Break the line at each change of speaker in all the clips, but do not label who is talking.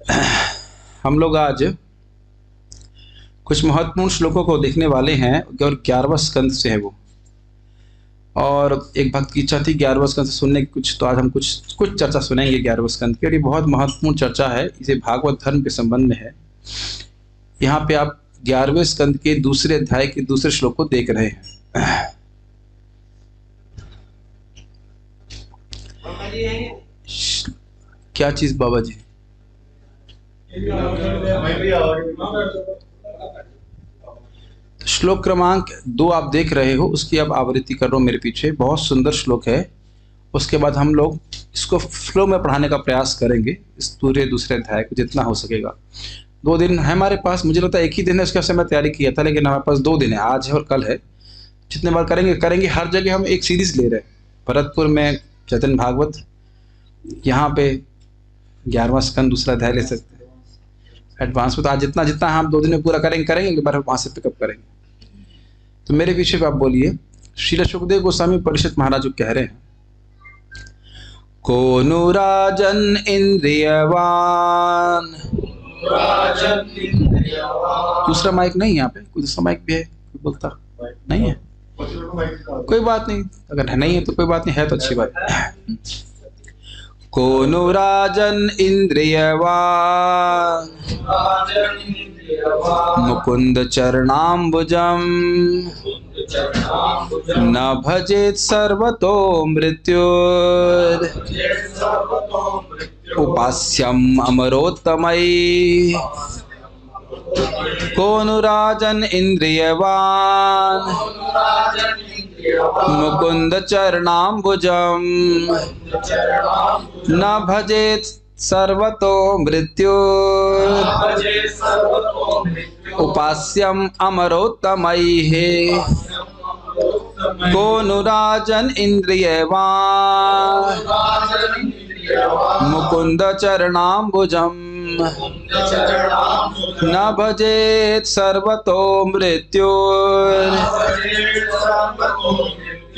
हम लोग आज कुछ महत्वपूर्ण श्लोकों को देखने वाले हैं और 11वां स्कंद से है वो। और एक भक्त की इच्छा थी 11वां स्कंद से सुनने की कुछ, तो आज हम कुछ चर्चा सुनेंगे 11वां स्कंद की। और ये बहुत महत्वपूर्ण चर्चा है, इसे भागवत धर्म के संबंध में है। यहाँ पे आप 11वें स्कंद के दूसरे अध्याय के दूसरे श्लोक को देख रहे हैं। क्या चीज बाबा जी? श्लोक क्रमांक 2 आप देख रहे हो, उसकी आप आवृत्ति कर रहे हो मेरे पीछे। बहुत सुंदर श्लोक है। उसके बाद हम लोग इसको फ्लो में पढ़ाने का प्रयास करेंगे, इस पूरे दूसरे अध्याय को जितना हो सकेगा। 2 दिन है हमारे पास, मुझे लगता है 1 ही दिन है, उसके समय तैयारी किया था, लेकिन हमारे पास 2 दिन है, आज है और कल है। जितने बार करेंगे। हर जगह हम एक सीरीज ले रहे हैं। भरतपुर में चैतन्य भागवत, यहाँ पे 11वां स्कंद दूसरा अध्याय ले सकते हैं एडवांस में। तो आज जितना हम 2 दिन में पूरा करेंगे, एक बार वहां से पिकअप करेंगे। तो मेरे पीछे पे आप बोलिए। श्रील सुखदेव गोस्वामी परीक्षित महाराज जो कह रहे हैं, कोनु राजन इंद्रियवान। दूसरा माइक नहीं यहाँ पे, कोई दूसरा माइक भी है? कोई बोलता नहीं है? कोई बात नहीं, अगर नहीं है तो कोई बात नहीं, है तो अच्छी बात है। कोनु राजन इंद्रियवान मुकुंद चरणाम्बुजम न भजेत सर्वतो मृत्युर उपास्यम अमरोत्तमई। कोनु राजन इंद्रियवान मुकुंद चरणाम्बुजम न भजेत सर्वतो मृत्यु उपास्यम अमरोत्तमैः। कोनु राजन इंद्रियवान मुकुंद चरणाम्बुजम न भजेत सर्वतो मृत्यु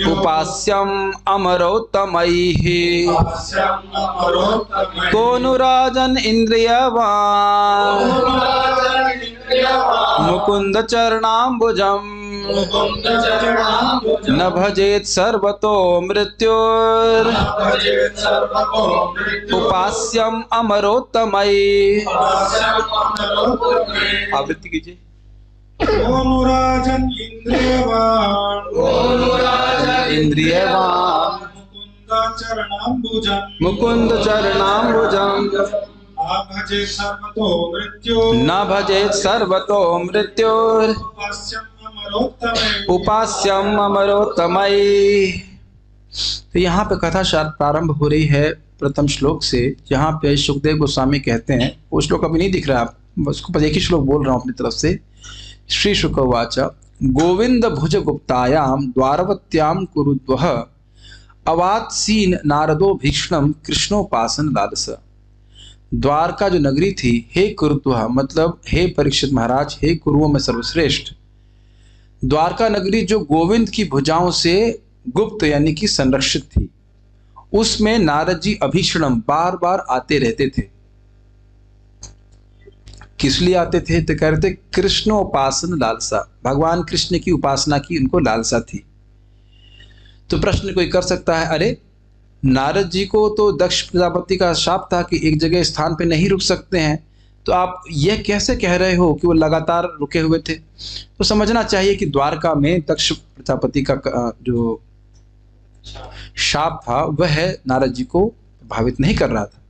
उपास्यम अमरोत्तमैः। कोनु राजन इंद्रियवान मुकुंद चरणाम्बुजम न भजेत सर्वतो मृत्युर उपास्यम अमरोत्तमैः। आवृत्ति कीजिए।
कोनु राजन
इंद्रियवान मुकुंद चरणाम्बुजम न भजेत सर्वतो मृत्युर उपास्यम अमरोत्तमैः। तो यहाँ पे कथा प्रारंभ हो रही है प्रथम श्लोक से, जहाँ पे सुखदेव गोस्वामी कहते हैं, वो श्लोक अभी नहीं दिख रहा, आप उसको बस एक ही श्लोक बोल रहा हूँ अपनी तरफ से। श्री शुकवाच गोविंद भुज गुप्तायाम द्वारवत्याम कुरुद्वः अवात्सीन नारदो भीष्णम कृष्णोपासन लालस। द्वारका जो नगरी थी, हे कुरुद्वः मतलब हे परीक्षित महाराज, हे कुरुओं में सर्वश्रेष्ठ। द्वारका नगरी जो गोविंद की भुजाओं से गुप्त यानी कि संरक्षित थी, उसमें नारद जी अभीषणम बार बार आते रहते थे। किस लिए आते थे? तो कह रहे थे कृष्णोपासन लालसा, भगवान कृष्ण की उपासना की उनको लालसा थी। तो प्रश्न कोई कर सकता है, अरे नारद जी को तो दक्ष प्रजापति का शाप था कि एक जगह स्थान पे नहीं रुक सकते हैं, तो आप यह कैसे कह रहे हो कि वो लगातार रुके हुए थे? तो समझना चाहिए कि द्वारका में दक्ष प्रजापति का जो शाप था वह नारद जी को प्रभावित नहीं कर रहा था।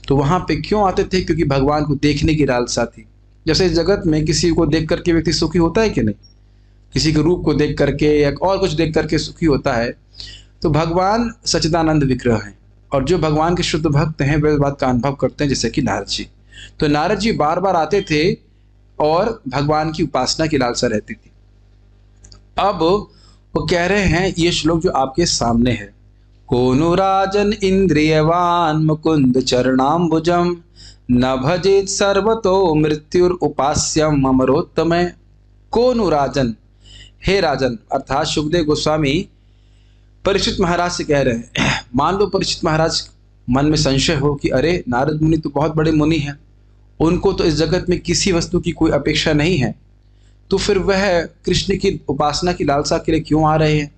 तो वहां पे क्यों आते थे? क्योंकि भगवान को देखने की लालसा थी। जैसे इस जगत में किसी को देख करके व्यक्ति सुखी होता है कि नहीं? किसी के रूप को देख करके या और कुछ देख करके सुखी होता है। तो भगवान सच्चिदानंद विग्रह हैं, और जो भगवान के शुद्ध भक्त हैं वे बात का अनुभव करते हैं, जैसे कि नारद जी। तो नारद जी बार बार आते थे और भगवान की उपासना की लालसा रहती थी। अब वो कह रहे हैं ये श्लोक जो आपके सामने है, कोनु राजन इंद्रियवान मुकुंद चरणाम्बुजम न भजेत सर्वतो मृत्युर उपास्यम अमरोत्तमय। कोनु राजन, हे राजन, अर्थात सुखदेव गोस्वामी परीक्षित महाराज से कह रहे हैं। मान लो परीक्षित महाराज मन में संशय हो कि अरे नारद मुनि तो बहुत बड़े मुनि हैं, उनको तो इस जगत में किसी वस्तु की कोई अपेक्षा नहीं है, तो फिर वह कृष्ण की उपासना की लालसा के लिए क्यों आ रहे हैं?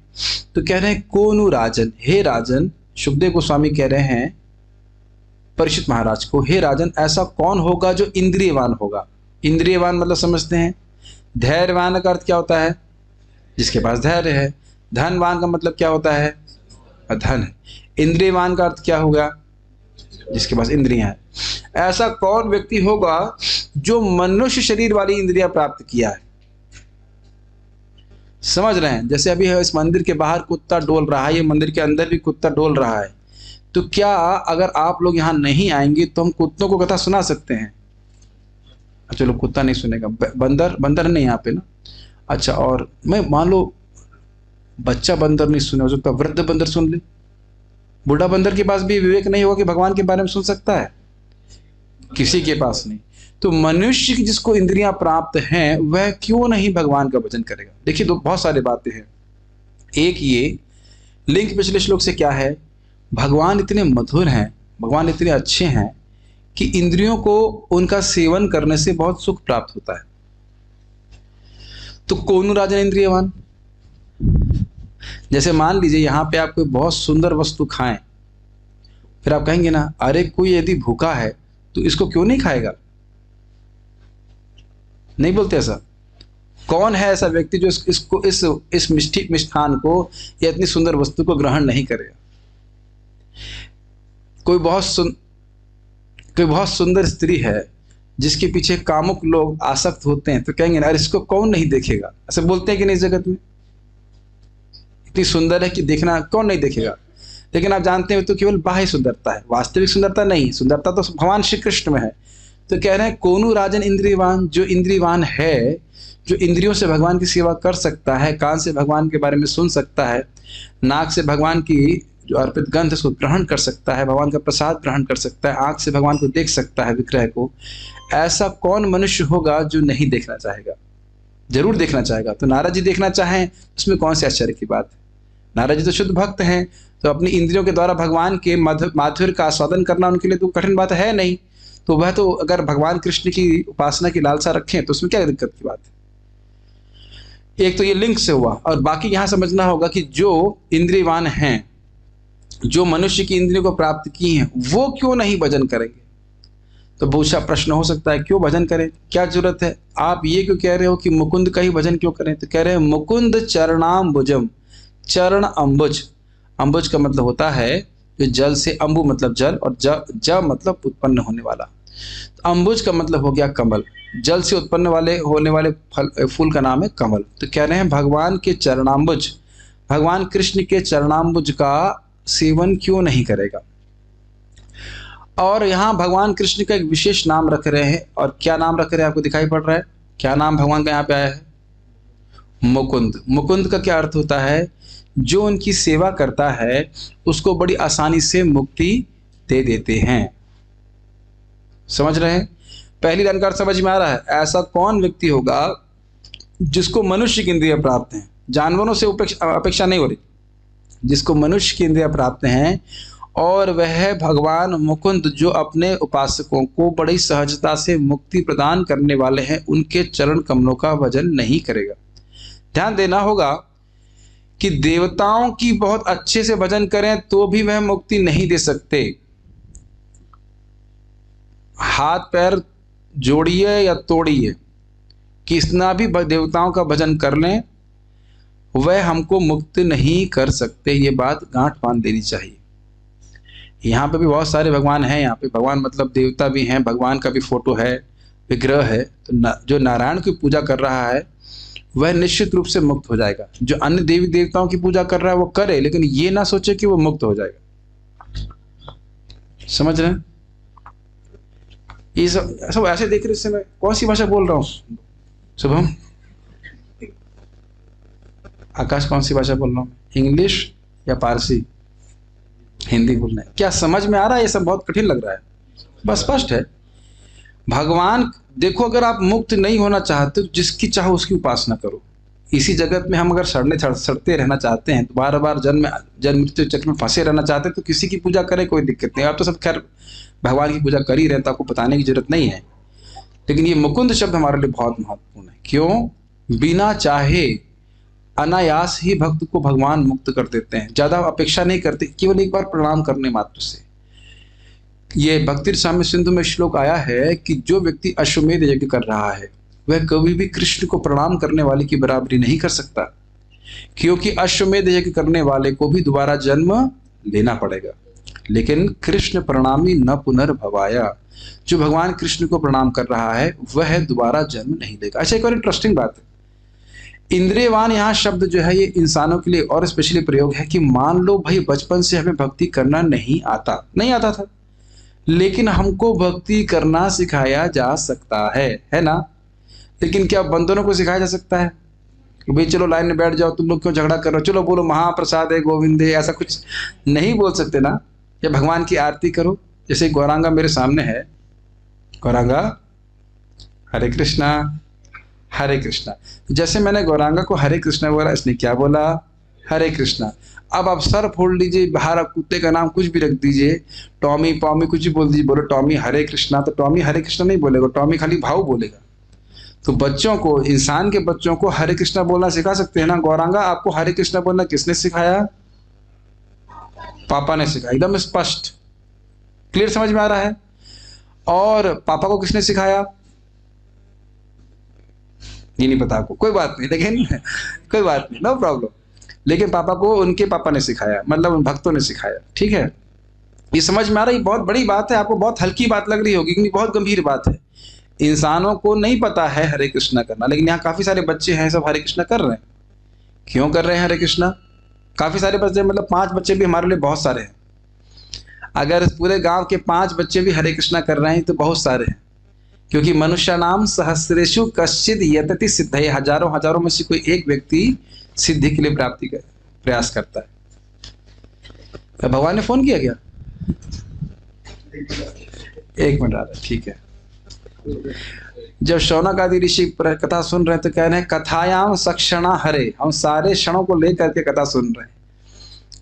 तो कह रहे हैं कोनु राजन, हे राजन, सुखदेव गोस्वामी कह रहे हैं परीक्षित महाराज को, हे राजन, ऐसा कौन होगा जो इंद्रियवान होगा? इंद्रियवान मतलब समझते हैं, धैर्यवान का अर्थ क्या होता है? जिसके पास धैर्य है। धनवान का मतलब क्या होता है? धन है। इंद्रियवान का अर्थ क्या होगा? जिसके पास इंद्रियां हैं। ऐसा कौन व्यक्ति होगा जो मनुष्य शरीर वाली इंद्रियां प्राप्त किया है? समझ रहे हैं? जैसे अभी इस मंदिर के बाहर कुत्ता डोल रहा है, ये मंदिर के अंदर भी कुत्ता डोल रहा है, तो क्या अगर आप लोग यहाँ नहीं आएंगे तो हम कुत्तों को कथा सुना सकते हैं? चलो कुत्ता नहीं सुनेगा, बंदर, बंदर नहीं यहाँ पे ना, अच्छा, और मैं मान लो बच्चा बंदर नहीं सुने, हो सकता वृद्ध बंदर सुन ले। बूढ़ा बंदर के पास भी विवेक नहीं होगा कि भगवान के बारे में सुन सकता है? किसी के पास नहीं। तो मनुष्य की जिसको इंद्रियां प्राप्त हैं वह क्यों नहीं भगवान का भजन करेगा? देखिए बहुत सारी बातें हैं। एक ये लिंक पिछले श्लोक से क्या है, भगवान इतने मधुर हैं, भगवान इतने अच्छे हैं कि इंद्रियों को उनका सेवन करने से बहुत सुख प्राप्त होता है। तो कोनु राजन इंद्रियवान, जैसे मान लीजिए यहाँ पे आप कोई बहुत सुंदर वस्तु खाएं, फिर आप कहेंगे ना, अरे कोई यदि भूखा है तो इसको क्यों नहीं खाएगा? नहीं बोलते ऐसा? कौन है ऐसा व्यक्ति जो इसको इस मिष्ठान को या इतनी सुंदर वस्तु को ग्रहण नहीं करेगा? कोई बहुत सुंदर स्त्री है जिसके पीछे कामुक लोग आसक्त होते हैं, तो कहेंगे ना, अरे इसको कौन नहीं देखेगा? ऐसे बोलते हैं कि नहीं? इस जगत में इतनी सुंदर है कि देखना कौन नहीं देखेगा। लेकिन आप जानते हैं तो केवल बाह्य सुंदरता है, वास्तविक सुंदरता नहीं। सुंदरता तो भगवान श्री कृष्ण में है। तो कह रहे हैं कोनु राजन इंद्रियवान, जो इंद्रियवान है, जो इंद्रियों से भगवान की सेवा कर सकता है, कान से भगवान के बारे में सुन सकता है, नाक से भगवान की जो अर्पित गंध उसको ग्रहण कर सकता है, भगवान का प्रसाद ग्रहण कर सकता है, आंख से भगवान को देख सकता है, विग्रह को, ऐसा कौन मनुष्य होगा जो नहीं देखना चाहेगा? जरूर देखना चाहेगा। तो नारद जी देखना चाहें उसमें कौन सी आश्चर्य की बात है? नारद जी तो शुद्ध भक्त हैं, तो अपनी इंद्रियों के द्वारा भगवान के माधुर्य का आस्वादन करना उनके लिए तो कठिन बात है नहीं। तो वह तो अगर भगवान कृष्ण की उपासना की लालसा रखें तो उसमें क्या दिक्कत की बात है? एक तो ये लिंक से हुआ, और बाकी यहां समझना होगा कि जो इंद्रियवान हैं, जो मनुष्य की इंद्रियों को प्राप्त की हैं, वो क्यों नहीं भजन करेंगे? तो पूछा प्रश्न हो सकता है, क्यों भजन करें, क्या जरूरत है? आप ये क्यों कह रहे हो कि मुकुंद का ही भजन क्यों करें? तो कह रहे हैं मुकुंद चरणाम्बुजम, चरण अम्बुज, अम्बुज का मतलब होता है जो जल से, अम्बु मतलब जल, और ज मतलब उत्पन्न होने वाला। तो अम्बुज का मतलब हो गया कमल, जल से उत्पन्न होने वाले फूल का नाम है कमल। तो कह रहे हैं भगवान के चरणाम्बुज, भगवान कृष्ण के चरणाम्बुज का सेवन क्यों नहीं करेगा? और यहाँ भगवान कृष्ण का एक विशेष नाम रख रहे हैं, और क्या नाम रख रहे हैं आपको दिखाई पड़ रहा है? क्या नाम भगवान का यहाँ पे आया है? मुकुंद। मुकुंद का क्या अर्थ होता है? जो उनकी सेवा करता है उसको बड़ी आसानी से मुक्ति दे देते हैं। समझ रहे हैं? पहली लाइन का अर्थ समझ में आ रहा है? ऐसा कौन व्यक्ति होगा जिसको मनुष्य की इंद्रियां प्राप्त हैं, जानवरों से अपेक्षा नहीं हो रही, जिसको मनुष्य की इंद्रियां प्राप्त हैं, और वह भगवान मुकुंद जो अपने उपासकों को बड़ी सहजता से मुक्ति प्रदान करने वाले हैं, उनके चरण कमलों का भजन नहीं करेगा। ध्यान देना होगा कि देवताओं की बहुत अच्छे से भजन करें तो भी वह मुक्ति नहीं दे सकते। हाथ पैर जोड़िए या तोड़िए, कितना भी देवताओं का भजन कर लें, वह हमको मुक्त नहीं कर सकते। ये बात गांठ बांध देनी चाहिए। यहाँ पे भी बहुत सारे भगवान हैं, यहाँ पे भगवान मतलब देवता भी हैं, भगवान का भी फोटो है, विग्रह है। तो जो नारायण की पूजा कर रहा है वह निश्चित रूप से मुक्त हो जाएगा। जो अन्य देवी देवताओं की पूजा कर रहा है वो करे, लेकिन ये ना सोचे कि वो मुक्त हो जाएगा। समझ रहे हैं? ये सब ऐसे देख रहे, इससे मैं कौन सी भाषा बोल रहा हूँ? शुभम, आकाश, कौन सी भाषा बोल रहा हूँ? इंग्लिश या पारसी? हिंदी बोलना है। क्या समझ में आ रहा है? ये सब बहुत कठिन लग रहा है? बस स्पष्ट है। भगवान देखो, अगर आप मुक्त नहीं होना चाहते तो जिसकी चाहो उसकी उपासना करो। इसी जगत में हम अगर सड़ते रहना चाहते हैं, तो बार बार जन्म मृत्यु चक्र में फंसे रहना चाहते हैं, तो किसी की पूजा करें, कोई दिक्कत नहीं। आप तो सब खैर भगवान की पूजा कर ही रहे हैं, तो आपको बताने की जरूरत नहीं है। लेकिन ये मुकुंद शब्द हमारे लिए बहुत महत्वपूर्ण है। क्यों? बिना चाहे अनायास ही भक्त को भगवान मुक्त कर देते हैं, ज्यादा अपेक्षा नहीं करते, केवल एक बार प्रणाम करने मात्र से। ये भक्ति रसामृत सिंधु में श्लोक आया है कि जो व्यक्ति अश्वमेध यज्ञ कर रहा है वह कभी भी कृष्ण को प्रणाम करने वाले की बराबरी नहीं कर सकता, क्योंकि अश्वमेध यज्ञ करने वाले को भी दोबारा जन्म लेना पड़ेगा। लेकिन कृष्ण प्रणामी न पुनर्भवाया, जो भगवान कृष्ण को प्रणाम कर रहा है वह दोबारा जन्म नहीं लेगा। अच्छा, एक और इंटरेस्टिंग बात है, इंद्रियवान यहाँ शब्द जो है ये इंसानों के लिए और स्पेशली प्रयोग है कि मान लो भाई बचपन से हमें भक्ति करना नहीं आता था, लेकिन हमको भक्ति करना सिखाया जा सकता है ना। लेकिन क्या बंदरों को सिखाया जा सकता है कि भाई चलो लाइन में बैठ जाओ, तुम लोग क्यों झगड़ा कर रहे हो, चलो बोलो महाप्रसाद है गोविंद है, ऐसा कुछ नहीं बोल सकते ना। या भगवान की आरती करो, जैसे गौरांगा मेरे सामने है, गौरांगा हरे कृष्णा हरे कृष्णा, जैसे मैंने गौरांगा को हरे कृष्णा बोला, इसने क्या बोला? हरे कृष्णा। अब आप सर फोड़ लीजिए, बाहर आप कुत्ते का नाम कुछ भी रख दीजिए, टॉमी पॉमी कुछ भी बोल दीजिए, बोलो टॉमी हरे कृष्णा, तो टॉमी हरे कृष्णा नहीं बोलेगा, टॉमी खाली भाव बोलेगा। तो बच्चों को, इंसान के बच्चों को हरे कृष्णा बोलना सिखा सकते हैं ना। गौरांगा आपको हरे कृष्णा बोलना किसने सिखाया? पापा ने सिखाया, एकदम स्पष्ट क्लियर समझ में आ रहा है। और पापा को किसने सिखाया? ये नहीं पता आपको, कोई बात नहीं, लेकिन कोई बात नहीं, नो प्रॉब्लम। लेकिन पापा को उनके पापा ने सिखाया, मतलब उन भक्तों ने सिखाया, ठीक है। ये समझ में आ रहा है? बहुत बड़ी बात है, आपको बहुत हल्की बात लग रही होगी, क्योंकि बहुत गंभीर बात है। इंसानों को नहीं पता है हरे कृष्णा करना, लेकिन यहाँ काफी सारे बच्चे हैं सब हरे कृष्णा कर रहे हैं। क्यों कर रहे हैं हरे कृष्णा? काफी सारे बच्चे, मतलब 5 बच्चे भी हमारे लिए बहुत सारे हैं। अगर पूरे गांव के 5 बच्चे भी हरे कृष्णा कर रहे हैं तो बहुत सारे हैं, क्योंकि मनुष्य नाम सहस्रेशु कश्चित यतति सिद्धये, हजारों हजारों में से कोई एक व्यक्ति सिद्धि के लिए प्राप्ति का प्रयास करता है। तो भगवान ने फोन किया क्या? 1 मिनट आ रहा है, ठीक है। जब शौनक आदि ऋषि कथा सुन रहे हैं तो कह रहे हैं कथायाम सक्षणा हरे, हम सारे क्षणों को लेकर के कथा सुन रहे हैं।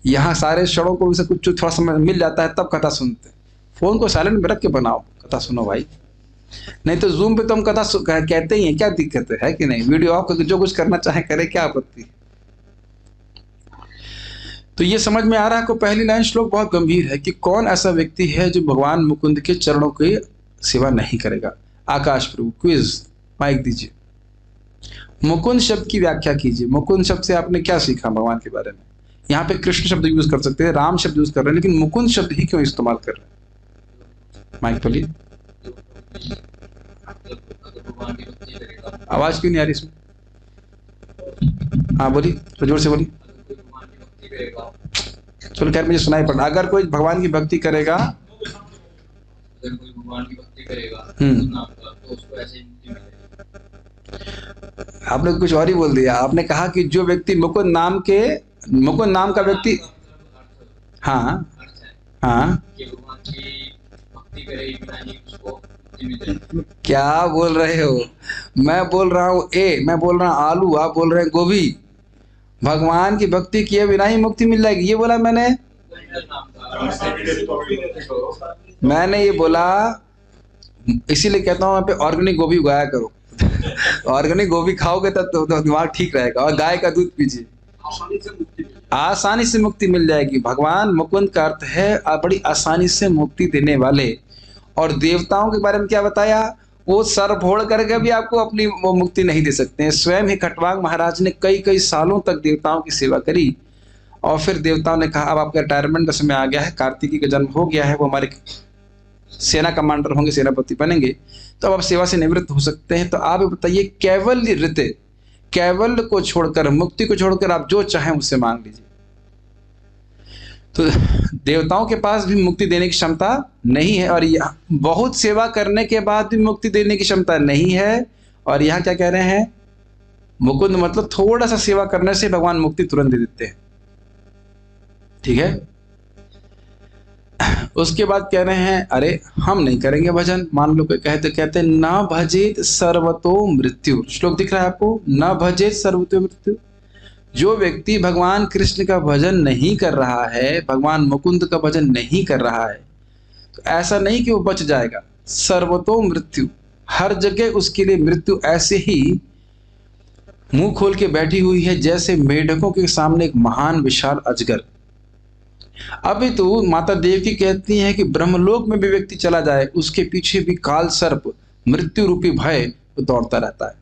यहाँ सारे क्षणों को से कुछ थोड़ा समय मिल जाता है तब कथा सुनते हैं। फोन को साइलेंट में रख के बनाओ, कथा सुनो भाई। नहीं तो जूम पे तो हम कथा कहते ही हैं, क्या दिक्कत है कि नहीं? वीडियो ऑफ करके जो कुछ करना चाहे करे, क्या आपत्ति? तो ये समझ में आ रहा है को पहली लाइन श्लोक बहुत गंभीर है कि कौन ऐसा व्यक्ति है जो भगवान मुकुंद के चरणों की सेवा नहीं करेगा। आकाश प्रभु क्विज माइक दीजिए, मुकुंद शब्द की व्याख्या कीजिए। मुकुंद शब्द से आपने क्या सीखा भगवान के बारे में? यहाँ पे कृष्ण शब्द यूज कर सकते हैं, राम शब्द यूज कर रहे हैं, लेकिन मुकुंद शब्द ही क्यों इस्तेमाल कर रहे हैं? माइक बोलिए, आवाज क्यों नहीं आ रही इसमें? हाँ बोलिए, तो जोर से बोलिए। चलो खैर, मुझे सुनाई पड़ा। अगर कोई भगवान की भक्ति करेगा,
अगर कोई भगवान की भक्ति करेगा तो उसको ऐसे मुक्ति मिलेगी।
आपने कुछ और ही बोल दिया। आपने कहा कि जो व्यक्ति मुकुंद नाम का व्यक्ति, हाँ हाँ,
कि भगवान की भक्ति करे बिना ही उसको मुक्ति मिलेगी।
क्या बोल रहे हो? मैं बोल रहा हूँ मैं बोल रहा हूँ आलू, आप बोल रहे हैं गोभी। भगवान की भक्ति किए बिना ही मुक्ति मिल जाएगी, ये बोला मैंने। मैंने ये बोला, इसीलिए कहता हूँ यहाँ पे ऑर्गेनिक गोभी उगाया करो। ऑर्गेनिक गोभी खाओगे तब तो दिमाग ठीक रहेगा। और गाय का दूध पीजिए, आसानी से मुक्ति मिल जाएगी। भगवान मुकुंद का अर्थ है बड़ी आसानी से मुक्ति देने वाले। और देवताओं के बारे में क्या बताया? वो सर फोड़ करके भी आपको अपनी वो मुक्ति नहीं दे सकते हैं। स्वयं ही खटवांग महाराज ने कई कई सालों तक देवताओं की सेवा करी, और फिर देवताओं ने कहा अब आपका रिटायरमेंट का समय आ गया है, कार्तिकी का जन्म हो गया है, वो हमारे सेना कमांडर होंगे, सेनापति बनेंगे, तो अब आप सेवा से निवृत्त हो सकते हैं। तो आप बताइए, कैवल्य को छोड़कर, मुक्ति को छोड़कर आप जो चाहें उससे मांग लीजिए। तो देवताओं के पास भी मुक्ति देने की क्षमता नहीं है, और बहुत सेवा करने के बाद भी मुक्ति देने की क्षमता नहीं है। और यहाँ क्या कह रहे हैं? मुकुंद मतलब थोड़ा सा सेवा करने से भगवान मुक्ति तुरंत दे देते हैं, ठीक है। उसके बाद कह रहे हैं अरे हम नहीं करेंगे भजन। मान लो कोई कहते न भजेत सर्वतो मृत्यु। श्लोक दिख रहा है आपको, न भजेत सर्वतो मृत्यु। जो व्यक्ति भगवान कृष्ण का भजन नहीं कर रहा है, भगवान मुकुंद का भजन नहीं कर रहा है, तो ऐसा नहीं कि वो बच जाएगा। सर्वतो मृत्यु, हर जगह उसके लिए मृत्यु ऐसे ही मुंह खोल के बैठी हुई है जैसे मेढकों के सामने एक महान विशाल अजगर। अभी तो माता देवकी कहती हैं कि ब्रह्मलोक में भी व्यक्ति चला जाए, उसके पीछे भी काल सर्प मृत्यु रूपी भय दौड़ता रहता है।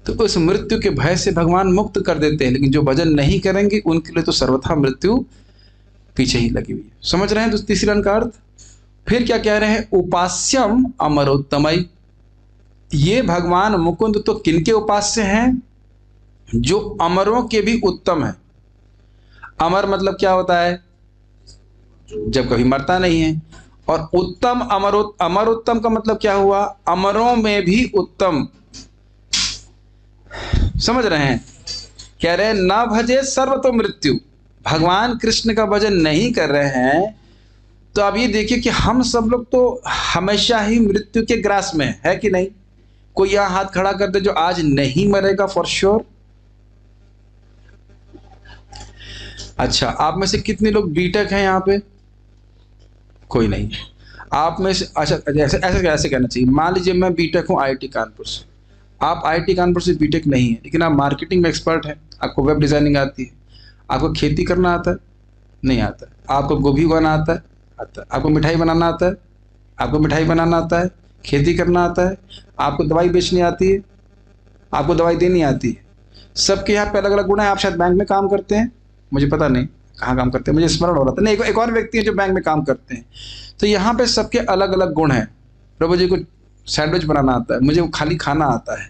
तो उस मृत्यु के भय से भगवान मुक्त कर देते हैं, लेकिन जो भजन नहीं करेंगे उनके लिए तो सर्वथा मृत्यु पीछे ही लगी हुई है। समझ रहे हैं तो तीसरी लाइन का अर्थ? फिर क्या कह रहे हैं? उपास्यम अमरोत्तमय। ये भगवान मुकुंद तो किनके उपास्य हैं? जो अमरों के भी उत्तम है। अमर मतलब क्या होता है? जब कभी मरता नहीं है। और उत्तम अमरोत्तम का मतलब क्या हुआ? अमरों में भी उत्तम। समझ रहे हैं? कह रहे हैं ना भजे सर्व तो मृत्यु। भगवान कृष्ण का भजन नहीं कर रहे हैं तो अब ये देखिए कि हम सब लोग तो हमेशा ही मृत्यु के ग्रास में है कि नहीं? कोई यहां हाथ खड़ा कर दे जो आज नहीं मरेगा फॉर श्योर। अच्छा, आप में से कितने लोग बीटेक हैं यहाँ पे? कोई नहीं। आप में से अच्छा ऐसे कहना चाहिए, मान लीजिए मैं बीटेक हूँ आईआईटी कानपुर से, आप आईआईटी कानपुर से बीटेक नहीं है, लेकिन आप मार्केटिंग में एक्सपर्ट हैं, आपको वेब डिजाइनिंग आती है, आपको खेती करना आता है? नहीं आता। आपको गोभी उगाना आता है? आता है। आपको मिठाई बनाना आता है? आपको मिठाई बनाना आता है, खेती करना आता है, आपको दवाई बेचनी आती है, आपको दवाई देनी आती है। सबके यहाँ पे अलग अलग गुण है। आप शायद बैंक में काम करते हैं, मुझे पता नहीं कहाँ काम करते हैं, मुझे स्मरण हो रहा था। नहीं, एक और व्यक्ति है जो बैंक में काम करते हैं। तो यहाँ पे सबके अलग अलग गुण हैं। प्रभु जी को सैंडविच बनाना आता है, मुझे वो खाली खाना आता है।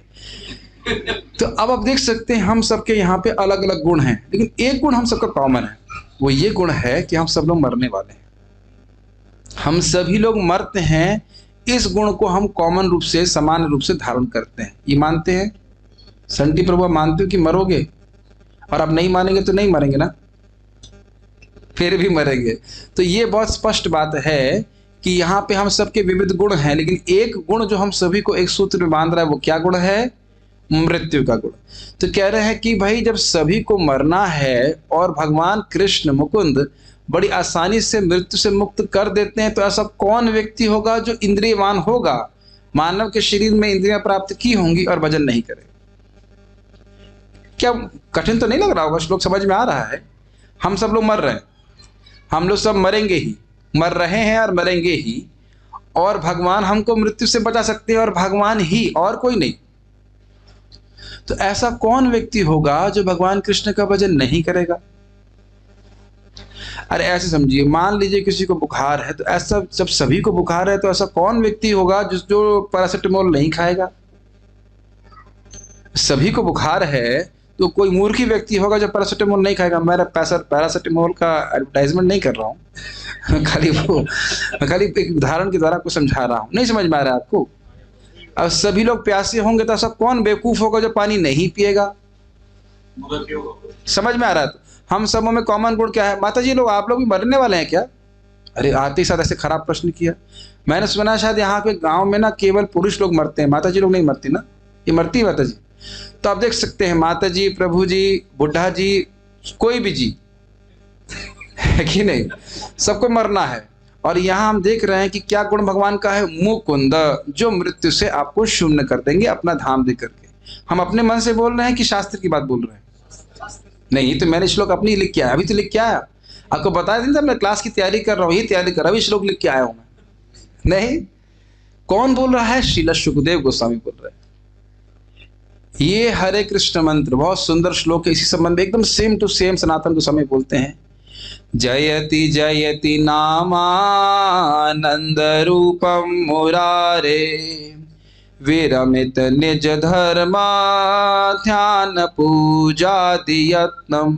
तो अब आप देख सकते हैं हम सबके यहाँ पे अलग अलग गुण हैं, लेकिन एक गुण हम सबका कॉमन है। वो ये गुण है कि हम सब लोग मरने वाले हैं। हम सभी लोग मरते हैं। इस गुण को हम कॉमन रूप से, समान रूप से धारण करते हैं। ये मानते हैं संटी प्रभु? मानते हो कि मरोगे? और आप नहीं मानेंगे तो नहीं मरेंगे ना, फिर भी मरेंगे। तो ये बहुत स्पष्ट बात है कि यहाँ पे हम सबके विविध गुण हैं, लेकिन एक गुण जो हम सभी को एक सूत्र में बांध रहा है, वो क्या गुण है? मृत्यु का गुण। तो कह रहे हैं कि भाई जब सभी को मरना है और भगवान कृष्ण मुकुंद बड़ी आसानी से मृत्यु से मुक्त कर देते हैं, तो ऐसा कौन व्यक्ति होगा जो इंद्रियवान होगा, मानव के शरीर में इंद्रियां प्राप्त की होंगी और भजन नहीं करे? क्या कठिन तो नहीं लग रहा होगा? श्लोक समझ में आ रहा है? हम सब लोग मर रहे हैं, हम लोग सब मरेंगे ही, मर रहे हैं और मरेंगे ही, और भगवान हमको मृत्यु से बचा सकते हैं, और भगवान ही, और कोई नहीं। तो ऐसा कौन व्यक्ति होगा जो भगवान कृष्ण का भजन नहीं करेगा? अरे ऐसे समझिए, मान लीजिए किसी को बुखार है, तो ऐसा जब सभी को बुखार है तो ऐसा कौन व्यक्ति होगा जो पैरासिटामोल नहीं खाएगा? सभी को बुखार है तो कोई मूर्खी व्यक्ति होगा जो पैरासिटामोल नहीं खाएगा। मैं पैरासिटामोल का एडवर्टाइजमेंट नहीं कर रहा हूँ, खाली एक उदाहरण के द्वारा आपको समझा रहा हूँ। नहीं समझ में आ रहा है आपको? अब सभी लोग प्यासे होंगे तो ऐसा कौन बेवकूफ होगा जो पानी नहीं पिएगा? समझ में आ रहा है? तो हम सबों में कॉमन गुण क्या है? माता जी लोग, आप लोग भी मरने वाले हैं क्या? अरे आते ही साथ ऐसे खराब प्रश्न किया। मैंने सुना शायद यहाँ पे गांव में ना केवल पुरुष लोग मरते हैं, माता जी लोग नहीं मरती ना? ये मरती है माता जी? तो आप देख सकते हैं माता जी, प्रभु जी, बुढ़ा जी, कोई भी जी है कि नहीं, सबको मरना है। और यहाँ हम देख रहे हैं कि क्या गुण भगवान का है? मुकुंद, जो मृत्यु से आपको शून्य कर देंगे अपना धाम दे करके। हम अपने मन से बोल रहे हैं कि शास्त्र की बात बोल रहे हैं? नहीं, तो मैंने श्लोक अपनी लिख के आया, अभी तो लिख के आया। आपको बताया था मैं क्लास की तैयारी कर रहा हूँ, ये तैयारी कर रहा हूँ, श्लोक लिख के आया हूं मैं। नहीं, कौन बोल रहा है? श्रील सुखदेव गोस्वामी बोल रहे हैं। ये हरे कृष्ण मंत्र बहुत सुंदर श्लोक है, इसी संबंध में एकदम same to same Sanatan Goswami बोलते हैं। जयति जयति नामानंद रूपम मुरारे, विरमित निज धर्मा ध्यान पूजादि यत्नम,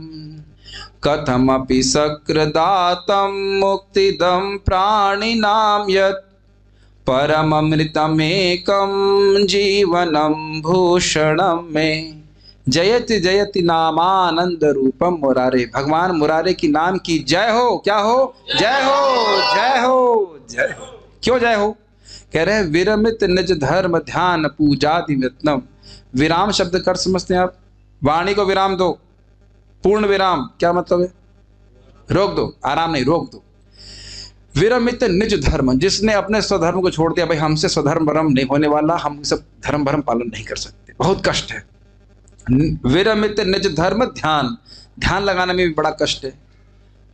कथमपि सकृदातं मुक्तिदं प्राणिनां यत्, परममृतमेकं जीवनं भूषणं मे। जयति जयति नामानंद रूपम मुरारे। भगवान मुरारे की नाम की जय हो। क्या हो? जय हो, जय हो, जय हो। क्यों जय हो? कह रहे हैं विरमित निज धर्म ध्यान पूजादि यत्नम। विराम शब्द कर समझते हैं आप? वाणी को विराम दो, पूर्ण विराम क्या मतलब है? रोक दो, आराम नहीं, रोक दो। विरमित निज धर्म, जिसने अपने स्वधर्म को छोड़ दिया, भाई हमसे स्वधर्म भरम नहीं होने वाला, हम सब धर्म भरम पालन नहीं कर सकते, बहुत कष्ट है। विरमित निज धर्म ध्यान, ध्यान लगाने में भी बड़ा कष्ट है।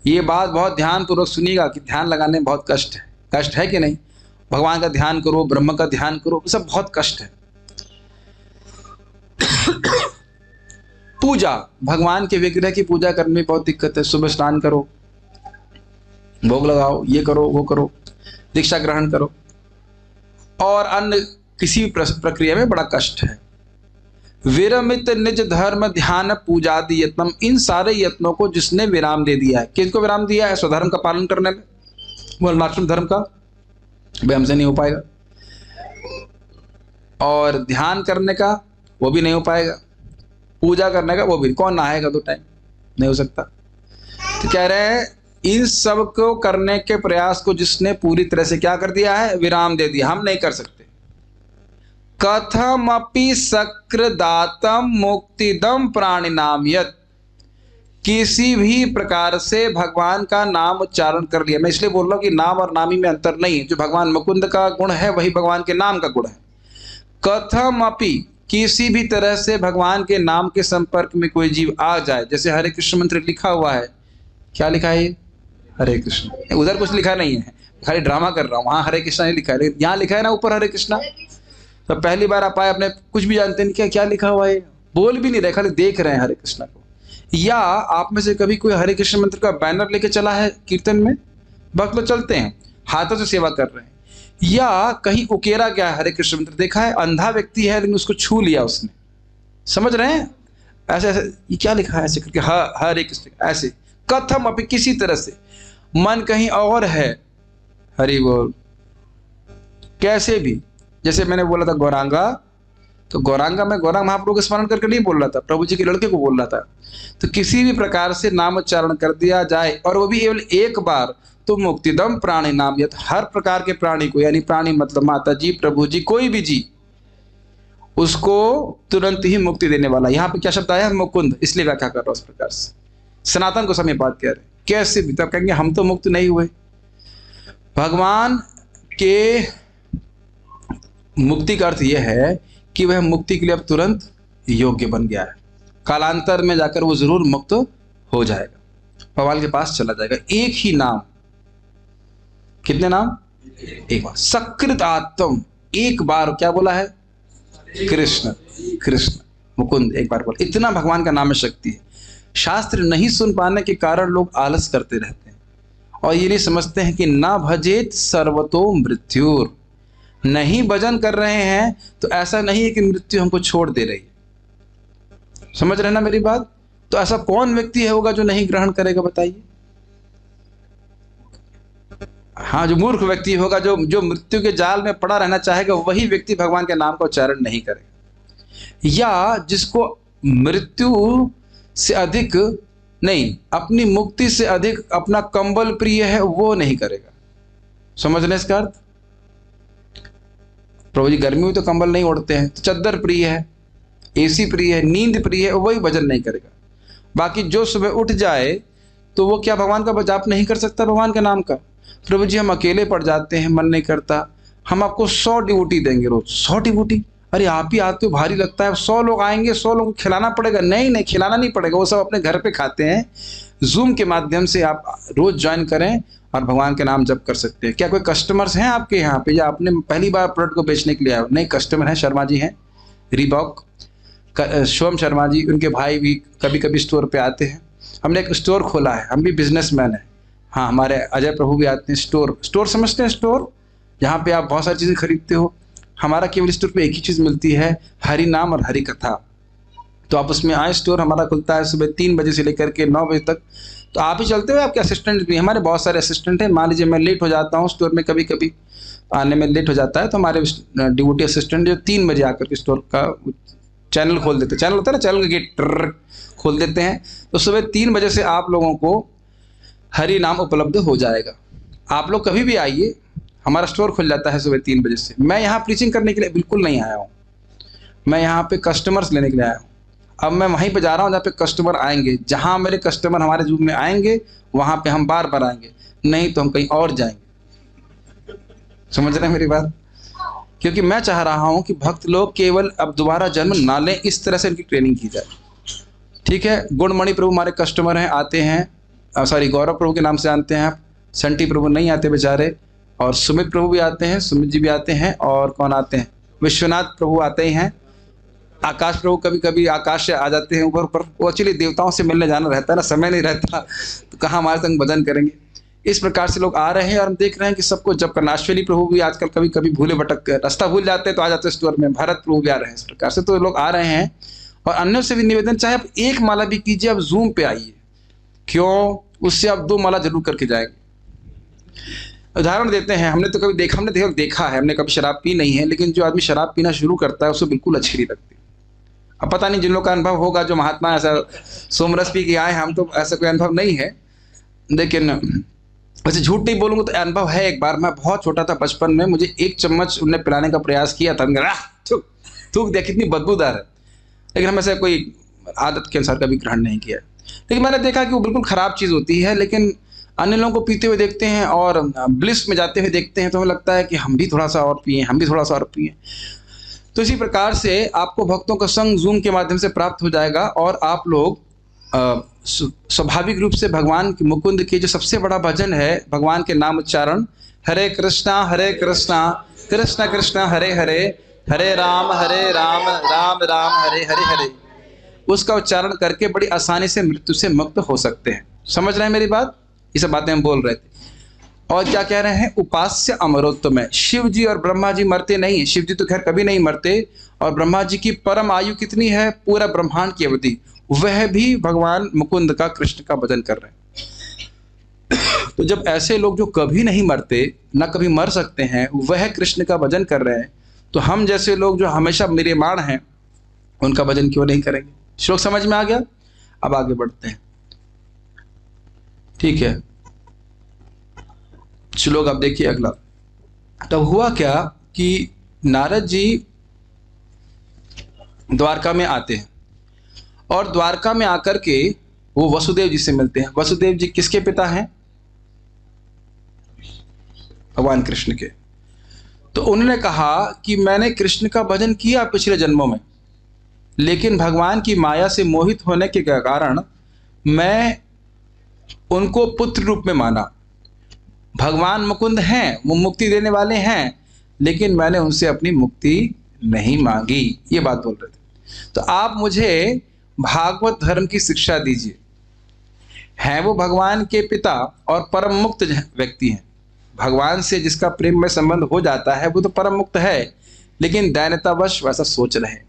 ये बात बहुत ध्यान पूर्वक सुनिएगा कि ध्यान लगाने में बहुत कष्ट है कि नहीं। भगवान का ध्यान करो, ब्रह्म का ध्यान करो, सब बहुत कष्ट है। पूजा, भगवान के विग्रह की पूजा करने में बहुत दिक्कत है। सुबह स्नान करो, भोग लगाओ, ये करो वो करो, दीक्षा ग्रहण करो, और अन्य किसी भी प्रक्रिया में बड़ा कष्ट है। विरमित निज धर्म ध्यान पूजादि यत्नम, इन सारे यत्नों को जिसने विराम दे दिया है, किसको विराम दिया है? स्वधर्म का पालन करने में, वर्णाश्रम धर्म का, भाई हमसे नहीं हो पाएगा। और ध्यान करने का वो भी नहीं हो पाएगा, पूजा करने का वो भी, कौन नहाएगा 2 टाइम, नहीं हो सकता। तो कह रहे हैं इन सब को करने के प्रयास को जिसने पूरी तरह से क्या कर दिया है? विराम दे दिया, हम नहीं कर सकते। कथमपि सकृदातम मुक्तिदम प्राणिनाम यत्, किसी भी प्रकार से भगवान का नाम उच्चारण कर लिया। मैं इसलिए बोल रहा हूं कि नाम और नामी में अंतर नहीं है। जो भगवान मुकुंद का गुण है वही भगवान के नाम का गुण है। कथमपि, किसी भी तरह से भगवान के नाम के संपर्क में कोई जीव आ जाए, जैसे हरे कृष्ण मंत्र लिखा हुआ है, क्या लिखा है? हरे कृष्ण, उधर कुछ लिखा नहीं है, खाली ड्रामा कर रहा हूँ। वहां हरे कृष्णा नहीं लिखा है, यहाँ लिखा है ना ऊपर हरे कृष्णा। तो पहली बार आप आए, अपने कुछ भी जानते नहीं, क्या क्या लिखा हुआ है, बोल भी नहीं रहे, खाली देख रहे हैं हरे कृष्णा को। या आप में से कभी कोई हरे कृष्ण मंत्र का बैनर लेके चला है कीर्तन में? भक्त लोग चलते हैं, हाथों से सेवा कर रहे हैं। या कहीं उकेरा गया हरे कृष्ण मंत्र, देखा है? अंधा व्यक्ति है लेकिन उसको छू लिया उसने, समझ रहे हैं? ऐसे ऐसे, ये क्या लिखा है ऐसे करके, हरे कृष्ण ऐसे। कथम अपि, किसी तरह से मन कहीं और है, हरि बोल, कैसे भी। जैसे मैंने बोला था गौरांगा, तो गौरांगा में गौरांग महाप्रभु का स्मरण करके नहीं बोल रहा था, प्रभु जी के लड़के को बोल रहा था। तो किसी भी प्रकार से नाम उच्चारण कर दिया जाए, और वो भी केवल एक बार, तो मुक्तिदम प्राणी नाम यत्, हर प्रकार के प्राणी को, यानी प्राणी मतलब माता जी, प्रभु जी, कोई भी जी, उसको तुरंत ही मुक्ति देने वाला। यहाँ पे क्या शब्द आया? मुकुंद, इसलिए व्याख्या कर रहा हूं इस प्रकार से। सनातन को समय बात कह रहे हैं, कैसे भी, तब कहेंगे हम तो मुक्त नहीं हुए। भगवान के मुक्ति का अर्थ यह है कि वह मुक्ति के लिए अब तुरंत योग्य बन गया है, कालांतर में जाकर वो जरूर मुक्त हो जाएगा, भगवान के पास चला जाएगा। एक ही नाम, कितने नाम? एक बार। सकृत आत्म, एक बार, क्या बोला है? कृष्ण, कृष्ण मुकुंद, एक बार बोला। इतना भगवान का नाम में शक्ति है। शास्त्र नहीं सुन पाने के कारण लोग आलस करते रहते हैं, और ये नहीं समझते हैं कि ना भजेत सर्वतो मृत्युर, नहीं भजन कर रहे हैं तो ऐसा नहीं है कि मृत्यु हमको छोड़ दे रही है। समझ रहे ना मेरी बात? तो ऐसा कौन व्यक्ति होगा जो नहीं ग्रहण करेगा, बताइए? हाँ, जो मूर्ख व्यक्ति होगा, जो मृत्यु के जाल में पड़ा रहना चाहेगा, वही व्यक्ति भगवान के नाम का उच्चारण नहीं करेगा। या जिसको मृत्यु से अधिक नहीं, अपनी मुक्ति से अधिक अपना कंबल प्रिय है, वो नहीं करेगा। समझ रहे इसका अर्थ? प्रभु जी गर्मी में तो कंबल नहीं ओढ़ते हैं, तो चद्दर प्रिय है, एसी प्रिय है, नींद प्रिय है, वही भजन नहीं करेगा। बाकी जो सुबह उठ जाए तो वो क्या भगवान का जाप नहीं कर सकता? भगवान के नाम का। प्रभु जी हम अकेले पड़ जाते हैं, मन नहीं करता, हम आपको 100 डिवोटी देंगे रोज। 100 डिवोटी? अरे आप ही आते हो, भारी लगता है। 100 लोग आएंगे, 100 लोगों को खिलाना पड़ेगा? नहीं नहीं, खिलाना नहीं पड़ेगा, वो सब अपने घर पे खाते हैं। जूम के माध्यम से आप रोज ज्वाइन करें और भगवान के नाम जप कर सकते हैं। क्या कोई कस्टमर्स हैं आपके यहाँ पे, या आपने पहली बार प्रोडक्ट को बेचने के लिए आए हो? नहीं, कस्टमर हैं, शर्मा जी हैं, रीबॉक, शिवम शर्मा जी, उनके भाई भी कभी कभी स्टोर पे आते हैं। हमने एक स्टोर खोला है, हम भी बिजनेसमैन हैं। हाँ, हमारे अजय प्रभु भी आते हैं। स्टोर समझते हैं? स्टोर जहाँ पे आप बहुत सारी चीज़ें खरीदते हो। हमारा केवल स्टोर पे एक ही चीज़ मिलती है, हरि नाम और हरि कथा। तो आप उसमें आए, स्टोर हमारा खुलता है सुबह 3 बजे से लेकर के 9 बजे तक। तो आप ही चलते हो, आपके असिस्टेंट भी? हमारे बहुत सारे असिस्टेंट हैं। मान लीजिए मैं लेट हो जाता हूँ स्टोर में, कभी कभी आने में लेट हो जाता है, तो हमारे ड्यूटी असिस्टेंट जो 3 बजे आकर के स्टोर का चैनल खोल देते हैं। चैनल होता है ना, चैनल का गेट खोल देते हैं। तो सुबह 3 बजे से आप लोगों को हरि नाम उपलब्ध हो जाएगा। आप लोग कभी भी आइए, हमारा स्टोर खुल जाता है सुबह 3 बजे से। मैं यहाँ प्रीचिंग करने के लिए बिल्कुल नहीं आया हूँ, मैं यहाँ पे कस्टमर्स लेने के लिए आया हूँ। अब मैं वहीं पे जा रहा हूँ जहाँ पे कस्टमर आएंगे। जहाँ मेरे कस्टमर हमारे जूम में आएंगे, वहाँ पे हम बार बार आएंगे, नहीं तो हम कहीं और जाएंगे। समझ रहे हैं मेरी बात? क्योंकि मैं चाह रहा हूं कि भक्त लोग केवल अब दोबारा जन्म ना लें, इस तरह से इनकी ट्रेनिंग की जाए। ठीक है, गुणमणि प्रभु हमारे कस्टमर हैं, आते हैं, सॉरी गौरव प्रभु के नाम से जानते हैं आप, संटी प्रभु नहीं आते बेचारे, और सुमित प्रभु भी आते हैं, सुमित जी भी आते हैं, और कौन आते हैं, विश्वनाथ प्रभु आते ही हैं, आकाश प्रभु कभी कभी आकाश से आ जाते हैं ऊपर ऊपर। वो एक्चुअली देवताओं से मिलने जाना रहता है ना, समय नहीं रहता, तो कहाँ हमारे संग भजन करेंगे। इस प्रकार से लोग आ रहे हैं और हम देख रहे हैं कि सबको जब करनाश्वेली प्रभु भी आजकल कभी कभी भूले भटक रास्ता भूल जाते हैं तो आ जाते हैं स्टोर में, भरत प्रभु भी आ रहे हैं। इस प्रकार से तो लोग आ रहे हैं। और अन्यों से भी निवेदन, चाहे आप एक माला भी कीजिए, आप जूम पे आइए, क्यों, उससे आप 2 माला जरूर करके जाएंगे। उदाहरण देते हैं, हमने तो कभी देखा, हमने देखा है, हमने कभी शराब पी नहीं है, लेकिन जो आदमी शराब पीना शुरू करता है उसे बिल्कुल अच्छी नहीं लगती। अब पता नहीं जिन लोगों का अनुभव होगा, जो महात्मा ऐसा सोमरस पी के आए, हम तो ऐसा कोई अनुभव नहीं है, लेकिन वैसे झूठ नहीं बोलूंगा तो अनुभव है। एक बार मैं बहुत छोटा था, बचपन में, मुझे 1 चम्मच उन्हें पिलाने का प्रयास किया था, थूक दिया, कितनी बदबूदार है, लेकिन हम ऐसे कोई आदत के अनुसार कभी ग्रहण नहीं किया। लेकिन मैंने देखा कि वो बिल्कुल खराब चीज़ होती है, लेकिन अन्य लोगों को पीते हुए देखते हैं और ब्लिस में जाते हुए देखते हैं तो हमें लगता है कि हम भी थोड़ा सा और पिए, हम भी थोड़ा सा और पिए। तो इसी प्रकार से आपको भक्तों का संग जूम के माध्यम से प्राप्त हो जाएगा और आप लोग स्वाभाविक रूप से भगवान की, मुकुंद की जो सबसे बड़ा भजन है, भगवान के नाम उच्चारण, हरे कृष्णा कृष्ण कृष्ण हरे हरे, हरे राम राम राम हरे हरे हरे, उसका उच्चारण करके बड़ी आसानी से मृत्यु से मुक्त हो सकते हैं। समझ रहे हैं मेरी बात? ये सब बातें हम बोल रहे थे। और क्या कह रहे हैं, उपास्य अमरोत्तम है। शिव जी और ब्रह्मा जी मरते नहीं है, शिव जी तो खैर कभी नहीं मरते, और ब्रह्मा जी की परम आयु कितनी है, पूरा ब्रह्मांड की अवधि, वह भी भगवान मुकुंद का, कृष्ण का भजन कर रहे हैं। तो जब ऐसे लोग जो कभी नहीं मरते, ना कभी मर सकते हैं, वह कृष्ण का भजन कर रहे हैं, तो हम जैसे लोग जो हमेशा मेरेमान हैं, उनका भजन क्यों नहीं करेंगे? श्लोक समझ में आ गया? अब आगे बढ़ते हैं। ठीक है, श्लोक अब देखिए अगला। तब हुआ क्या कि नारद जी द्वारका में आते हैं और द्वारका में आकर के वो वसुदेव जी से मिलते हैं। वसुदेव जी किसके पिता हैं? भगवान कृष्ण के। तो उन्होंने कहा कि मैंने कृष्ण का भजन किया पिछले जन्मों में, लेकिन भगवान की माया से मोहित होने के कारण मैं उनको पुत्र रूप में माना। भगवान मुकुंद हैं, वो मुक्ति देने वाले हैं, लेकिन मैंने उनसे अपनी मुक्ति नहीं मांगी, ये बात बोल रहे थे। तो आप मुझे भागवत धर्म की शिक्षा दीजिए। हैं वो भगवान के पिता और परम मुक्त व्यक्ति हैं। भगवान से जिसका प्रेम में संबंध हो जाता है वो तो परम मुक्त है, लेकिन दैन्यतावश वैसा सोच रहे।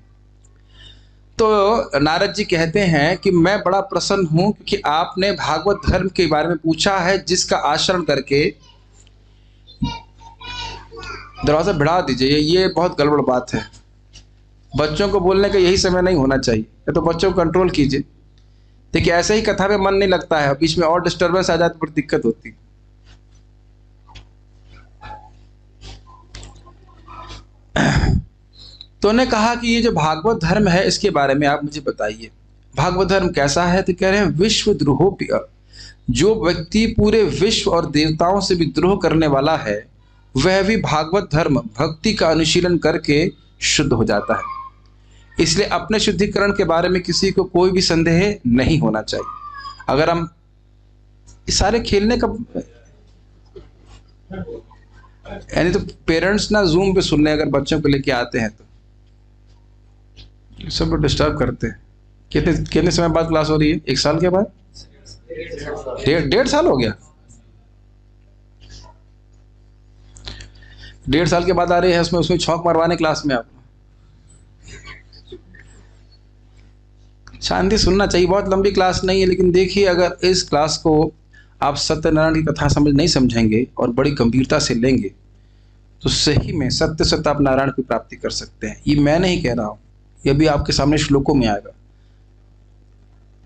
तो नारद जी कहते हैं कि मैं बड़ा प्रसन्न हूं क्योंकि आपने भागवत धर्म के बारे में पूछा है, जिसका आचरण करके, दरवाजा बढ़ा दीजिए, ये बहुत गड़बड़ बात है। बच्चों को बोलने का यही समय नहीं होना चाहिए, तो बच्चों को कंट्रोल कीजिए। देखिए ऐसे ही कथा में मन नहीं लगता है, बीच में और डिस्टर्बेंस आ जाए तो बड़ी दिक्कत होती। तो उन्होंने कहा कि ये जो भागवत धर्म है इसके बारे में आप मुझे बताइए, भागवत धर्म कैसा है? तो कह रहे हैं विश्व द्रोहोपि, जो व्यक्ति पूरे विश्व और देवताओं से भी द्रोह करने वाला है, वह भी भागवत धर्म भक्ति का अनुशीलन करके शुद्ध हो जाता है। इसलिए अपने शुद्धिकरण के बारे में किसी को कोई भी संदेह नहीं होना चाहिए। अगर हम इस सारे खेलने का, यानी तो पेरेंट्स ना जूम पे सुनने अगर बच्चों को लेके आते हैं तो सब लोग डिस्टर्ब करते हैं। कितने समय बाद क्लास हो रही है? 1 साल के बाद? 1.5 साल हो गया? 1.5 साल के बाद आ रही है, उसमें छौंक मरवाने क्लास में। आप शांति सुनना चाहिए, बहुत लंबी क्लास नहीं है, लेकिन देखिए अगर इस क्लास को आप सत्यनारायण की कथा नहीं समझेंगे और बड़ी गंभीरता से लेंगे तो सही में सत्य आप नारायण की प्राप्ति कर सकते हैं। ये मैं नहीं कह रहा हूं, यह भी आपके सामने श्लोकों में आएगा।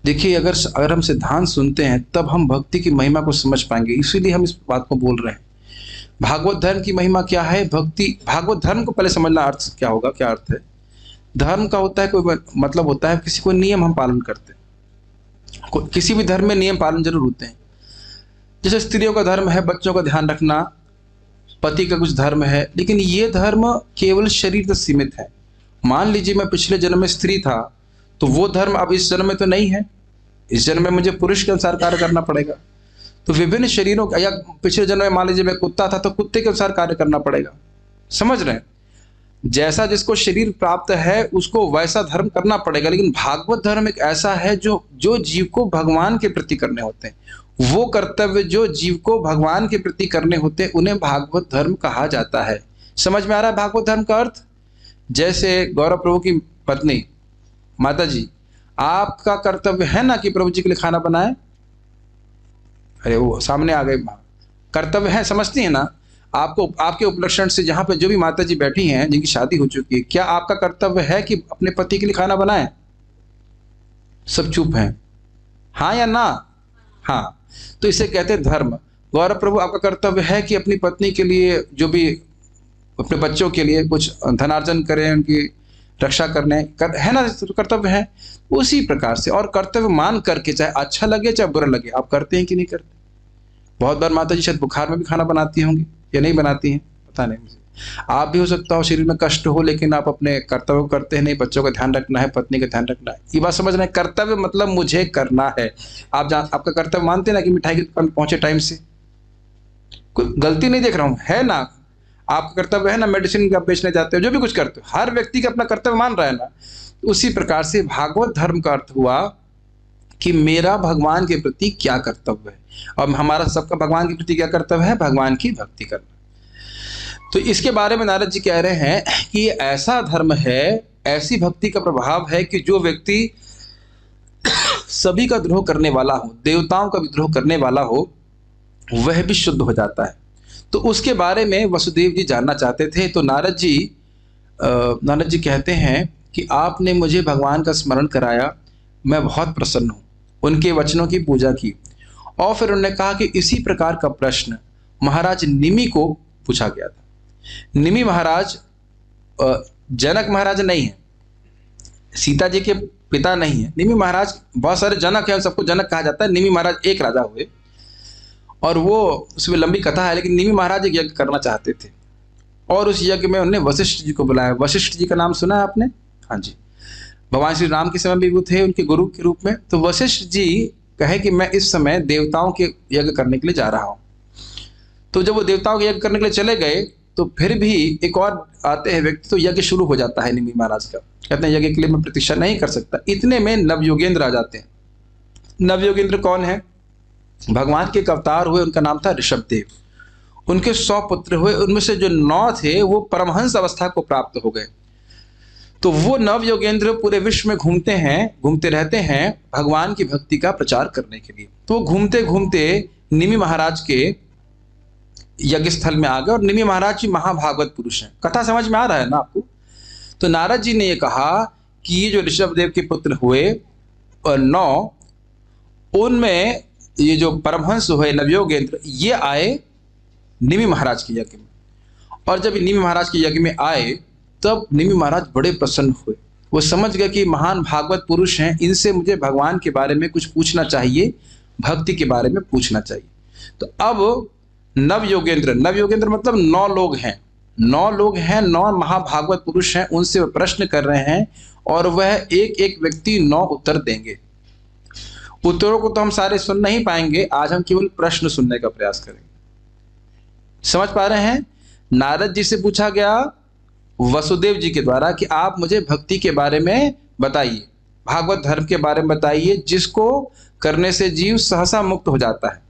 देखिए अगर हम सिद्धांत सुनते हैं तब हम भक्ति की महिमा को समझ पाएंगे, इसीलिए हम इस बात को बोल रहे हैं। भागवत धर्म की महिमा क्या है? भक्ति, भागवत धर्म को पहले समझना अर्थ क्या होगा, क्या अर्थ है। धर्म का होता है कोई मतलब होता है किसी को नियम हम पालन करते हैं। किसी भी धर्म में नियम पालन जरूर होते हैं। जैसे स्त्रियों का धर्म है बच्चों का ध्यान रखना, पति का कुछ धर्म है, लेकिन ये धर्म केवल शरीर तक सीमित है। मान लीजिए मैं पिछले जन्म में स्त्री था, तो वो धर्म अब इस जन्म में तो नहीं है, इस जन्म में मुझे पुरुष के अनुसार कार्य करना पड़ेगा। तो विभिन्न शरीरों का, या पिछले जन्म में मान लीजिए मैं कुत्ता था तो कुत्ते के अनुसार कार्य करना पड़ेगा। समझ रहे हैं? जैसा जिसको शरीर प्राप्त है उसको वैसा धर्म करना पड़ेगा। लेकिन भागवत धर्म एक ऐसा है जो जीव को भगवान के प्रति करने होते हैं। वो कर्तव्य जो जीव को भगवान के प्रति करने होते हैं उन्हें भागवत धर्म कहा जाता है। समझ में आ रहा है भागवत धर्म का अर्थ? जैसे गौरव प्रभु की पत्नी माता जी, आपका कर्तव्य है ना कि प्रभु जी के लिए खाना बनाए। अरे वो सामने आ गए, कर्तव्य है, समझती है ना? आपको आपके उपलक्षण से जहां पे जो भी माता जी बैठी हैं जिनकी शादी हो चुकी है, क्या आपका कर्तव्य है कि अपने पति के लिए खाना बनाएं? सब चुप हैं, हाँ या ना? हाँ। तो इसे कहते हैं धर्म। गौरव प्रभु, आपका कर्तव्य है कि अपनी पत्नी के लिए, जो भी अपने बच्चों के लिए कुछ धनार्जन करें, उनकी रक्षा करने है ना, कर्तव्य है। उसी प्रकार से और कर्तव्य मान करके, चाहे अच्छा लगे चाहे बुरा लगे, आप करते हैं कि नहीं करते? बहुत बार माता जी शायद बुखार में भी खाना बनाती होंगी या नहीं बनाती हैं, पता नहीं मुझे। आप भी हो सकता हो शरीर में कष्ट हो, लेकिन आप अपने कर्तव्य को करते हैं। नहीं, बच्चों का ध्यान रखना है, पत्नी का ध्यान रखना है, ये बात समझ रहे हैं? कर्तव्य मतलब मुझे करना है। आप आपका कर्तव्य मानते हैं ना कि मिठाई की दुकान पहुंचे टाइम से, कोई गलती नहीं देख रहा हूं, है ना? आपका कर्तव्य है ना, मेडिसिन का बेचने जाते हो, जो भी कुछ करते हो, हर व्यक्ति का अपना कर्तव्य मान रहा है ना। उसी प्रकार से भागवत धर्म का अर्थ हुआ कि मेरा भगवान के प्रति क्या कर्तव्य है, और हमारा सबका भगवान के प्रति क्या कर्तव्य है? भगवान की भक्ति करना। तो इसके बारे में नारद जी कह रहे हैं कि ये ऐसा धर्म है, ऐसी भक्ति का प्रभाव है कि जो व्यक्ति सभी का द्रोह करने वाला हो, देवताओं का विद्रोह करने वाला हो, वह भी शुद्ध हो जाता है। तो उसके बारे में वसुदेव जी जानना चाहते थे। तो नारद जी कहते हैं कि आपने मुझे भगवान का स्मरण कराया, मैं बहुत प्रसन्न हूँ। उनके वचनों की पूजा की और फिर उन्होंने कहा कि इसी प्रकार का प्रश्न महाराज निमि को पूछा गया था। निमि महाराज जनक महाराज नहीं है, सीता जी के पिता नहीं है। निमि महाराज, बहुत सारे जनक हैं, सबको जनक कहा जाता है। निमि महाराज एक राजा हुए और वो उसमें लंबी कथा है, लेकिन निमि महाराज एक यज्ञ करना चाहते थे और उस यज्ञ में उन्होंने वशिष्ठ जी को बुलाया। वशिष्ठ जी का नाम सुना है आपने? हाँ जी, भगवान श्री राम के समय भी वो थे उनके गुरु के रूप में। तो वशिष्ठ जी कहे कि मैं इस समय देवताओं के यज्ञ करने के लिए जा रहा हूँ। तो जब वो देवताओं के यज्ञ करने के लिए चले गए तो फिर भी एक और आते हैं व्यक्ति, तो यज्ञ शुरू हो जाता है निमि महाराज का। कहते हैं यज्ञ के लिए मैं प्रतीक्षा नहीं कर सकता। इतने में नवयोगेंद्र आ जाते हैं। नवयोगेंद्र कौन है? भगवान के एक अवतार हुए, उनका नाम था ऋषभदेव। उनके 100 पुत्र हुए, उनमें से जो 9 थे वो परमहंस अवस्था को प्राप्त हो गए। तो वो नवयोगेंद्र पूरे विश्व में घूमते रहते हैं भगवान की भक्ति का प्रचार करने के लिए। तो घूमते घूमते निमि महाराज के यज्ञ स्थल में आ गए और निमि महाराज जी महाभागवत पुरुष हैं। कथा समझ में आ रहा है ना आपको? तो नारद जी ने ये कहा कि ये जो ऋषभदेव के पुत्र हुए और 9, उनमें ये जो परमहंस हुए नवयोगेंद्र, ये आए निमि महाराज के यज्ञ में। और जब निमि महाराज के यज्ञ में आए तब निमि महाराज बड़े प्रसन्न हुए। वो समझ गए कि महान भागवत पुरुष हैं, इनसे मुझे भगवान के बारे में कुछ पूछना चाहिए, भक्ति के बारे में पूछना चाहिए। तो अब नवयोगेंद्र मतलब 9 लोग हैं, 9 महाभागवत पुरुष हैं, उनसे वो प्रश्न कर रहे हैं और वह एक एक व्यक्ति 9 उत्तर देंगे। उत्तरों को तो हम सारे सुन नहीं पाएंगे, आज हम केवल प्रश्न सुनने का प्रयास करेंगे। समझ पा रहे हैं? नारद जी से पूछा गया वसुदेव जी के द्वारा कि आप मुझे भक्ति के बारे में बताइए, भागवत धर्म के बारे में बताइए, जिसको करने से जीव सहसा मुक्त हो जाता है।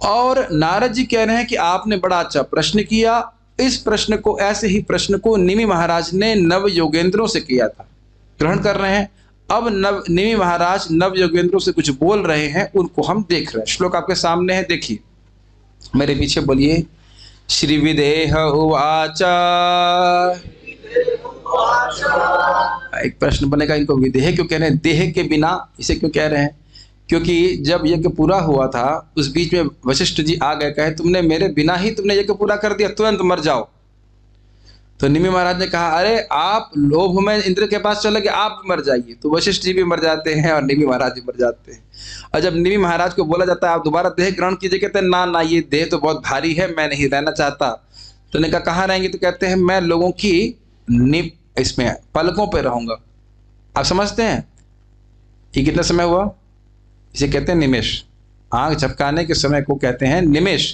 और नारद जी कह रहे हैं कि आपने बड़ा अच्छा प्रश्न किया। इस प्रश्न को, ऐसे ही प्रश्न को निमि महाराज ने नव योगेंद्रों से किया था। ग्रहण कर रहे हैं? अब निमि महाराज नव योगेंद्रों से कुछ बोल रहे हैं, उनको हम देख रहे हैं। श्लोक आपके सामने है, देखिए, मेरे पीछे बोलिए। श्री विदेह उवाच। एक प्रश्न बनेगा, इनको विदेह क्यों कह रहे हैं? देह के बिना इसे क्यों कह रहे हैं? क्योंकि जब यज्ञ पूरा हुआ था उस बीच में वशिष्ठ जी आ गए, कहे तुमने मेरे बिना ही तुमने यज्ञ पूरा कर दिया, तुरंत मर जाओ। तो निमि महाराज ने कहा, अरे आप लोभ में इंद्र के पास चले गए, आप भी मर जाइए। तो वशिष्ठ जी भी मर जाते हैं और निमि महाराज भी मर जाते हैं। और जब निमि महाराज को बोला जाता है आप दोबारा देह ग्रहण कीजिए, कहते हैं ना ना, ये देह तो बहुत भारी है, मैं नहीं रहना चाहता। तो उन्होंने कहा कहाँ रहेंगे? तो कहते हैं मैं लोगों की इसमें पलकों पे रहूंगा। आप समझते हैं ये कितना समय हुआ? इसे कहते हैं निमेष। आंख झपकाने के समय को कहते हैं निमेष।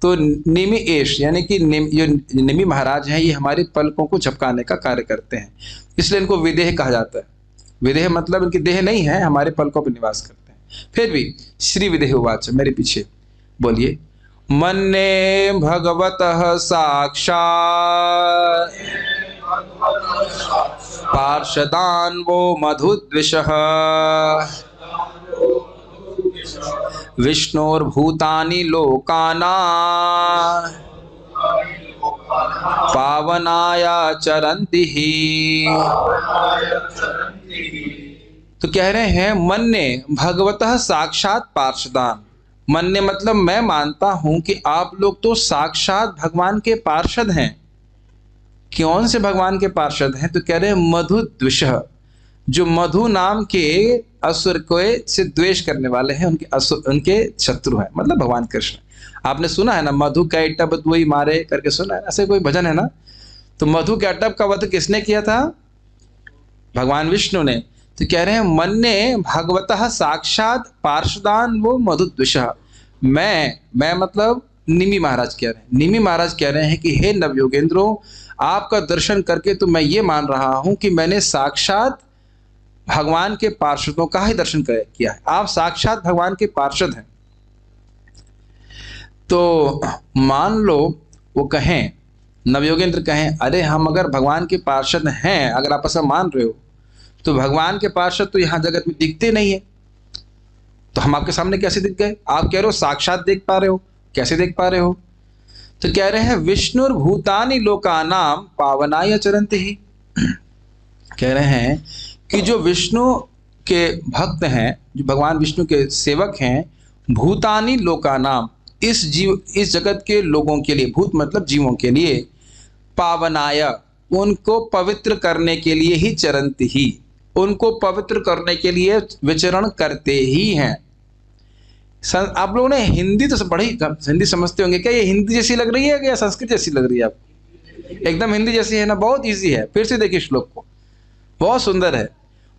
तो निमिष यानी कि जो निमि महाराज हैं ये हमारी पलकों को झपकाने का कार्य करते हैं, इसलिए इनको विदेह कहा जाता है। विदेह मतलब इनकी देह नहीं है, हमारे पलकों पर निवास करते हैं। फिर भी श्री विदेह उवाच, मेरे पीछे बोलिए। मन्ने भगवतः साक्षात् पार्षदान् वो मधुद्विषः विष्णोर्भूतानि लोकानां पावनाय चरन्ति ही। तो कह रहे हैं मन्ने भगवतः साक्षात पार्षदान। मन्ने मतलब मैं मानता हूं कि आप लोग तो साक्षात भगवान के पार्षद हैं। कौन से भगवान के पार्षद हैं? तो कह रहे हैं मधुद्विषः, जो मधु नाम के असुर को से द्वेष करने वाले हैं, उनके शत्रु हैं, मतलब भगवान कृष्ण। आपने सुना है ना, मधु कैटब दुई मारे करके सुना है, ऐसे कोई भजन है ना। तो मधु कैटब का वध किसने किया था? भगवान विष्णु ने। तो कह रहे हैं मन्ने भगवतः साक्षात पार्षदान वो मधुद्विषः। मैं मतलब निमि महाराज कह रहे हैं। निमि महाराज कह रहे हैं कि हे नवयोगेंद्रों, आपका दर्शन करके तो मैं ये मान रहा हूं कि मैंने साक्षात भगवान के पार्षदों का ही दर्शन किया है। आप साक्षात भगवान के पार्षद हैं। तो मान लो वो कहें, नवयोगेंद्र कहें, अरे हम अगर भगवान के पार्षद हैं, अगर आप ऐसा मान रहे हो, तो भगवान के पार्षद तो यहाँ जगत में दिखते नहीं है, तो हम आपके सामने कैसे दिख गए? आप कह रहे हो साक्षात देख पा रहे हो, कैसे देख पा रहे हो? तो कह रहे हैं विष्णुर्भूतानि लोकानाम पावनाय चरन्ति ही। कह रहे हैं कि जो विष्णु के भक्त हैं, जो भगवान विष्णु के सेवक हैं, भूतानि लोकानाम, इस जगत के लोगों के लिए, भूत मतलब जीवों के लिए, पावनाय उनको पवित्र करने के लिए ही चरन्ति ही, उनको पवित्र करने के लिए विचरण करते ही हैं। आप लोगों ने हिंदी तो बड़ी हिंदी समझते होंगे, क्या ये हिंदी जैसी लग रही है या संस्कृत जैसी लग रही है आपको? एकदम हिंदी जैसी है ना, बहुत इजी है। फिर से देखिए श्लोक को, बहुत सुंदर है।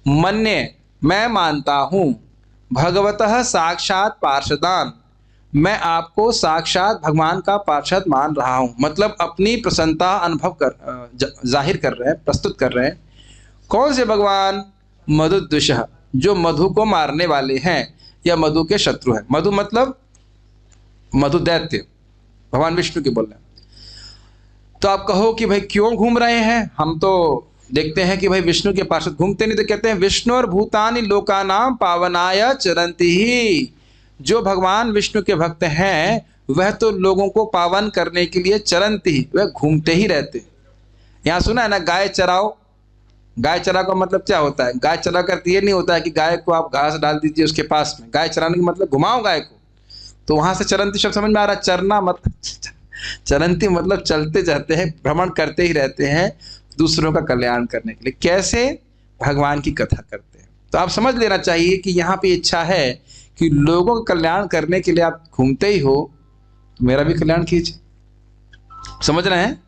मन्ने मैं मानता हूं, भगवतः साक्षात पार्षदान, मैं आपको साक्षात भगवान का पार्षद मान रहा हूं। मतलब अपनी प्रसन्नता अनुभव कर जाहिर कर रहे हैं, प्रस्तुत कर रहे हैं। कौन से भगवान? मधुद्विषः, जो मधु को मारने वाले हैं या मधु के शत्रु हैं। मधु मतलब मधु दैत्य, भगवान विष्णु के बोल रहे हैं। तो आप कहो कि भाई क्यों घूम रहे हैं? हम तो देखते हैं कि भाई विष्णु के पार्षद घूमते नहीं। तो कहते हैं विष्णु और भूतानि लोकानाम पावनाय चरन्ति ही। जो भगवान विष्णु के भक्त हैं वह तो लोगों को पावन करने के लिए चरन्ति ही, वह घूमते ही रहते। यहाँ सुना है ना, गाय चराओ। गाय चरा का मतलब क्या होता है? गाय चरा कर ये नहीं होता है कि गाय को आप घास डाल दीजिए उसके पास में। गाय चराने का मतलब घुमाओ गाय को। तो वहां से चरन्ति शब्द समझ में आ रहा है। चरना मतलब चरन्ति मतलब चलते जाते हैं, भ्रमण करते ही रहते हैं दूसरों का कल्याण करने के लिए। कैसे? भगवान की कथा करते हैं। तो आप समझ लेना चाहिए कि यहाँ पे इच्छा है कि लोगों का कल्याण करने के लिए आप घूमते ही हो, तो मेरा भी कल्याण कीजिए। समझ रहे हैं?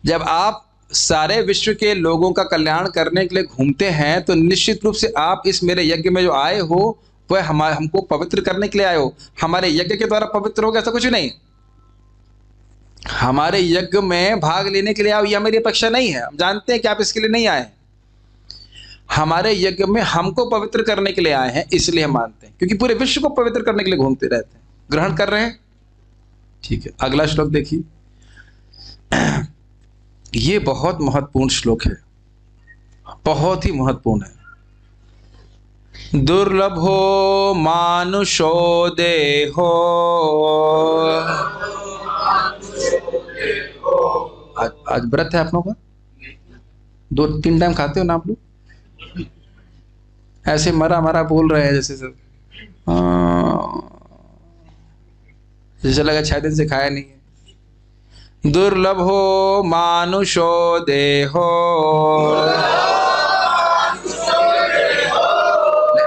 जब आप सारे विश्व के लोगों का कल्याण करने के लिए घूमते हैं तो निश्चित रूप से आप इस मेरे यज्ञ में जो आए हो वह हमको पवित्र करने के लिए आए हो। हमारे यज्ञ के द्वारा पवित्र हो गया ऐसा कुछ नहीं। हमारे यज्ञ में भाग लेने के लिए आओ, यह मेरी अपेक्षा नहीं है। हम जानते हैं कि आप इसके लिए नहीं आए हैं। हमारे यज्ञ में हमको पवित्र करने के लिए आए हैं, इसलिए हम मानते हैं, क्योंकि पूरे विश्व को पवित्र करने के लिए घूमते रहते हैं। ग्रहण कर रहे हैं? ठीक है, अगला श्लोक देखिए। ये बहुत महत्वपूर्ण श्लोक है, बहुत ही महत्वपूर्ण है। दुर्लभो मानुषो देहो, आज व्रत है आप लोगों का? 2-3 टाइम खाते हो ना आप लोग? ऐसे मरा मरा बोल रहे हैं जैसे सब, जैसे लगा 6 दिन से खाया नहीं है। दुर्लभो मानुषो देहो।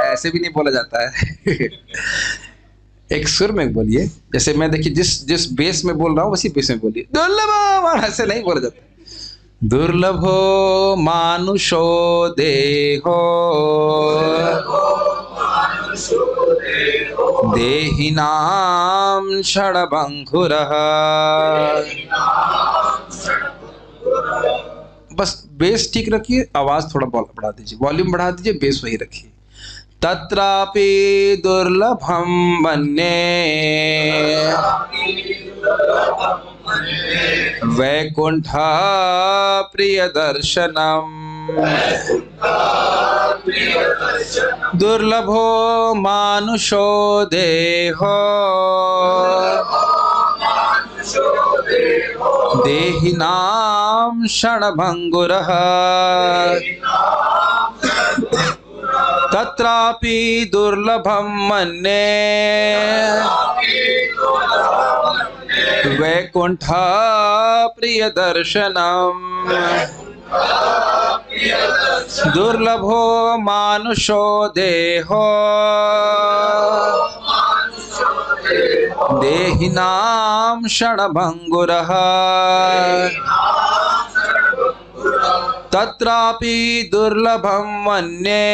ऐसे भी नहीं बोला जाता है। एक सुर में बोलिए, जैसे मैं देखिए जिस जिस बेस में बोल रहा हूँ उसी बेस में बोलिए। दुर्लभो, ऐसे नहीं बोला जाता। दुर्लभो मानुषो देहो देहिनां क्षणभंगुरः। बस बेस ठीक रखिए, आवाज थोड़ा बढ़ा दीजिए, वॉल्यूम बढ़ा दीजिए, बेस वही रखिए। तत्रापि दुर्लभं मन्ये वैकुंठ प्रियदर्शनम्। दुर्लभो मानुषो देहो देहिनां क्षणभंगुरः। तत्रापि दुर्लभं मन्ये वैकुंठ प्रियदर्शनम्। दुर्लभो मानुषो देहो देहिनां क्षणभंगुरः। तत्रापि दुर्लभं मन्ये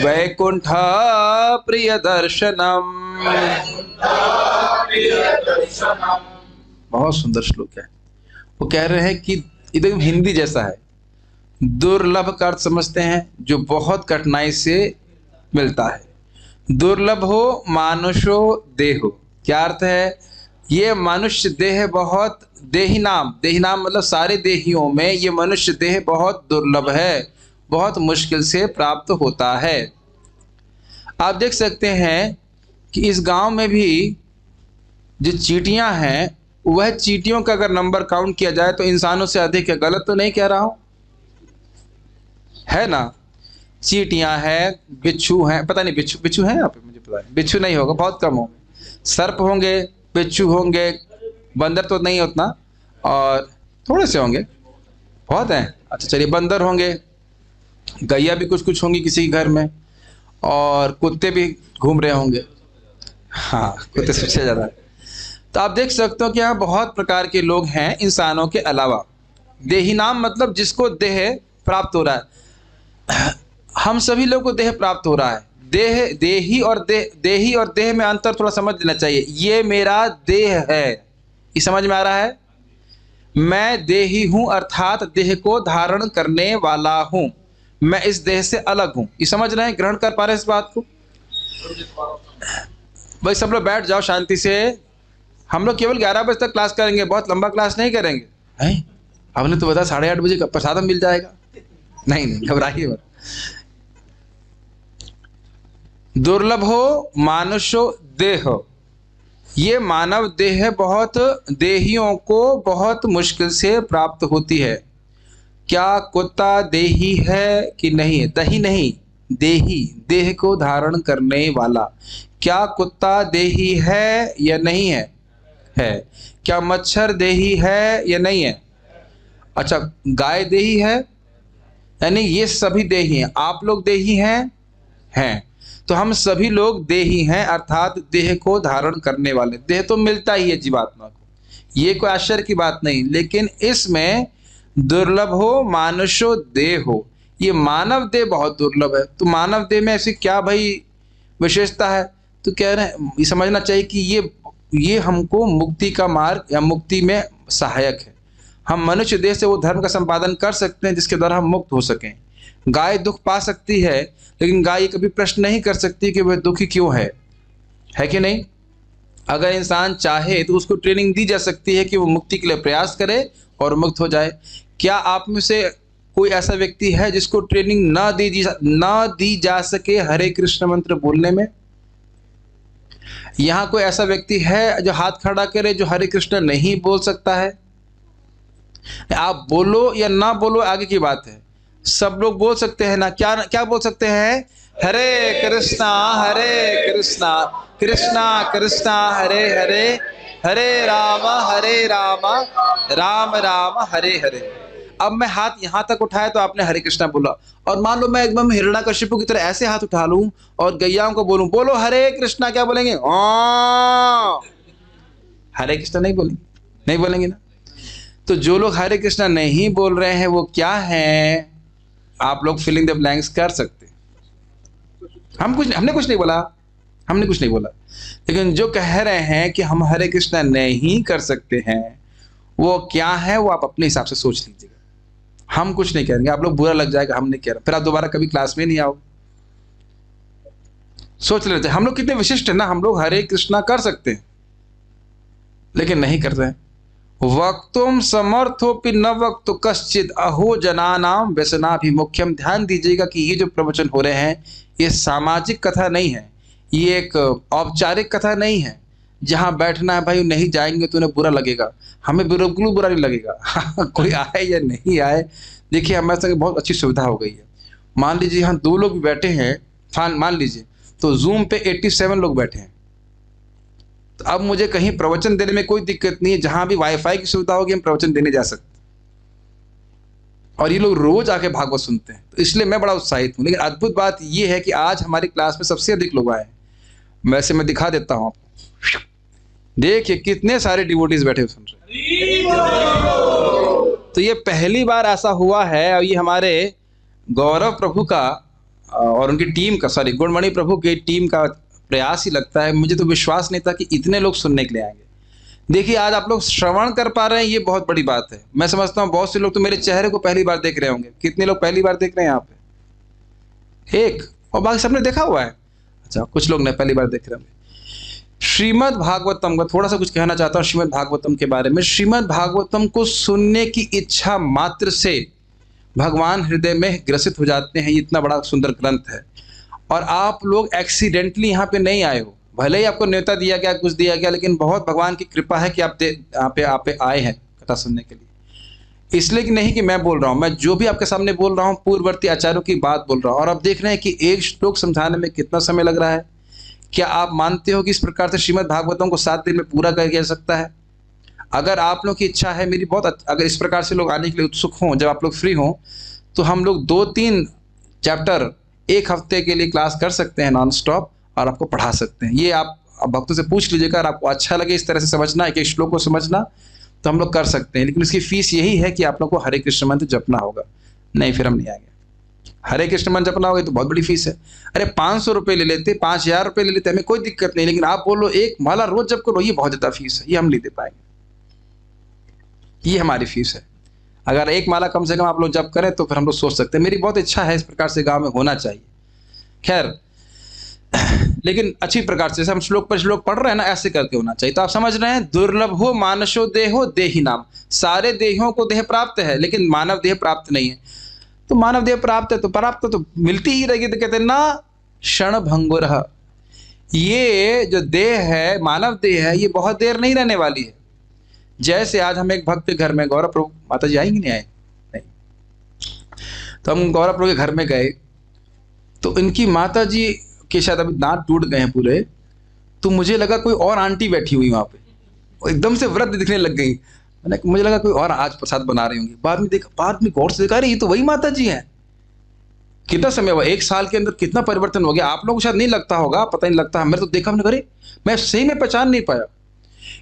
वैकुंठ प्रियदर्शनम्। बहुत सुंदर श्लोक है। वो कह रहे हैं कि एकदम हिंदी जैसा है। दुर्लभ का अर्थ समझते हैं, जो बहुत कठिनाई से मिलता है। दुर्लभ हो मानुषो देहो, क्या अर्थ है? ये मनुष्य देह बहुत, देही नाम मतलब सारे देहियों में ये मनुष्य देह बहुत दुर्लभ है, बहुत मुश्किल से प्राप्त होता है। आप देख सकते हैं कि इस गांव में भी जो चींटियां हैं, वह चींटियों का अगर नंबर काउंट किया जाए तो इंसानों से अधिक है। गलत तो नहीं कह रहा हूं, है ना? चींटियां हैं, बिच्छू हैं, पता नहीं बिच्छू हैं यहाँ पे, मुझे पता नहीं, बिच्छू नहीं होगा, बहुत कम होंगे। सर्प होंगे, बिच्छू होंगे, बंदर तो नहीं उतना, और थोड़े से होंगे, बहुत हैं। अच्छा चलिए, बंदर होंगे, गैया भी कुछ कुछ होंगी किसी के घर में, और कुत्ते भी घूम रहे होंगे। हाँ, कुत्ते सबसे ज़्यादा है। तो आप देख सकते हो कि यहाँ बहुत प्रकार के लोग हैं इंसानों के अलावा। देही नाम मतलब जिसको देह प्राप्त हो रहा है। हम सभी लोगों को देह प्राप्त हो रहा है। देही और देह में अंतर थोड़ा समझ लेना चाहिए। ये मेरा देह है, ये समझ में आ रहा है? मैं देही हूं, अर्थात देह को धारण करने वाला हूं। मैं इस देह से अलग हूं, ये समझ रहे हैं? ग्रहण कर पा रहे हैं इस बात को? भाई सब लोग बैठ जाओ शांति से। हम लोग केवल 11 बजे तक क्लास करेंगे, बहुत लंबा क्लास नहीं करेंगे। हैं? हमने तो बताया 8:30 बजे का प्रसाद मिल जाएगा। नहीं, घबराइए मत। दुर्लभ हो मानुषो देह, ये मानव देह बहुत देहियों को बहुत मुश्किल से प्राप्त होती है। क्या कुत्ता देही है कि नहीं है? दही नहीं, देही, देह को धारण करने वाला। क्या कुत्ता देही है या नहीं है? है। क्या मच्छर देही है या नहीं है? अच्छा, गाय देही है? यानी ये सभी देही हैं। आप लोग देही हैं? हैं। तो हम सभी लोग देही हैं, अर्थात देह को धारण करने वाले। देह तो मिलता ही है जीवात्मा को, ये कोई आश्चर्य की बात नहीं। लेकिन इसमें दुर्लभ हो मानुषो देह हो, ये मानव देह बहुत दुर्लभ है। तो मानव देह में ऐसी क्या भाई विशेषता है? तो कह रहे हैं, ये समझना चाहिए कि ये हमको मुक्ति का मार्ग या मुक्ति में सहायक है। हम मनुष्य देह से वो धर्म का संपादन कर सकते हैं जिसके द्वारा हम मुक्त हो सकें। गाय दुख पा सकती है, लेकिन गाय कभी प्रश्न नहीं कर सकती कि वह दुखी क्यों है कि नहीं? अगर इंसान चाहे तो उसको ट्रेनिंग दी जा सकती है कि वो मुक्ति के लिए प्रयास करे और मुक्त हो जाए। क्या आप में से कोई ऐसा व्यक्ति है जिसको ट्रेनिंग ना दी जा सके हरे कृष्ण मंत्र बोलने में? यहाँ कोई ऐसा व्यक्ति है जो हाथ खड़ा करे जो हरे कृष्ण नहीं बोल सकता है? आप बोलो या ना बोलो आगे की बात है, सब लोग बोल सकते हैं ना? क्या बोल सकते हैं? हरे कृष्णा कृष्णा कृष्णा हरे हरे, हरे राम राम राम हरे हरे। अब मैं हाथ यहां तक उठाया तो आपने हरे कृष्णा बोला, और मान लो मैं एकदम हिरण्यकशिपु की तरह ऐसे हाथ उठा लूं और गैयाओं को बोलूं बोलो हरे कृष्णा, क्या बोलेंगे? हरे कृष्णा नहीं बोलेंगे, नहीं बोलेंगे ना। तो जो लोग हरे कृष्णा नहीं बोल रहे हैं वो क्या है? आप लोग फिलिंग द ब्लैंक्स कर सकते। हमने कुछ नहीं बोला, हमने कुछ नहीं बोला, लेकिन जो कह रहे हैं कि हम हरे कृष्णा नहीं कर सकते हैं वो क्या है, वो आप अपने हिसाब से सोच लीजिएगा। हम कुछ नहीं कहेंगे, आप लोग बुरा लग जाएगा, हम नहीं कह रहे, फिर आप दोबारा कभी क्लास में नहीं आओ। सोच लेते हम लोग कितने विशिष्ट है ना, हम लोग हरे कृष्णा कर सकते हैं लेकिन नहीं कर रहे हैं। वक्तुम समर्थोपि न वक्तु कश्चित अहो जनानाम व्यसनाभिमुख्यम। ध्यान दीजिएगा कि ये जो प्रवचन हो रहे हैं ये सामाजिक कथा नहीं है, ये एक औपचारिक कथा नहीं है जहां बैठना है भाई, नहीं जाएंगे तो उन्हें बुरा लगेगा। हमें बिल्कुल बुरा नहीं लगेगा कोई आए या नहीं आए। देखिए हमारे संग बहुत अच्छी सुविधा हो गई है। मान लीजिए यहाँ 2 लोग बैठे हैं, मान लीजिए तो जूम पे 87 लोग बैठे हैं, तो अब मुझे कहीं प्रवचन देने में कोई दिक्कत नहीं है, जहां भी वाईफाई की सुविधा होगी हम प्रवचन देने जा सकते, और ये लोग रोज आके भागवत सुनते हैं, तो इसलिए मैं बड़ा उत्साहित हूं। लेकिन अद्भुत बात ये है कि आज हमारी क्लास में सबसे अधिक लोग आए। वैसे मैं दिखा देता हूं आपको, देखिए कितने सारे डिवोटीज बैठे हुए सुन रहे हैं। तो ये पहली बार ऐसा हुआ है, और ये हमारे गौरव प्रभु का और उनकी टीम का, सॉरी गुणमणि प्रभु की टीम का प्रयास ही लगता है। मुझे तो विश्वास नहीं था कि इतने लोग सुनने के लिए आएंगे। देखिए आज आप लोग श्रवण कर पा रहे हैं, ये बहुत बड़ी बात है। मैं समझता हूँ बहुत से लोग तो मेरे चेहरे को पहली बार देख रहे होंगे। कितने लोग पहली बार देख रहे हैं यहाँ पे? एक, और बाकी सबने देखा हुआ है। अच्छा, कुछ लोग ने पहली बार देख रहे होंगे। श्रीमद् भागवतम का थोड़ा सा कुछ कहना चाहता हूँ श्रीमद् भागवतम के बारे में। श्रीमद् भागवतम को सुनने की इच्छा मात्र से भगवान हृदय में ग्रसित हो जाते हैं। इतना बड़ा सुंदर ग्रंथ है, और आप लोग एक्सीडेंटली यहाँ पे नहीं आए हो। भले ही आपको न्योता दिया गया, कुछ दिया गया, लेकिन बहुत भगवान की कृपा है कि आप यहाँ पे आए हैं कथा सुनने के लिए। इसलिए कि नहीं कि मैं बोल रहा हूँ, मैं जो भी आपके सामने बोल रहा हूँ पूर्ववर्ती आचार्यों की बात बोल रहा हूँ। और आप देख रहे हैं कि एक श्लोक समझाने में कितना समय लग रहा है। क्या आप मानते हो कि इस प्रकार से श्रीमद् भागवतम को 7 दिन में पूरा कर जा सकता है? अगर आप लोग की इच्छा है, मेरी बहुत, अगर इस प्रकार से लोग आने के लिए उत्सुक हों, जब आप लोग फ्री हों, तो हम लोग 2-3 चैप्टर 1 हफ्ते के लिए क्लास कर सकते हैं नॉन स्टॉप, और आपको पढ़ा सकते हैं। ये आप भक्तों से पूछ लीजिएगा, अगर आपको अच्छा लगे इस तरह से समझना, एक एक श्लोक को समझना, तो हम लोग कर सकते हैं। लेकिन इसकी फीस यही है कि आप लोग को हरे कृष्ण मंत्र जपना होगा, नहीं फिर हम नहीं आएंगे। हरे कृष्ण मंत्र जपना होगा तो बहुत बड़ी फीस है। अरे 500 रुपये ले लेते, 5000 रुपये ले लेते, हमें कोई दिक्कत नहीं, लेकिन आप बोलो 1 माला रोज जप करो, ये बहुत ज्यादा फीस है, ये हम नहीं दे पाएंगे। ये हमारी फीस है। अगर 1 माला कम से कम आप लोग जप करें तो फिर हम लोग सोच सकते हैं। मेरी बहुत इच्छा है इस प्रकार से गांव में होना चाहिए। खैर, लेकिन अच्छी प्रकार से, जैसे हम श्लोक पर श्लोक पढ़ रहे हैं ना, ऐसे करके होना चाहिए। तो आप समझ रहे हैं, दुर्लभो मानसो देहो देही नाम। सारे देहों को देह प्राप्त है, लेकिन मानव देह प्राप्त नहीं है। तो मानव देह प्राप्त है तो प्राप्त तो मिलती ही रहेगी। तो कहते हैं ना क्षण भंगुर, ये जो देह है, मानव देह है, ये बहुत देर नहीं रहने वाली है। जैसे आज हम एक भक्त के घर में, गौरव प्रभु माता जी आएंगे नहीं आए, नहीं, तो हम गौरव प्रभु के घर में गए, तो इनकी माता जी के शायद अभी दांत टूट गए हैं पूरे, तो मुझे लगा कोई और आंटी बैठी हुई वहां पे, एकदम से वृद्ध दिखने लग गई। मुझे लगा कोई और आज प्रसाद बना रही होंगी। बाद में गौर से देखा, ये तो वही माता जी हैं। कितना समय हुआ, 1 साल के अंदर कितना परिवर्तन हो गया। आप लोगों को शायद नहीं लगता होगा, पता नहीं लगता, मेरे तो देखा, हमने करे, मैं सही में पहचान नहीं पाया।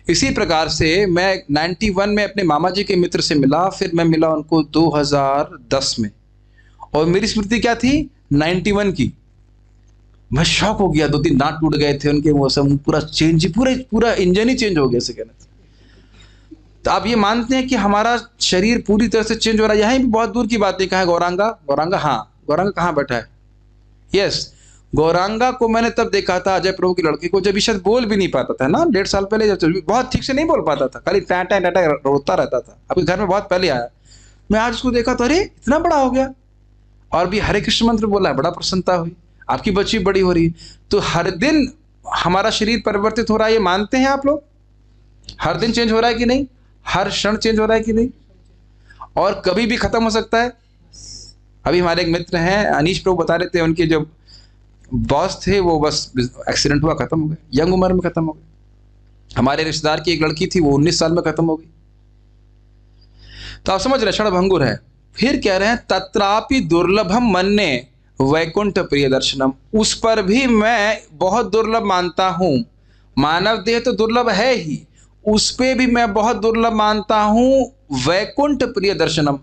इसी प्रकार से मैं 91 में अपने मामा जी के मित्र से मिला, फिर मैं मिला उनको 2010 में, और मेरी स्मृति क्या थी 91 की। मैं शॉक हो गया, 2-3 दांत टूट गए थे उनके, वो सब पूरा चेंज, पूरा इंजन ही चेंज हो गया से कहना। तो आप ये मानते हैं कि हमारा शरीर पूरी तरह से चेंज हो रहा है। यहाँ भी बहुत दूर की बात नहीं, कहाँ है गौरांगा? हाँ, गौरांगा कहाँ बैठा है? यस, गौरांगा को मैंने तब देखा था, अजय प्रभु की लड़की को, जब शायद बोल भी नहीं पाता था ना, 1.5 साल पहले, जब बहुत ठीक से नहीं बोल पाता था, खाली टाटा टाटा रोता रहता था। अभी घर में बहुत पहले आया, मैं आज उसको देखा तो अरे इतना बड़ा हो गया, और भी हरे कृष्ण मंत्र बोला है, बड़ा प्रसन्नता हुई। आपकी बच्ची बड़ी हो रही है। तो हर दिन हमारा शरीर परिवर्तित हो रहा है, ये मानते हैं आप लोग? हर दिन चेंज हो रहा है कि नहीं? हर क्षण चेंज हो रहा है कि नहीं? और कभी भी खत्म हो सकता है। अभी हमारे एक मित्र हैं, अनीश प्रभु बता रहे थे, उनकी जो बॉस थे, वो बस एक्सीडेंट हुआ, खत्म हो गए, यंग उम्र में खत्म हो गए। हमारे रिश्तेदार की एक लड़की थी, वो 19 साल में खत्म हो गई। तो आप समझ रहे क्षणभंगुर है। फिर कह रहे हैं तत्रापि दुर्लभम मन्ये वैकुंठ प्रिय दर्शनम, उस पर भी मैं बहुत दुर्लभ मानता हूं। मानव देह तो दुर्लभ है ही, उस पे भी मैं बहुत दुर्लभ मानता हूं वैकुंठ प्रिय दर्शनम,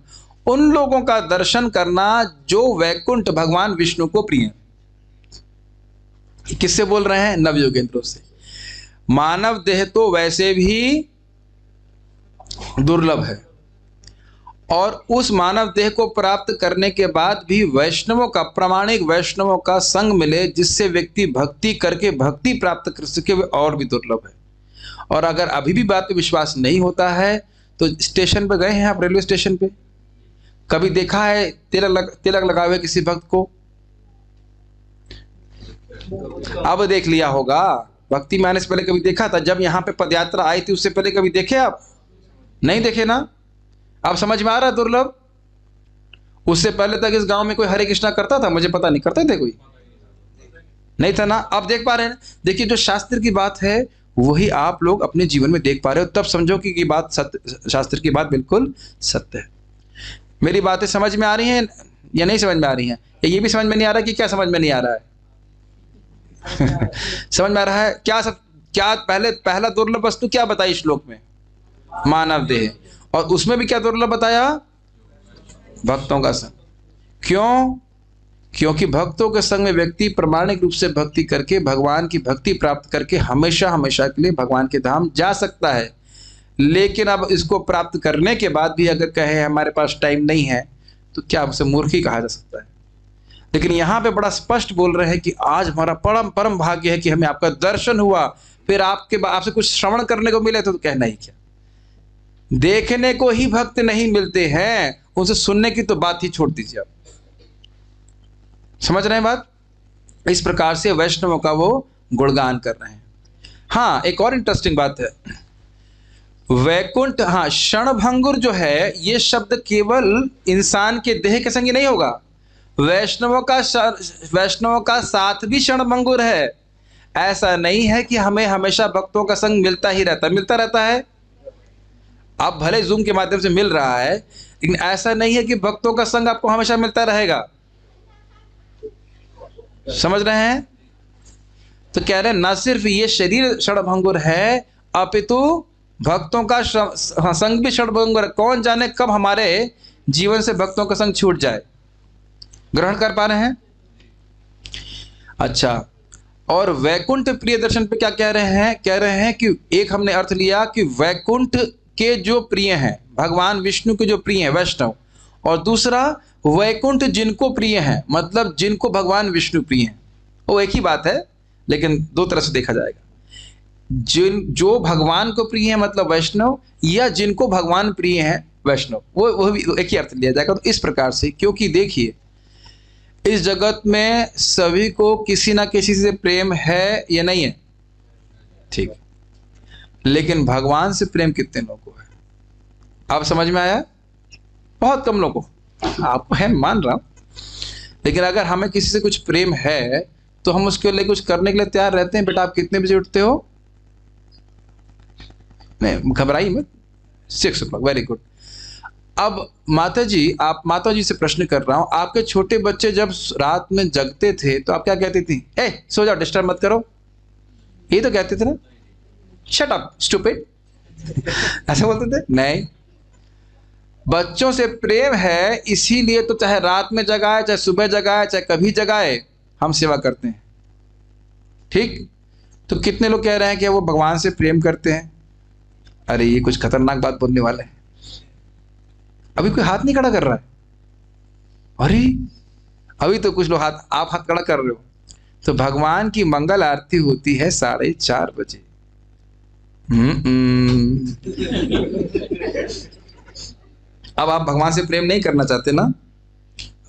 उन लोगों का दर्शन करना जो वैकुंठ भगवान विष्णु को प्रिय है। किससे बोल रहे हैं? नवयोगेंद्रों से। मानव देह तो वैसे भी दुर्लभ है, और उस मानव देह को प्राप्त करने के बाद भी वैष्णवों का, प्रामाणिक वैष्णवों का संग मिले जिससे व्यक्ति भक्ति करके भक्ति प्राप्त कर सके, वे और भी दुर्लभ है। और अगर अभी भी बात पे विश्वास नहीं होता है तो स्टेशन पे गए हैं आप, रेलवे स्टेशन पे कभी देखा है तिलक लगाए हुए किसी भक्त को? अब देख लिया होगा। भक्ति में आने से पहले कभी देखा था? जब यहाँ पे पदयात्रा आई थी उससे पहले कभी देखे आप? नहीं देखे ना। अब समझ में आ रहा है दुर्लभ। उससे पहले तक इस गांव में कोई हरे कृष्णा करता था? मुझे पता नहीं, करते थे कोई? नहीं था ना। अब देख पा रहे हैं। देखिए जो शास्त्र की बात है वही आप लोग अपने जीवन में देख पा रहे हो, तब समझो कि ये बात सत्य, शास्त्र की बात बिल्कुल सत्य है। मेरी बातें समझ में आ रही हैं या नहीं समझ में आ रही हैं? ये भी समझ में नहीं आ रहा कि क्या समझ में नहीं आ रहा है? समझ में आ रहा है क्या? क्या पहला दुर्लभ वस्तु क्या बताई श्लोक में? मानव देह। और उसमें भी क्या दुर्लभ बताया? भक्तों का संग। क्यों? क्योंकि भक्तों के संग में व्यक्ति प्रामाणिक रूप से भक्ति करके, भगवान की भक्ति प्राप्त करके हमेशा हमेशा के लिए भगवान के धाम जा सकता है। लेकिन अब इसको प्राप्त करने के बाद भी अगर कहे हमारे पास टाइम नहीं है, तो क्या उसे मूर्ख ही कहा जा सकता है? लेकिन यहाँ पे बड़ा स्पष्ट बोल रहे हैं कि आज हमारा परम भाग्य है कि हमें आपका दर्शन हुआ, फिर आपसे कुछ श्रवण करने को मिले तो कहना ही क्या। देखने को ही भक्त नहीं मिलते हैं, उनसे सुनने की तो बात ही छोड़ दीजिए आप। समझ रहे हैं बात? इस प्रकार से वैष्णवों का वो गुणगान कर रहे हैं। हाँ, एक और इंटरेस्टिंग बात है, वैकुंठ, हाँ, क्षणभंगुर जो है ये शब्द केवल इंसान के देह के संग ही नहीं होगा, वैष्णवों का साथ भी क्षणभंगुर है। ऐसा नहीं है कि हमें हमेशा भक्तों का संग मिलता ही रहता, मिलता रहता है। आप भले जूम के माध्यम से मिल रहा है, लेकिन ऐसा नहीं है कि भक्तों का संग आपको हमेशा मिलता रहेगा। समझ रहे हैं? तो कह रहे हैं न सिर्फ ये शरीर क्षणभंगुर है, अपितु भक्तों का संग भी क्षणभंगुर है। कौन जाने कब हमारे जीवन से भक्तों का संग छूट जाए। ग्रहण कर पा रहे हैं? अच्छा, और वैकुंठ प्रिय दर्शन पे क्या कह रहे हैं? कह रहे हैं कि एक हमने अर्थ लिया कि वैकुंठ के जो प्रिय हैं, भगवान विष्णु के जो प्रिय हैं वैष्णव, और दूसरा वैकुंठ जिनको प्रिय हैं, मतलब जिनको भगवान विष्णु प्रिय हैं। वो एक ही बात है, लेकिन दो तरह से देखा जाएगा। जो भगवान को प्रिय है मतलब वैष्णव, या जिनको भगवान प्रिय हैं वैष्णव, वो भी एक ही अर्थ लिया जाएगा। तो इस प्रकार से, क्योंकि देखिए इस जगत में सभी को किसी ना किसी से प्रेम है या नहीं है? ठीक, लेकिन भगवान से प्रेम कितने लोगों को है? आप समझ में आया? बहुत कम लोगों को। आपको है, मान रहा हूं, लेकिन अगर हमें किसी से कुछ प्रेम है तो हम उसके लिए कुछ करने के लिए तैयार रहते हैं। बेटा आप कितने बजे उठते हो? नहीं, घबराइए मत, 6 o'clock, वेरी गुड। अब माता जी से प्रश्न कर रहा हूं, आपके छोटे बच्चे जब रात में जगते थे तो आप क्या कहती थी? ए सो जाओ, डिस्टर्ब मत करो, ये तो कहते थे ना, शट अप स्टूपिड, ऐसे बोलते थे? नहीं, बच्चों से प्रेम है इसीलिए तो चाहे रात में जगाए, चाहे सुबह जगाए, चाहे कभी जगाए, हम सेवा करते हैं। ठीक, तो कितने लोग कह रहे हैं कि वो भगवान से प्रेम करते हैं? अरे ये कुछ खतरनाक बात बोलने वाले हैं। अभी कोई हाथ नहीं खड़ा कर रहा है? अरे अभी तो कुछ लोग आप हाथ खड़ा कर रहे हो। तो भगवान की मंगल आरती होती है 4:30 बजे। अब आप भगवान से प्रेम नहीं करना चाहते ना?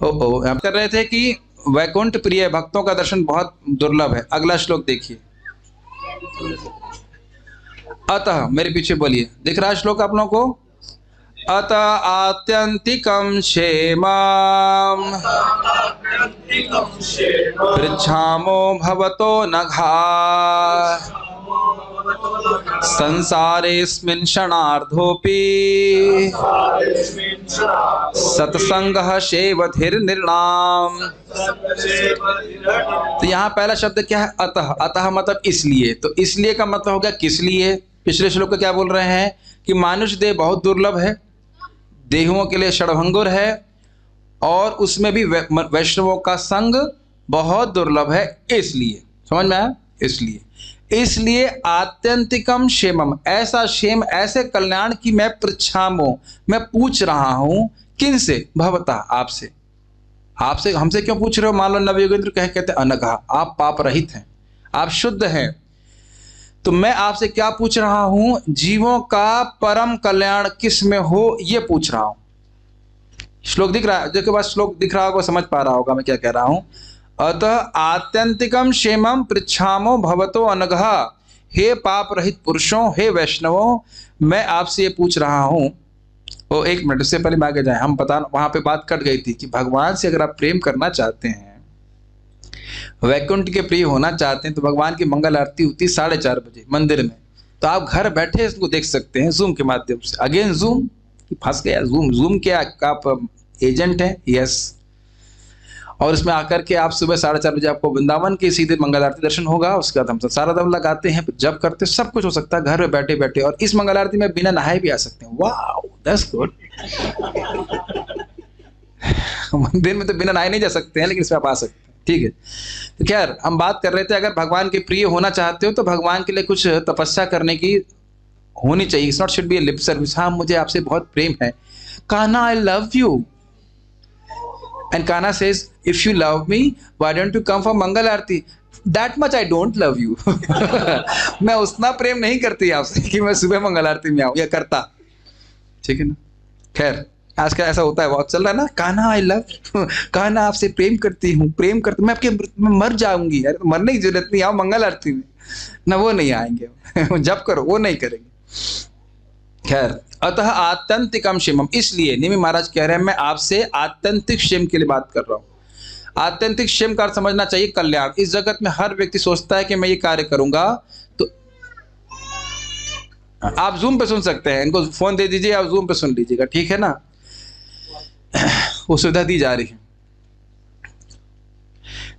हम कर रहे थे कि वैकुंठ प्रिय भक्तों का दर्शन बहुत दुर्लभ है। अगला श्लोक देखिए। अतः, मेरे पीछे बोलिए, दिख रहा है श्लोक आप लोगों को? अत आत्यंतिकं क्षेमम् पृच्छामो भवतो नघा संसारेऽस्मिन् क्षणार्धोऽपि सत्संगः सेवधिर्नृणाम्। तो यहाँ पहला शब्द क्या है? अतः। अतः मतलब इसलिए। तो इसलिए का मतलब हो गया किस लिए। पिछले श्लोक में क्या बोल रहे हैं कि मानुष देह बहुत दुर्लभ है, देहुओं के लिए षड़भंगुर है, और उसमें भी वैष्णवों का संग बहुत दुर्लभ है। इसलिए, समझ में आया? इसलिए आत्यंतिकम क्षेमम, ऐसा क्षेम, ऐसे कल्याण की मैं पृच्छामो, मैं पूछ रहा हूं। किन से? भवता, आपसे। आपसे, हमसे क्यों पूछ रहे हो? मान लो नवयोगेंद्र कहते अनघा, आप पाप रहित हैं, आप शुद्ध हैं, तो मैं आपसे क्या पूछ रहा हूं? जीवों का परम कल्याण किस में हो, ये पूछ रहा हूं। श्लोक दिख रहा है? जो के बाद श्लोक दिख रहा होगा, समझ पा रहा होगा मैं क्या कह रहा हूं। अतः आत्यंतिकम क्षेमम पृच्छामो भवतो अनघा, हे पाप रहित पुरुषों, हे वैष्णवों, मैं आपसे ये पूछ रहा हूं। वो एक मिनट, उससे पहले आगे जाए, हम बता, वहां पे बात कट गई थी कि भगवान से अगर आप प्रेम करना चाहते हैं, वैकुंठ के प्रिय होना चाहते हैं, तो भगवान की मंगल आरती होती 4:30 बजे मंदिर में। तो आप घर बैठे इसको देख सकते हैं जूम के माध्यम से। अगेन जूम, फंस गया। जूम क्या आप एजेंट हैं? यस। और इसमें आकर के आप सुबह 4:30 बजे आपको वृंदावन के सीधे मंगल आरती दर्शन होगा। उसके बाद हम सारा दम लगाते हैं, जब करते, सब कुछ हो सकता है घर में बैठे बैठे। और इस मंगल आरती में बिना नहाए भी आ सकते हैं। Wow, that's good. मंदिर में तो बिना नहाए नहीं जा सकते हैं, लेकिन इसमें आप आ सकते हैं। ठीक है, तो खैर हम बात कर रहे थे, अगर भगवान के प्रिय होना चाहते हो तो भगवान के लिए कुछ तपस्या करने की होनी चाहिए। It's not should be A lip service. हाँ, मुझे आपसे बहुत प्रेम है, Kanha, I love you. And Kana says, if you love me, why don't you come for Mangal Aarti? That much I don't love you. मैं उतना प्रेम नहीं करती आपसे कि मैं सुबह मंगल आरती में आऊं, या करता। ठीक है ना? खैर, आज का ऐसा होता है, बहुत चल रहा है ना, कान्हा आई लव, कान्हा आपसे प्रेम करती हूँ, प्रेम करती, मैं मर जाऊंगी। अरे मरने की जरूरत नहीं, आओ मंगल आरती में। ना वो नहीं आएंगे। जब करो, वो नहीं करेंगे। खैर, अतः आत्यंतिकम क्षेमम, इसलिए निमि महाराज कह रहे हैं मैं आपसे आत्यंतिक क्षेम के लिए बात कर रहा हूं। आत्यंतिक क्षेम का समझना चाहिए कल्याण। इस जगत में हर व्यक्ति सोचता है कि मैं ये कार्य करूंगा, तो आप जूम पे सुन सकते हैं, इनको फोन दे दीजिए, आप जूम पे सुन लीजिएगा, ठीक है ना? वो सुविधा दी जा रही है।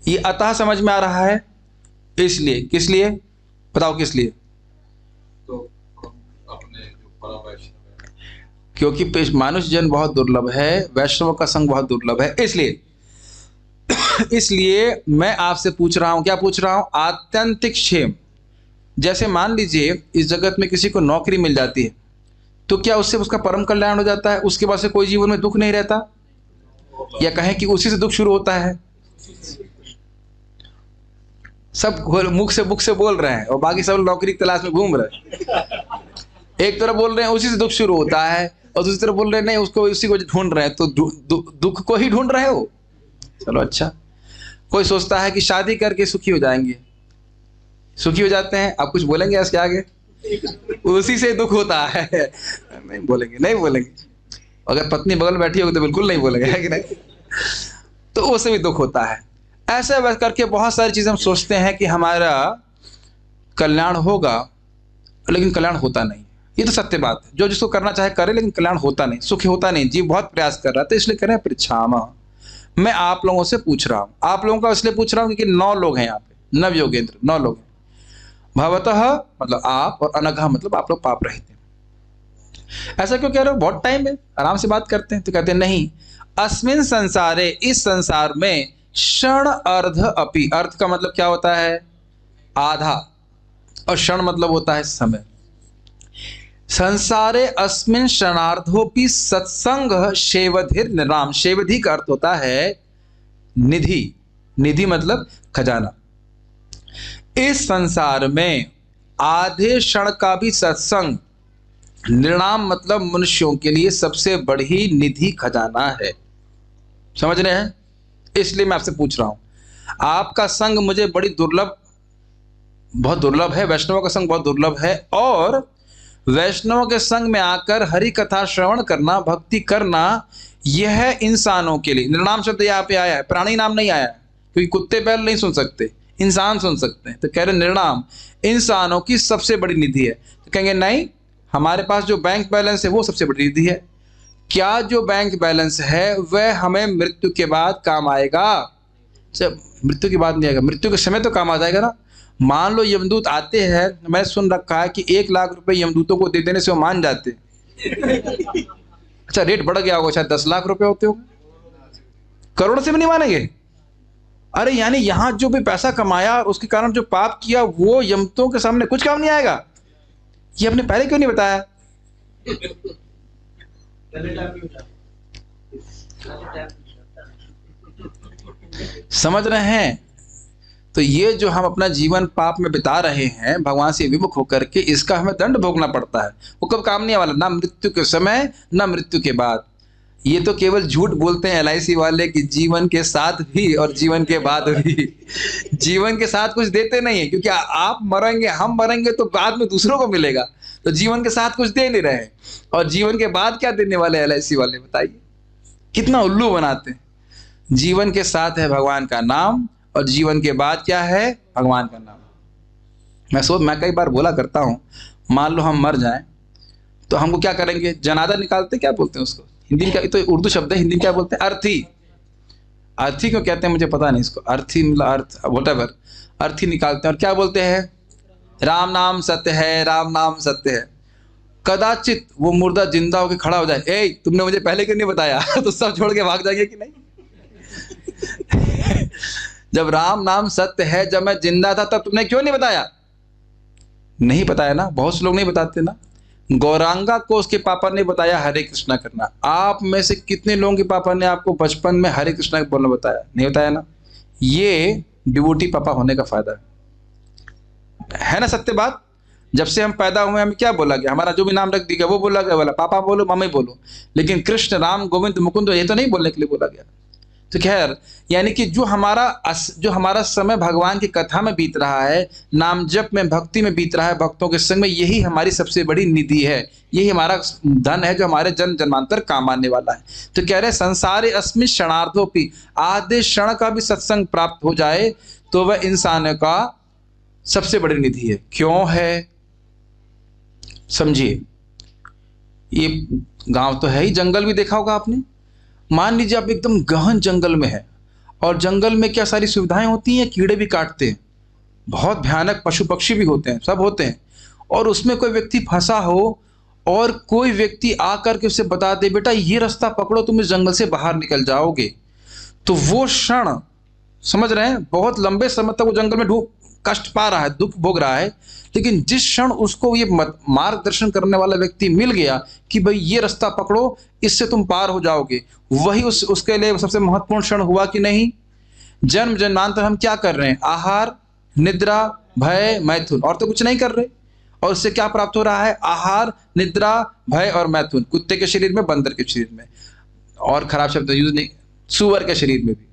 ये अतः समझ में आ रहा है? इसलिए, किस लिए बताओ, किस लिए? क्योंकि मानुष जन बहुत दुर्लभ है, वैष्णव का संग बहुत दुर्लभ है, इसलिए इसलिए मैं आपसे पूछ रहा हूं। क्या पूछ रहा हूं? आत्यंतिक क्षेम। जैसे मान लीजिए इस जगत में किसी को नौकरी मिल जाती है, तो क्या उससे उसका परम कल्याण हो जाता है? उसके बाद से कोई जीवन में दुख नहीं रहता? या कहें कि उसी से दुख शुरू होता है? सब मुख से बोल रहे हैं और बाकी सब नौकरी की तलाश में घूम रहे हैं। एक तरफ बोल रहे हैं उसी से दुख शुरू होता है, और दूसरी तरफ बोल रहे हैं नहीं, उसको उसी को ढूंढ रहे हैं। तो दुख को ही ढूंढ रहे हो। चलो अच्छा। कोई सोचता है कि शादी करके सुखी हो जाएंगे, सुखी हो जाते हैं। आप कुछ बोलेंगे इसके आगे? उसी से दुख होता है। नहीं बोलेंगे, नहीं बोलेंगे। अगर पत्नी बगल बैठी होगी तो बिल्कुल नहीं बोलेंगे, है कि नहीं? तो उससे भी दुख होता है। ऐसे वैसे करके बहुत सारी चीजें हम सोचते हैं कि हमारा कल्याण होगा, लेकिन कल्याण होता नहीं। ये तो सत्य बात है। जो जिसको करना चाहे करे, लेकिन कल्याण होता नहीं, सुख होता नहीं। जीव बहुत प्रयास कर रहा था, इसलिए कह रहे हैं पृच्छामा। मैं आप लोगों से पूछ रहा हूं। आप लोगों का इसलिए पूछ रहा हूं क्योंकि 9 लोग हैं यहाँ पे, नव योगेंद्र 9 लोग हैं। भवतः मतलब आप, और अनघा मतलब आप लोग पाप रहित हैं। ऐसा क्यों कह रहे हो? बहुत टाइम है, आराम से बात करते हैं। तो कहते हैं नहीं, अस्मिन संसारे, इस संसार में, क्षण अर्ध अपि, अर्थ का मतलब क्या होता है? आधा, और क्षण मतलब होता है समय। संसारे अस्मिन क्षणार्धोपि सत्संग शेवधिर निराम। शेवधि का अर्थ होता है निधि। निधि मतलब खजाना। इस संसार में आधे क्षण का भी सत्संग, निर्णाम मतलब मनुष्यों के लिए सबसे बड़ी निधि खजाना है। समझ रहे हैं? इसलिए मैं आपसे पूछ रहा हूं। आपका संग मुझे बड़ी दुर्लभ, बहुत दुर्लभ है। वैष्णव का संग बहुत दुर्लभ है, और वैष्णवों के संग में आकर हरि कथा श्रवण करना, भक्ति करना, यह है इंसानों के लिए। निर्नाम शब्द यहाँ पे आया है, प्राणी नाम नहीं आया है, क्योंकि कुत्ते बैल नहीं सुन सकते, इंसान सुन सकते हैं। तो कह रहे निर्नाम इंसानों की सबसे बड़ी निधि है। तो कहेंगे नहीं, हमारे पास जो बैंक बैलेंस है वो सबसे बड़ी निधि है। क्या जो बैंक बैलेंस है वह हमें मृत्यु के बाद काम आएगा? जब मृत्यु के बाद नहीं आएगा, मृत्यु के समय तो काम आ जाएगा ना। मान लो यमदूत आते हैं, मैं सुन रखा है कि 1 लाख रुपए यमदूतों को दे देने से वो मान जाते। अच्छा, रेट बढ़ गया होगा, शायद 10 लाख रुपए होते हो, करोड़ से भी नहीं मानेंगे। अरे यानी यहां जो भी पैसा कमाया और उसके कारण जो पाप किया वो यमदूतों के सामने कुछ काम नहीं आएगा। ये आपने पहले क्यों नहीं बताया? समझ रहे हैं? तो ये जो हम अपना जीवन पाप में बिता रहे हैं भगवान से विमुख होकर के, इसका हमें दंड भोगना पड़ता है। वो कब काम नहीं आने वाला, ना मृत्यु के समय ना मृत्यु के बाद। ये तो केवल झूठ बोलते हैं LIC वाले कि जीवन के साथ भी और जीवन के बाद भी। जीवन के साथ कुछ देते नहीं है, क्योंकि आप मरेंगे, हम मरेंगे तो बाद में दूसरों को मिलेगा। तो जीवन के साथ कुछ दे नहीं रहे, और जीवन के बाद क्या देने वाले LIC वाले, बताइए कितना उल्लू बनाते हैं। जीवन के साथ है भगवान का नाम, और जीवन के बाद क्या है? भगवान का नाम। मैं कई बार बोला करता हूँ, मान लो हम मर जाएं तो हमको क्या करेंगे? जनाजा निकालते, क्या बोलते हैं उसको हिंदी में? क्या, तो उर्दू शब्द है, हिंदी में क्या बोलते हैं? अर्थी। अर्थी क्यों कहते हैं मुझे पता नहीं, इसको अर्थी मतलब अर्थ व्हाटएवर, अर्थी निकालते हैं। और क्या बोलते हैं? राम नाम सत्य है, राम नाम सत्य है। कदाचित वो मुर्दा जिंदा होकर खड़ा हो जाए, ए तुमने मुझे पहले क्यों नहीं बताया? तो सब छोड़ के भाग जाएंगे कि नहीं? जब राम नाम सत्य है, जब मैं जिंदा था तब तुमने क्यों नहीं बताया? नहीं बताया ना, बहुत से लोग नहीं बताते ना। गौरांगा को उसके पापा ने बताया हरे कृष्णा करना। आप में से कितने लोगों के पापा ने आपको बचपन में हरे कृष्णा बोलना बताया? नहीं बताया ना। ये डिवोटी पापा होने का फायदा है ना, सत्य बात। जब से हम पैदा हुए हमें क्या बोला गया? हमारा जो भी नाम रख दिया वो बोला गया, बोला पापा बोलो, मम्मी बोलो। लेकिन कृष्ण, राम, गोविंद, मुकुंद ये तो नहीं बोलने के लिए बोला गया। तो खैर, यानी कि जो हमारा समय भगवान की कथा में बीत रहा है, नाम जप में, भक्ति में बीत रहा है, भक्तों के संग में, यही हमारी सबसे बड़ी निधि है। यही हमारा धन है जो हमारे जन्म जन्मांतर काम आने वाला है। तो कह रहे संसारे अस्मिन् क्षणार्धोपि, आधे क्षण का भी सत्संग प्राप्त हो जाए तो वह इंसान का सबसे बड़ी निधि है। क्यों है? समझिए, ये गांव तो है ही, जंगल भी देखा होगा आपने। मान लीजिए आप एकदम गहन जंगल में है, और जंगल में क्या सारी सुविधाएं होती हैं, कीड़े भी काटते हैं, बहुत भयानक पशु पक्षी भी होते हैं, सब होते हैं। और उसमें कोई व्यक्ति फंसा हो और कोई व्यक्ति आकर के उसे बता दे, बेटा ये रास्ता पकड़ो, तुम इस जंगल से बाहर निकल जाओगे, तो वो क्षण, समझ रहे हैं, बहुत लंबे समय तक वो जंगल में कष्ट पा रहा है, दुख भोग रहा है, लेकिन जिस क्षण उसको ये मार्गदर्शन करने वाला व्यक्ति मिल गया कि भाई ये रास्ता पकड़ो, इससे तुम पार हो जाओगे, वही उसके लिए सबसे महत्वपूर्ण क्षण हुआ कि नहीं? जन्म जन्मांतर हम क्या कर रहे हैं? आहार, निद्रा, भय, मैथुन, और तो कुछ नहीं कर रहे। और उससे क्या प्राप्त हो रहा है? आहार, निद्रा, भय और मैथुन। कुत्ते के शरीर में, बंदर के शरीर में, और खराब शब्द यूज नहीं, सुअर के शरीर में भी,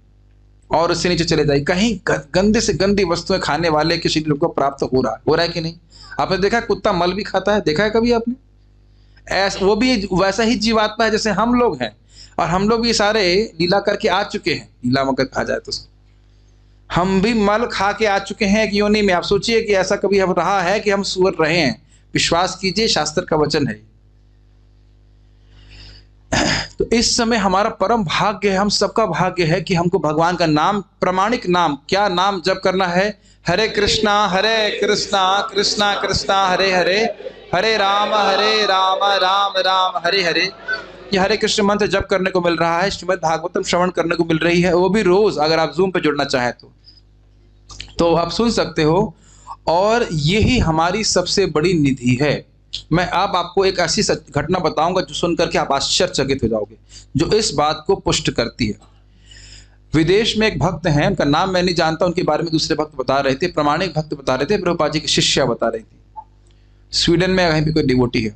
और उससे नीचे चले जाए, कहीं गंदे से गंदी वस्तुएं खाने वाले के शरीर को प्राप्त हो रहा है कि नहीं? आपने देखा कुत्ता मल भी खाता है, देखा है कभी आपने? वो भी वैसा ही जीवात्मा है जैसे हम लोग हैं, और हम लोग भी सारे लीला करके आ चुके हैं। लीला मगर कहा जाए तो हम भी मल खा के आ चुके हैं एक योनि में। आप सोचिए कि ऐसा कभी अब रहा है कि हम सुअर रहे हैं? विश्वास कीजिए, शास्त्र का वचन है। तो इस समय हमारा परम भाग्य है, हम सबका भाग्य है कि हमको भगवान का नाम, प्रमाणिक नाम, क्या नाम जप करना है? हरे कृष्णा कृष्णा कृष्णा हरे हरे, हरे राम राम राम हरे हरे। ये हरे कृष्ण मंत्र जप करने को मिल रहा है, श्रीमद् भागवतम श्रवण करने को मिल रही है, वो भी रोज। अगर आप जूम पे जुड़ना चाहें तो आप सुन सकते हो, और यही हमारी सबसे बड़ी निधि है। मैं अब आपको एक ऐसी घटना बताऊंगा जो सुन करके आप आश्चर्यचकित हो जाओगे, जो इस बात को पुष्ट करती है। विदेश में एक भक्त हैं, उनका नाम मैं नहीं जानता, उनके बारे में दूसरे भक्त बता रहे थे, प्रमाणिक भक्त बता रहे थे, प्रभुपाद जी की शिष्या बता रही थी। स्वीडन में कहीं भी कोई डिवोटी है,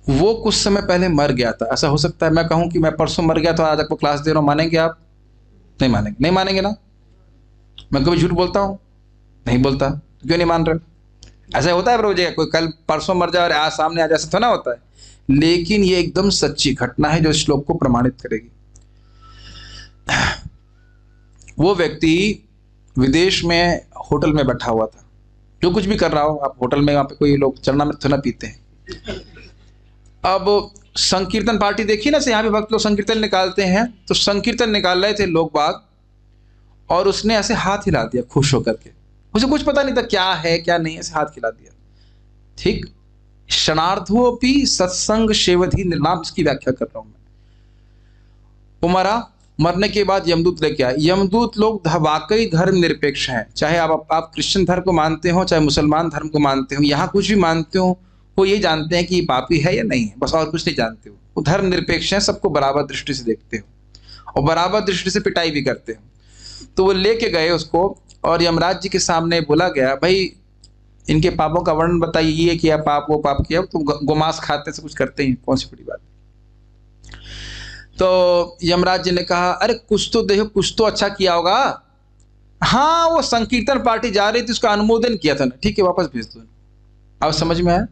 वो कुछ समय पहले मर गया था। ऐसा हो सकता है मैं कहूं कि मैं परसों मर गया था, आज आपको क्लास दे रहा हूं, मानेंगे आप? नहीं मानेंगे, नहीं मानेंगे ना। मैं कभी झूठ बोलता हूं? नहीं बोलता। क्यों नहीं मान रहे? ऐसा होता है प्रभु जी, कोई कल परसों मर जाए और आज सामने आ जाए, ऐसा थोड़ा होता है। लेकिन ये एकदम सच्ची घटना है जो श्लोक को प्रमाणित करेगी। वो व्यक्ति विदेश में होटल में बैठा हुआ था, जो कुछ भी कर रहा हो, आप होटल में, वहां पे कोई लोग चरणामृत थोड़ा पीते हैं। अब संकीर्तन पार्टी देखी ना, से यहाँ भी भक्त लोग संकीर्तन निकालते हैं, तो संकीर्तन निकाल रहे थे लोग बाग, और उसने ऐसे हाथ हिला दिया खुश होकर के। उसे कुछ पता नहीं था क्या है क्या नहीं, ऐसे हाथ हिला दिया। ठीक, क्षणार्धोपि सत्संग शेवधि निर्नाम, इसकी व्याख्या कर रहा हूं मैं। वो मरा, मरने के बाद यमदूत लेके आए। यमदूत लोग वाकई धर्म निरपेक्ष हैं, चाहे आप क्रिश्चियन धर्म को मानते हो, चाहे मुसलमान धर्म को मानते हो, यहाँ कुछ भी मानते हो, वो ये जानते हैं कि ये पापी है या नहीं है, बस और कुछ नहीं जानते हो। वो धर्म निरपेक्ष हैं, सबको बराबर दृष्टि से देखते हो और बराबर दृष्टि से पिटाई भी करते हो। तो वो लेके गए उसको, और यमराज जी के सामने बोला गया, भाई इनके पापों का वर्णन बताइए, ये किया पाप, वो पाप किया, तो गोमांस खाते से कुछ करते हैं, कौन सी बड़ी बात। तो यमराज जी ने कहा, अरे कुछ तो देखो, कुछ तो अच्छा किया होगा। हाँ, वो संकीर्तन पार्टी जा रही थी, उसका अनुमोदन किया था ना, ठीक है वापस भेज दो। अब समझ में आया,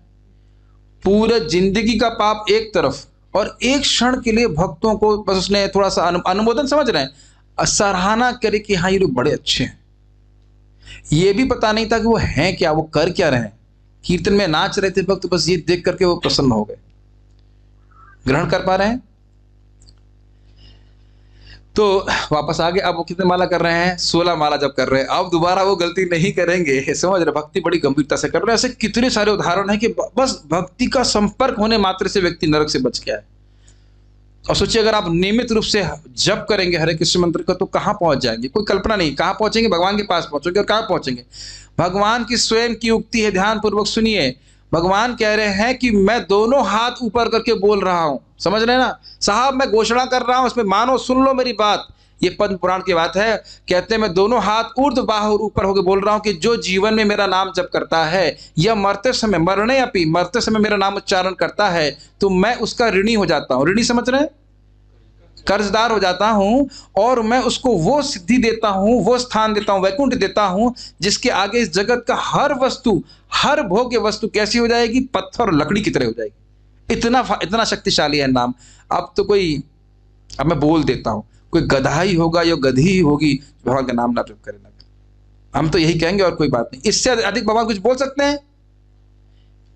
पूरा जिंदगी का पाप एक तरफ, और एक क्षण के लिए भक्तों को बस उसने थोड़ा सा अनुमोदन, समझ रहे हैं, सराहना करे कि हाँ ये लोग बड़े अच्छे हैं। ये भी पता नहीं था कि वो हैं क्या, वो कर क्या रहे हैं। कीर्तन में नाच रहे थे भक्त, बस ये देख करके वो प्रसन्न हो गए। ग्रहण कर पा रहे हैं? तो वापस आ गए। अब वो कितने माला कर रहे हैं? 16 माला जब कर रहे हैं, अब दोबारा वो गलती नहीं करेंगे, समझ रहे? भक्ति बड़ी गंभीरता से कर रहे हैं। ऐसे कितने सारे उदाहरण हैं कि बस भक्ति का संपर्क होने मात्र से व्यक्ति नरक से बच गया है। और सोचिए, अगर आप नियमित रूप से जप करेंगे हरे कृष्ण मंत्र का, तो कहां पहुंच जाएंगे, कोई कल्पना नहीं। कहां पहुंचेंगे? भगवान के पास पहुंचोगे। और कहां पहुंचेंगे? भगवान की स्वयं की उक्ति है, ध्यान पूर्वक सुनिए। भगवान कह रहे हैं कि मैं दोनों हाथ ऊपर करके बोल रहा हूं, समझ रहे हैं ना साहब, मैं घोषणा कर रहा हूं, इसमें मानो, सुन लो मेरी बात। ये पद्म पुराण की बात है। कहते हैं मैं दोनों हाथ ऊर्ध्व बाहु ऊपर होकर बोल रहा हूं कि जो जीवन में मेरा नाम जप करता है, या मरते समय, मरने अपी, मरते समय मेरा नाम उच्चारण करता है, तो मैं उसका ऋणी हो जाता हूं। ऋणी समझ रहे हैं? कर्जदार हो जाता हूं, और मैं उसको वो सिद्धि देता हूं, वो स्थान देता हूं, वैकुंठ देता हूं, जिसके आगे इस जगत का हर वस्तु, हर भोग्य वस्तु कैसी हो जाएगी? पत्थर और लकड़ी की तरह हो जाएगी। इतना शक्तिशाली है नाम। अब मैं बोल देता हूं, कोई गधा ही होगा या गधी ही होगी भगवान का नाम ना जप करे ना करे। हम तो यही कहेंगे और कोई बात नहीं। इससे अधिक भगवान कुछ बोल सकते हैं?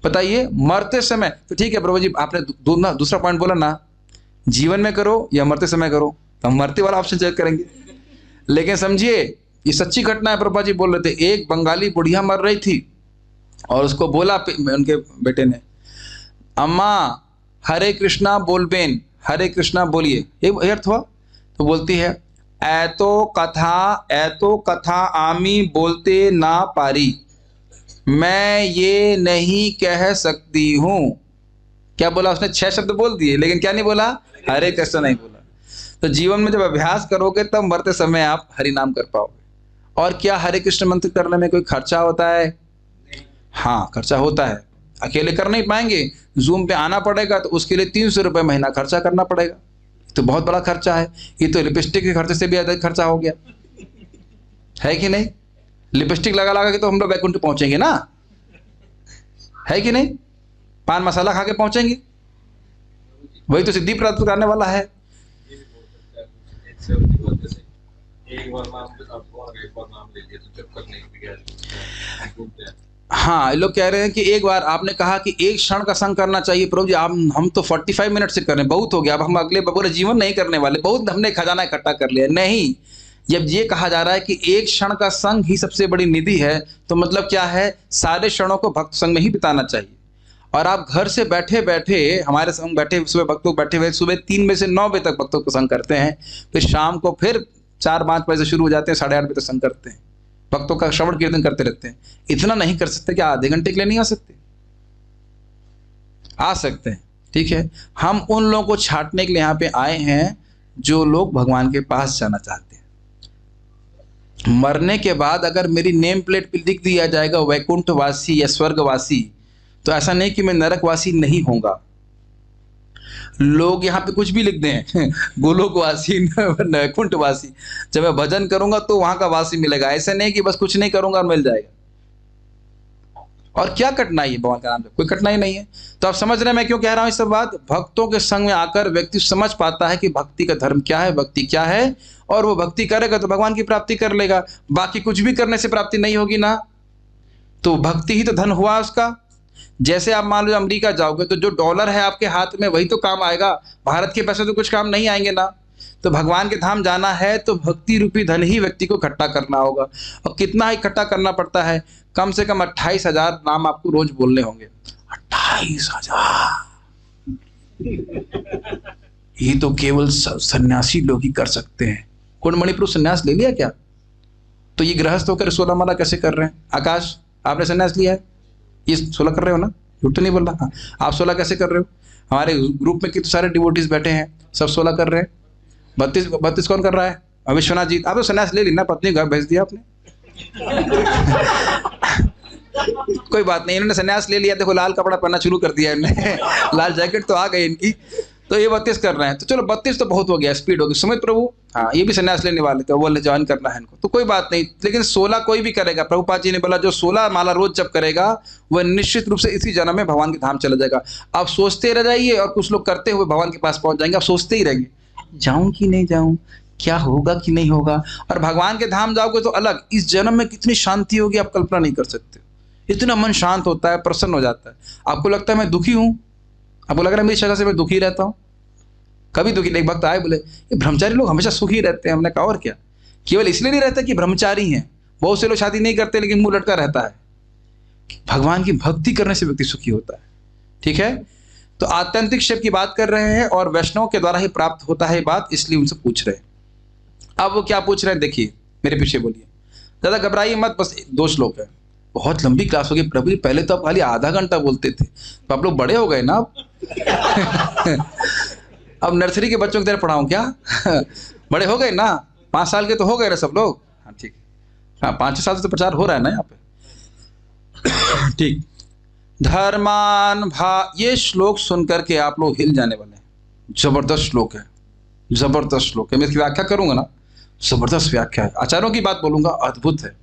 बताइए। मरते समय तो ठीक है प्रभु जी, आपने दूसरा पॉइंट बोला ना, जीवन में करो या मरते समय करो, तो हम मरते वाला ऑप्शन चेक करेंगे। लेकिन समझिए, ये सच्ची घटना है। प्रभु जी बोल रहे थे, एक बंगाली बुढ़िया मर रही थी, और उसको बोला उनके बेटे ने, अम्मा हरे कृष्णा बोलबेन, हरे कृष्णा बोलिए। ये अर्थ हुआ। तो बोलती है, ऐतो कथा आमी बोलते ना पारी, मैं ये नहीं कह सकती हूं। क्या बोला उसने? 6 शब्द बोल दिए, लेकिन क्या नहीं बोला? हरे कृष्ण नहीं बोला। तो जीवन में जब अभ्यास करोगे, तब मरते समय आप हरि नाम कर पाओगे। और क्या हरे कृष्ण मंत्र करने में कोई खर्चा होता है? हाँ, खर्चा होता है। अकेले कर नहीं पाएंगे, जूम पे आना पड़ेगा, तो उसके लिए 300 रुपये महीना खर्चा करना पड़ेगा। तो बहुत बड़ा खर्चा है। ये तो लिपस्टिक के खर्चे से भी अधिक खर्चा हो गया, है कि नहीं? लिपस्टिक लगा के तो हम लोग वैकुंठ पहुंचेंगे ना, है कि नहीं? पान मसाला खा के पहुंचेंगे, वही तो सिद्धि प्राप्त करने वाला है। हाँ, लोग कह रहे हैं कि एक बार आपने कहा कि एक क्षण का संग करना चाहिए। प्रभु जी, हम तो 45 मिनट से कर रहे हैं, बहुत हो गया, अब हम अगले पूरे जीवन नहीं करने वाले, बहुत हमने खजाना इकट्ठा कर लिया। नहीं, जब ये कहा जा रहा है कि एक क्षण का संग ही सबसे बड़ी निधि है, तो मतलब क्या है? सारे क्षणों को भक्त संग में ही बिताना चाहिए। और आप घर से बैठे बैठे, हमारे संग बैठे, सुबह भक्तों बैठे हुए, सुबह 3 बजे से 9 बजे तक भक्तों को संग करते हैं, फिर शाम को फिर 4-5 बजे से शुरू हो जाते हैं, 8:30 बजे तक संग करते हैं, भक्तों का श्रवण कीर्तन करते रहते हैं। इतना नहीं कर सकते? क्या आधे घंटे के लिए नहीं आ सकते? आ सकते हैं, ठीक है। हम उन लोगों को छांटने के लिए यहाँ पे आए हैं जो लोग भगवान के पास जाना चाहते हैं। मरने के बाद अगर मेरी नेम प्लेट पे लिख दिया जाएगा वैकुंठवासी या स्वर्गवासी, तो ऐसा नहीं कि मैं नरकवासी नहीं होगा। लोग यहाँ पे कुछ भी लिख दें, गोलोकवासी, वैकुंठवासी। जब मैं भजन करूंगा तो वहां का वासी मिलेगा। ऐसा नहीं कि बस कुछ नहीं करूंगा और मिल जाएगा। और क्या कठिनाई है भगवान का नाम जप? कोई कठिनाई नहीं है। तो आप समझ रहे हैं मैं क्यों कह रहा हूं इस सब बात? भक्तों के संग में आकर व्यक्ति समझ पाता है कि भक्ति का धर्म क्या है, भक्ति क्या है, और वो भक्ति करेगा तो भगवान की प्राप्ति कर लेगा। बाकी कुछ भी करने से प्राप्ति नहीं होगी ना। तो भक्ति ही तो धन हुआ उसका। जैसे आप मान लो अमेरिका जाओगे तो जो डॉलर है आपके हाथ में वही तो काम आएगा, भारत के पैसे तो कुछ काम नहीं आएंगे ना। तो भगवान के धाम जाना है तो भक्ति रूपी धन ही व्यक्ति को इकट्ठा करना होगा। और कितना इकट्ठा करना पड़ता है? कम से कम 28,000 नाम आपको रोज बोलने होंगे। 28,000 ये तो केवल सन्यासी लोग ही कर सकते हैं। कुंडमणि पुरुष सन्यास ले लिया क्या? तो ये गृहस्थ होकर 16 माला कैसे कर रहे हैं? आकाश, आपने सन्यास लिया है? ये 16 कर रहे हो ना? झूठ तो नहीं बोल रहा? हाँ, आप 16 कैसे कर रहे हो? हमारे ग्रुप में कितने सारे डिवोटीज बैठे हैं, सब 16 कर रहे हैं। 32 कौन कर रहा है? विश्वनाथ जी। आप तो सन्यास ले ली ना, पत्नी घर भेज दिया आपने। कोई बात नहीं, इन्होंने सन्यास ले लिया। देखो लाल कपड़ा पहनना शुरू कर दिया इन्होंने। लाल जैकेट तो आ गई इनकी। तो ये 32 कर रहे हैं। तो चलो 32 तो बहुत हो गया, स्पीड होगी। सुमित प्रभु, हाँ ये भी सन्यास लेने वाले थे, बोले ज्वाइन करना है इनको। तो कोई बात नहीं, लेकिन 16 कोई भी करेगा। प्रभुपाद जी ने बोला जो 16 माला रोज जप करेगा वह निश्चित रूप से इसी जन्म में भगवान के धाम चला जाएगा। आप सोचते रह जाइए, और कुछ लोग करते हुए भगवान के पास पहुंच जाएंगे। आप सोचते ही रहेंगे, जाऊं कि नहीं जाऊं, क्या होगा कि नहीं होगा। और भगवान के धाम जाओगे तो अलग, इस जन्म में कितनी शांति होगी आप कल्पना नहीं कर सकते। इतना मन शांत होता है, प्रसन्न हो जाता है। आपको लगता है मैं दुखी हूं, आपको लग रहा है मेरी शक्ल से मैं दुखी रहता हूं? कभी दुखी नहीं। एक भक्त आए बोले ये ब्रह्मचारी लोग हमेशा सुखी रहते हैं। हमने कहा और क्या, केवल इसलिए नहीं रहता कि ब्रह्मचारी हैं, बहुत से लोग शादी नहीं करते लेकिन मुंह लटका रहता है। भगवान की भक्ति करने से व्यक्ति सुखी होता है। ठीक है, तो आत्यंतिक शिव की बात कर रहे हैं और वैष्णव के द्वारा ही प्राप्त होता है बात, इसलिए उनसे पूछ रहे हैं। अब वो क्या पूछ रहे हैं देखिए, मेरे पीछे बोलिए, ज्यादा घबराइए मत। बस 2 श्लोक है, बहुत लंबी क्लास होगी। प्रभु जी पहले तो आप खाली आधा घंटा बोलते थे, तो आप लोग बड़े हो गए ना अब नर्सरी के बच्चों की तरह पढ़ाऊं क्या? बड़े हो गए ना, 5 साल के तो हो गए ना सब लोग। हाँ ठीक है, हाँ 5-6 साल से तो प्रचार हो रहा है ना यहाँ पे। ठीक, धर्मान ये श्लोक सुनकर के आप लोग हिल जाने वाले हैं। जबरदस्त श्लोक है, जबरदस्त श्लोक है। मैं इसकी व्याख्या करूंगा ना, जबरदस्त व्याख्या है। आचार्यों की बात बोलूंगा, अद्भुत है।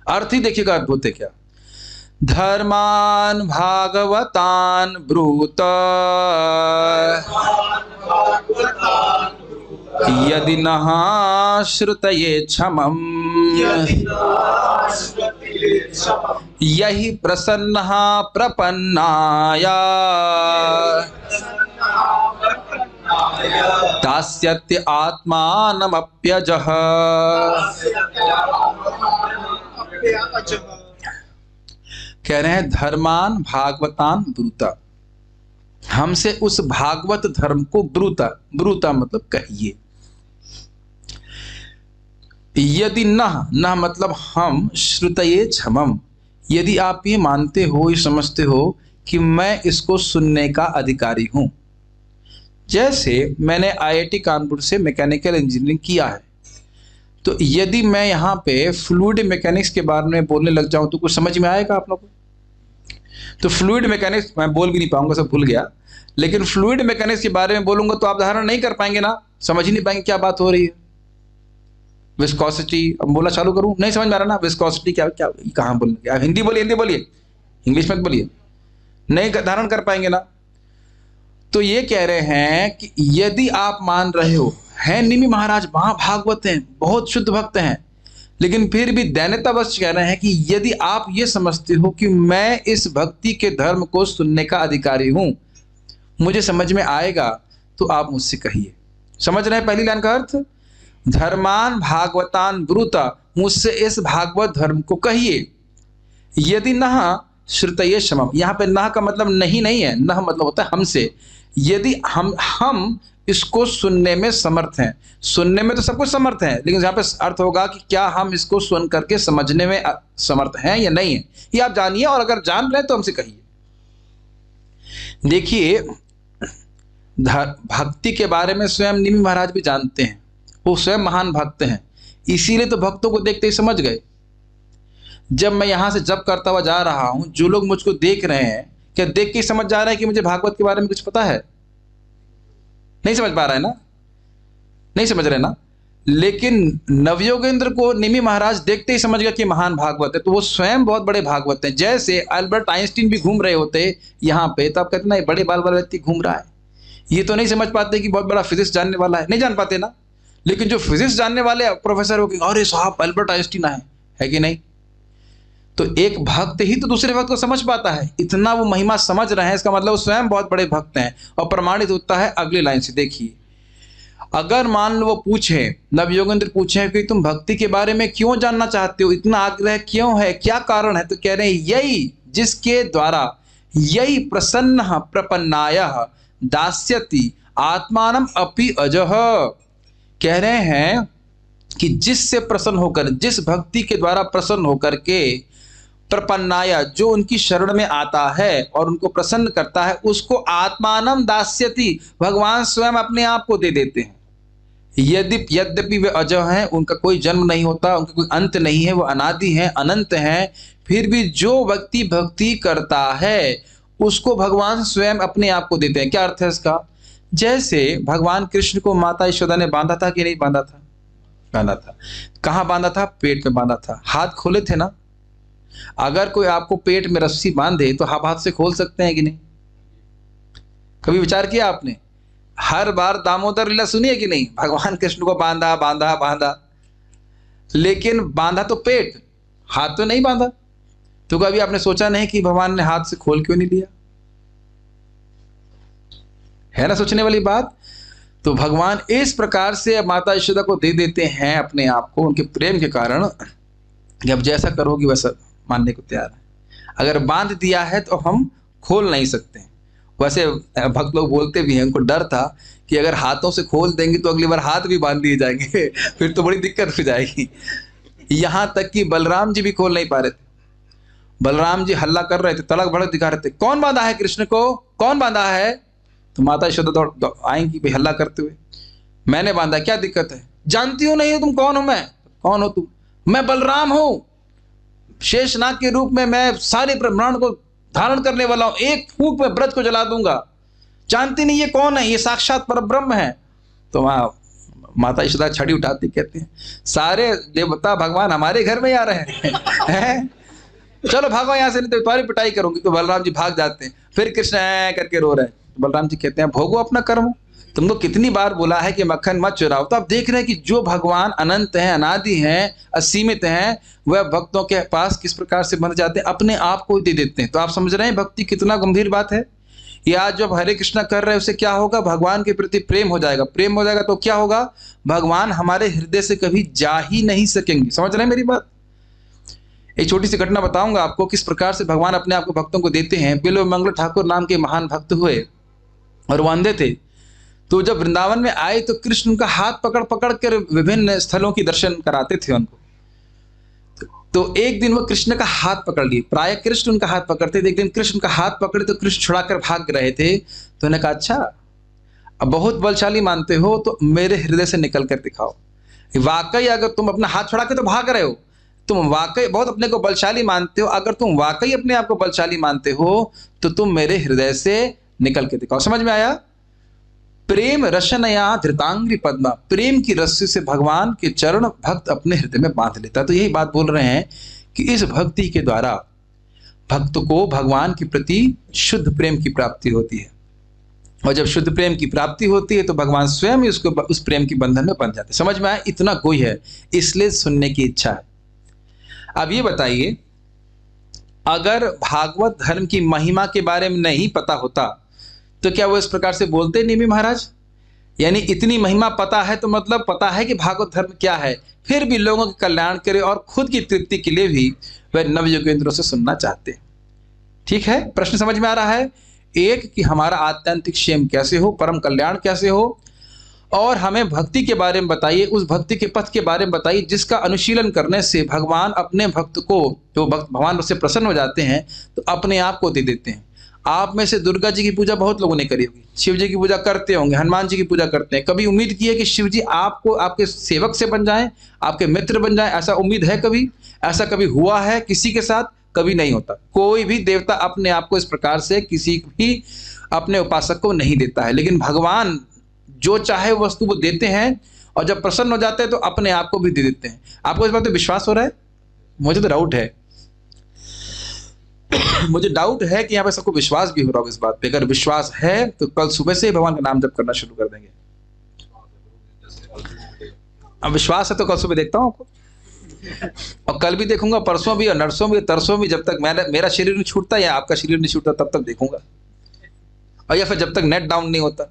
अर्थ ही देखिएगा अद्भुत है क्या। धर्मान भागवतान ब्रूत यदि नः श्रुतये क्षमम् यहि प्रसन्नः प्रपन्नाय दास्यत्य आत्मानमप्यजः। कह रहे हैं धर्मान भागवतान ब्रूता, हमसे उस भागवत धर्म को ब्रूता, ब्रूता मतलब कहिए। यदि न मतलब हम, श्रुतये क्षमम, यदि आप ये मानते हो, ये समझते हो कि मैं इसको सुनने का अधिकारी हूं। जैसे मैंने आईआईटी कानपुर से मैकेनिकल इंजीनियरिंग किया है, तो यदि मैं यहाँ पे फ्लूइड मैकेनिक्स के बारे में बोलने लग जाऊं तो कुछ समझ में आएगा आप लोगों को? तो फ्लूइड मैकेनिक्स मैं बोल भी नहीं पाऊंगा, सब भूल गया। लेकिन फ्लूइड मैकेनिक्स के बारे में बोलूंगा तो आप धारणा नहीं कर पाएंगे ना, समझ ही नहीं पाएंगे क्या बात हो रही है। विस्कोसिटी, अब बोला चालू करूं, नहीं समझ में आ रहा ना, विस्कोसिटी क्या क्या कहाँ बोल, हिंदी बोलिए, हिंदी बोलिए, इंग्लिश मत बोलिए, नहीं धारण कर पाएंगे ना। तो ये कह रहे हैं कि यदि आप मान रहे हो, हैं निमि महाराज महाभागवत हैं, बहुत शुद्ध भक्त हैं, लेकिन फिर भी दैन्यतावश कह रहे हैं कि यदि आप ये समझते हो कि मैं इस भक्ति के धर्म को सुनने का अधिकारी हूं, मुझे समझ में आएगा, तो आप मुझसे कहिए। समझ रहे हैं पहली लाइन का अर्थ? धर्मान भागवतान ब्रूता, मुझसे इस भागवत धर्म को कहिए। यदि नः श्रुतये क्षमम, यहाँ पे नः का मतलब नहीं है, नः मतलब होता है हमसे। यदि हम इसको सुनने में समर्थ हैं, सुनने में तो सब कुछ समर्थ हैं, लेकिन यहाँ पे अर्थ होगा कि क्या हम इसको सुन करके समझने में समर्थ हैं या नहीं है, ये आप जानिए। और अगर जान रहे हैं तो हमसे कहिए। देखिए भक्ति के बारे में स्वयं निमि महाराज भी जानते हैं, वो स्वयं महान भक्त हैं, इसीलिए तो भक्तों को देखते ही समझ गए। जब मैं यहां से जप करता हुआ जा रहा हूं, जो लोग मुझको देख रहे हैं, क्या देख के समझ जा रहे हैं कि मुझे भागवत के बारे में कुछ पता है? नहीं समझ पा रहा है ना, नहीं समझ रहे ना। लेकिन नवयोगेंद्र को निमि महाराज देखते ही समझ गया कि महान भागवत है, तो वो स्वयं बहुत बड़े भागवत हैं। जैसे अल्बर्ट आइंस्टीन भी घूम रहे होते यहाँ पे, तो आप कहते ना बड़े बाल वाला व्यक्ति घूम रहा है, ये तो नहीं समझ पाते कि बहुत बड़ा फिजिक्स जानने वाला है, नहीं जान पाते ना। लेकिन जो फिजिक्स जानने वाले प्रोफेसर हो कि अरे साहब अल्बर्ट आइंस्टीन आए, है कि नहीं। तो एक भक्त ही तो दूसरे भक्त को समझ पाता है, इतना वो महिमा समझ रहे हैं, इसका मतलब वो स्वयं बहुत बड़े भक्त हैं। और प्रमाणित होता है अगली लाइन से, देखिए, अगर मान लो वो पूछे, नवयोगेंद्र पूछे कि तुम भक्ति के बारे में क्यों जानना चाहते हो, इतना आग्रह क्यों है, क्या कारण है, तो कह रहे हैं यही जिसके द्वारा यही प्रसन्न प्रपन्नायः दास्यति आत्मानम अपि अजः। कह रहे हैं कि जिससे प्रसन्न होकर, जिस भक्ति के द्वारा प्रसन्न होकर के प्रपन्नाया, जो उनकी शरण में आता है और उनको प्रसन्न करता है, उसको आत्मानम दास्यति, भगवान स्वयं अपने आप को दे देते हैं। यद्यपि वे अजय हैं, उनका कोई जन्म नहीं होता, उनका कोई अंत नहीं है, वो अनादि हैं, अनंत हैं, फिर भी जो व्यक्ति भक्ति करता है उसको भगवान स्वयं अपने आप को देते हैं। क्या अर्थ है इसका? जैसे भगवान कृष्ण को माता यशोदा ने बांधा था कि नहीं बांधा था? बांधा था। कहाँ बांधा था? पेट में बांधा था। हाथ खोले थे ना। अगर कोई आपको पेट में रस्सी बांधे तो आप हाथ से खोल सकते हैं कि नहीं? कभी विचार किया आपने? हर बार दामोदर लीला सुनी है कि नहीं? भगवान कृष्ण को बांधा बांधा बांधा, लेकिन बांधा तो पेट, हाथ तो नहीं बांधा। तो कभी आपने सोचा नहीं कि भगवान ने हाथ से खोल क्यों नहीं लिया? है ना सोचने वाली बात। तो भगवान इस प्रकार से माता यशोदा को दे देते हैं अपने आप को, उनके प्रेम के कारण, कि अब जैसा करोगी वैसा मानने को तैयार है। अगर बांध दिया है तो हम खोल नहीं सकते। वैसे भक्त लोग बोलते भी हैं, उनको डर था कि अगर हाथों से खोल देंगे तो अगली बार हाथ भी बांध दिए जाएंगे फिर तो बड़ी दिक्कत हो जाएगी। यहां तक कि बलराम जी भी खोल नहीं पा रहे थे। बलराम जी हल्ला कर रहे थे, तड़क भड़क दिखा रहे थे, कौन बांधा है कृष्ण को, कौन बांधा है? तो माता यशोदा दौड़ आएंगी भाई हल्ला करते हुए, मैंने बांधा, क्या दिक्कत है? जानती हो नहीं हो तुम कौन हो? मैं कौन हो तुम? मैं बलराम हूं, शेषनाग के रूप में मैं सारे ब्रह्मांड को धारण करने वाला हूं, एक फूंक में ब्रज को जला दूंगा। जानती नहीं ये कौन है? ये साक्षात परब्रह्म है। तो वहां माता यशोदा छड़ी उठाती कहते हैं, सारे देवता भगवान हमारे घर में आ रहे हैं चलो भागो यहाँ से, नहीं तो तुम्हारी पिटाई करूंगी। तो बलराम जी भाग जाते हैं। फिर कृष्ण करके रो रहे हैं। तो बलराम जी कहते हैं, भोगो अपना कर्म, तुमको कितनी बार बोला है कि मक्खन मत चुराओ। तो आप देख रहे हैं कि जो भगवान अनंत हैं, अनादि हैं, असीमित हैं, वह भक्तों के पास किस प्रकार से बन जाते हैं, अपने आप को दे देते हैं। तो आप समझ रहे हैं भक्ति कितना गंभीर बात है। ये आज जब हरे कृष्णा कर रहे हैं उससे क्या होगा? भगवान के प्रति प्रेम हो जाएगा। प्रेम हो जाएगा तो क्या होगा? भगवान हमारे हृदय से कभी जा ही नहीं सकेंगे। समझ रहे हैं मेरी बात? एक छोटी सी घटना बताऊंगा आपको, किस प्रकार से भगवान अपने आप को भक्तों को देते हैं। बिल्व मंगल ठाकुर नाम के महान भक्त हुए और वो अंधे थे। तो जब वृंदावन में आए तो कृष्ण उनका हाथ पकड़ पकड़ कर विभिन्न स्थलों की दर्शन कराते थे उनको। तो एक दिन वो कृष्ण का हाथ पकड़ लिए, प्राय कृष्ण उनका हाथ पकड़ते थे। एक दिन कृष्ण का हाथ पकड़े तो कृष्ण छुड़ाकर भाग रहे थे। तो उन्होंने कहा, अच्छा अब बहुत बलशाली मानते हो तो मेरे हृदय से निकल कर दिखाओ। वाकई अगर तुम अपना हाथ छुड़ा के तो भाग रहे हो, तुम वाकई बहुत अपने को बलशाली मानते हो, अगर तुम वाकई अपने आप को बलशाली मानते हो तो तुम मेरे हृदय से निकल के दिखाओ। समझ में आया? प्रेम रशनया धृतांग्री पद्मा, प्रेम की रस्सी से भगवान के चरण भक्त अपने हृदय में बांध लेता है। तो यही बात बोल रहे हैं कि इस भक्ति के द्वारा भक्त को भगवान के प्रति शुद्ध प्रेम की प्राप्ति होती है। और जब शुद्ध प्रेम की प्राप्ति होती है तो भगवान स्वयं उसको उस प्रेम की बंधन में बंध जाते। समझ में आया? इतना कोई है, इसलिए सुनने की इच्छा है। अब ये बताइए, अगर भागवत धर्म की महिमा के बारे में नहीं पता होता तो क्या वो इस प्रकार से बोलते निमि महाराज? यानी इतनी महिमा पता है तो मतलब पता है कि भागवत धर्म क्या है, फिर भी लोगों के कल्याण करे और खुद की तृप्ति के लिए भी वह नवयोगेंद्रों से सुनना चाहते हैं। ठीक है, प्रश्न समझ में आ रहा है? एक कि हमारा आत्यंतिक क्षेम कैसे हो, परम कल्याण कैसे हो, और हमें भक्ति के बारे में बताइए, उस भक्ति के पथ के बारे में बताइए जिसका अनुशीलन करने से भगवान अपने भक्त को, जो भक्त भगवान उससे प्रसन्न हो जाते हैं तो अपने आप को दे देते हैं। आप में से दुर्गा जी की पूजा बहुत लोगों ने करी होगी, शिव जी की पूजा करते होंगे, हनुमान जी की पूजा करते हैं। कभी उम्मीद की है कि शिव जी आपको आपके सेवक से बन जाएं, आपके मित्र बन जाएं? ऐसा उम्मीद है कभी? ऐसा कभी हुआ है किसी के साथ? कभी नहीं होता। कोई भी देवता अपने आप को इस प्रकार से किसी भी अपने उपासक को नहीं देता है, लेकिन भगवान जो चाहे वस्तु वो देते हैं और जब प्रसन्न हो जाते हैं तो अपने आप को भी दे देते हैं। आपको इस बात पे विश्वास हो रहा है? मुझे तो डाउट है मुझे डाउट है कि यहाँ पे सबको विश्वास भी हो रहा होगा इस बात पे। अगर विश्वास है तो कल सुबह से ही भगवान का नाम जप करना शुरू कर देंगे। अब विश्वास है तो कल सुबह देखता हूँ आपको, और कल भी देखूंगा, परसों भी, और नरसों भी, तरसों भी, जब तक मेरा शरीर नहीं छूटता या आपका शरीर नहीं छूटता तब तक देखूंगा, और या फिर जब तक नेट डाउन नहीं होता।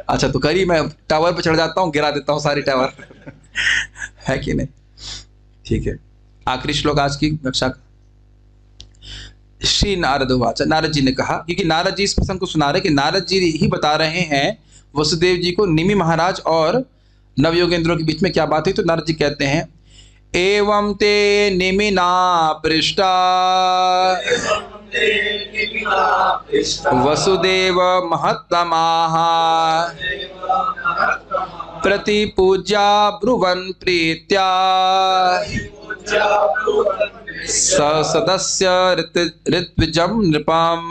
अच्छा, तो करिए, मैं टावर पे चढ़ जाता हूँ, गिरा देता हूँ सारी टावर। है कि नहीं? ठीक है, आखिरी श्लोक आज की कक्षा का। श्री नारद वाचा, नारद जी ने कहा, क्योंकि नारद जी इस प्रसंग को सुना रहे कि नारद जी ही बता रहे हैं वसुदेव जी को निमि महाराज और नवयोगेंद्रों के बीच में क्या बात हुई। तो नारद जी कहते हैं, एवं ते निमिना पृष्ठा वसुदेव महत्तमाः प्रतिपूज्या ब्रुवन् प्रीत्या सदस्य ऋत्विजं नृपम्।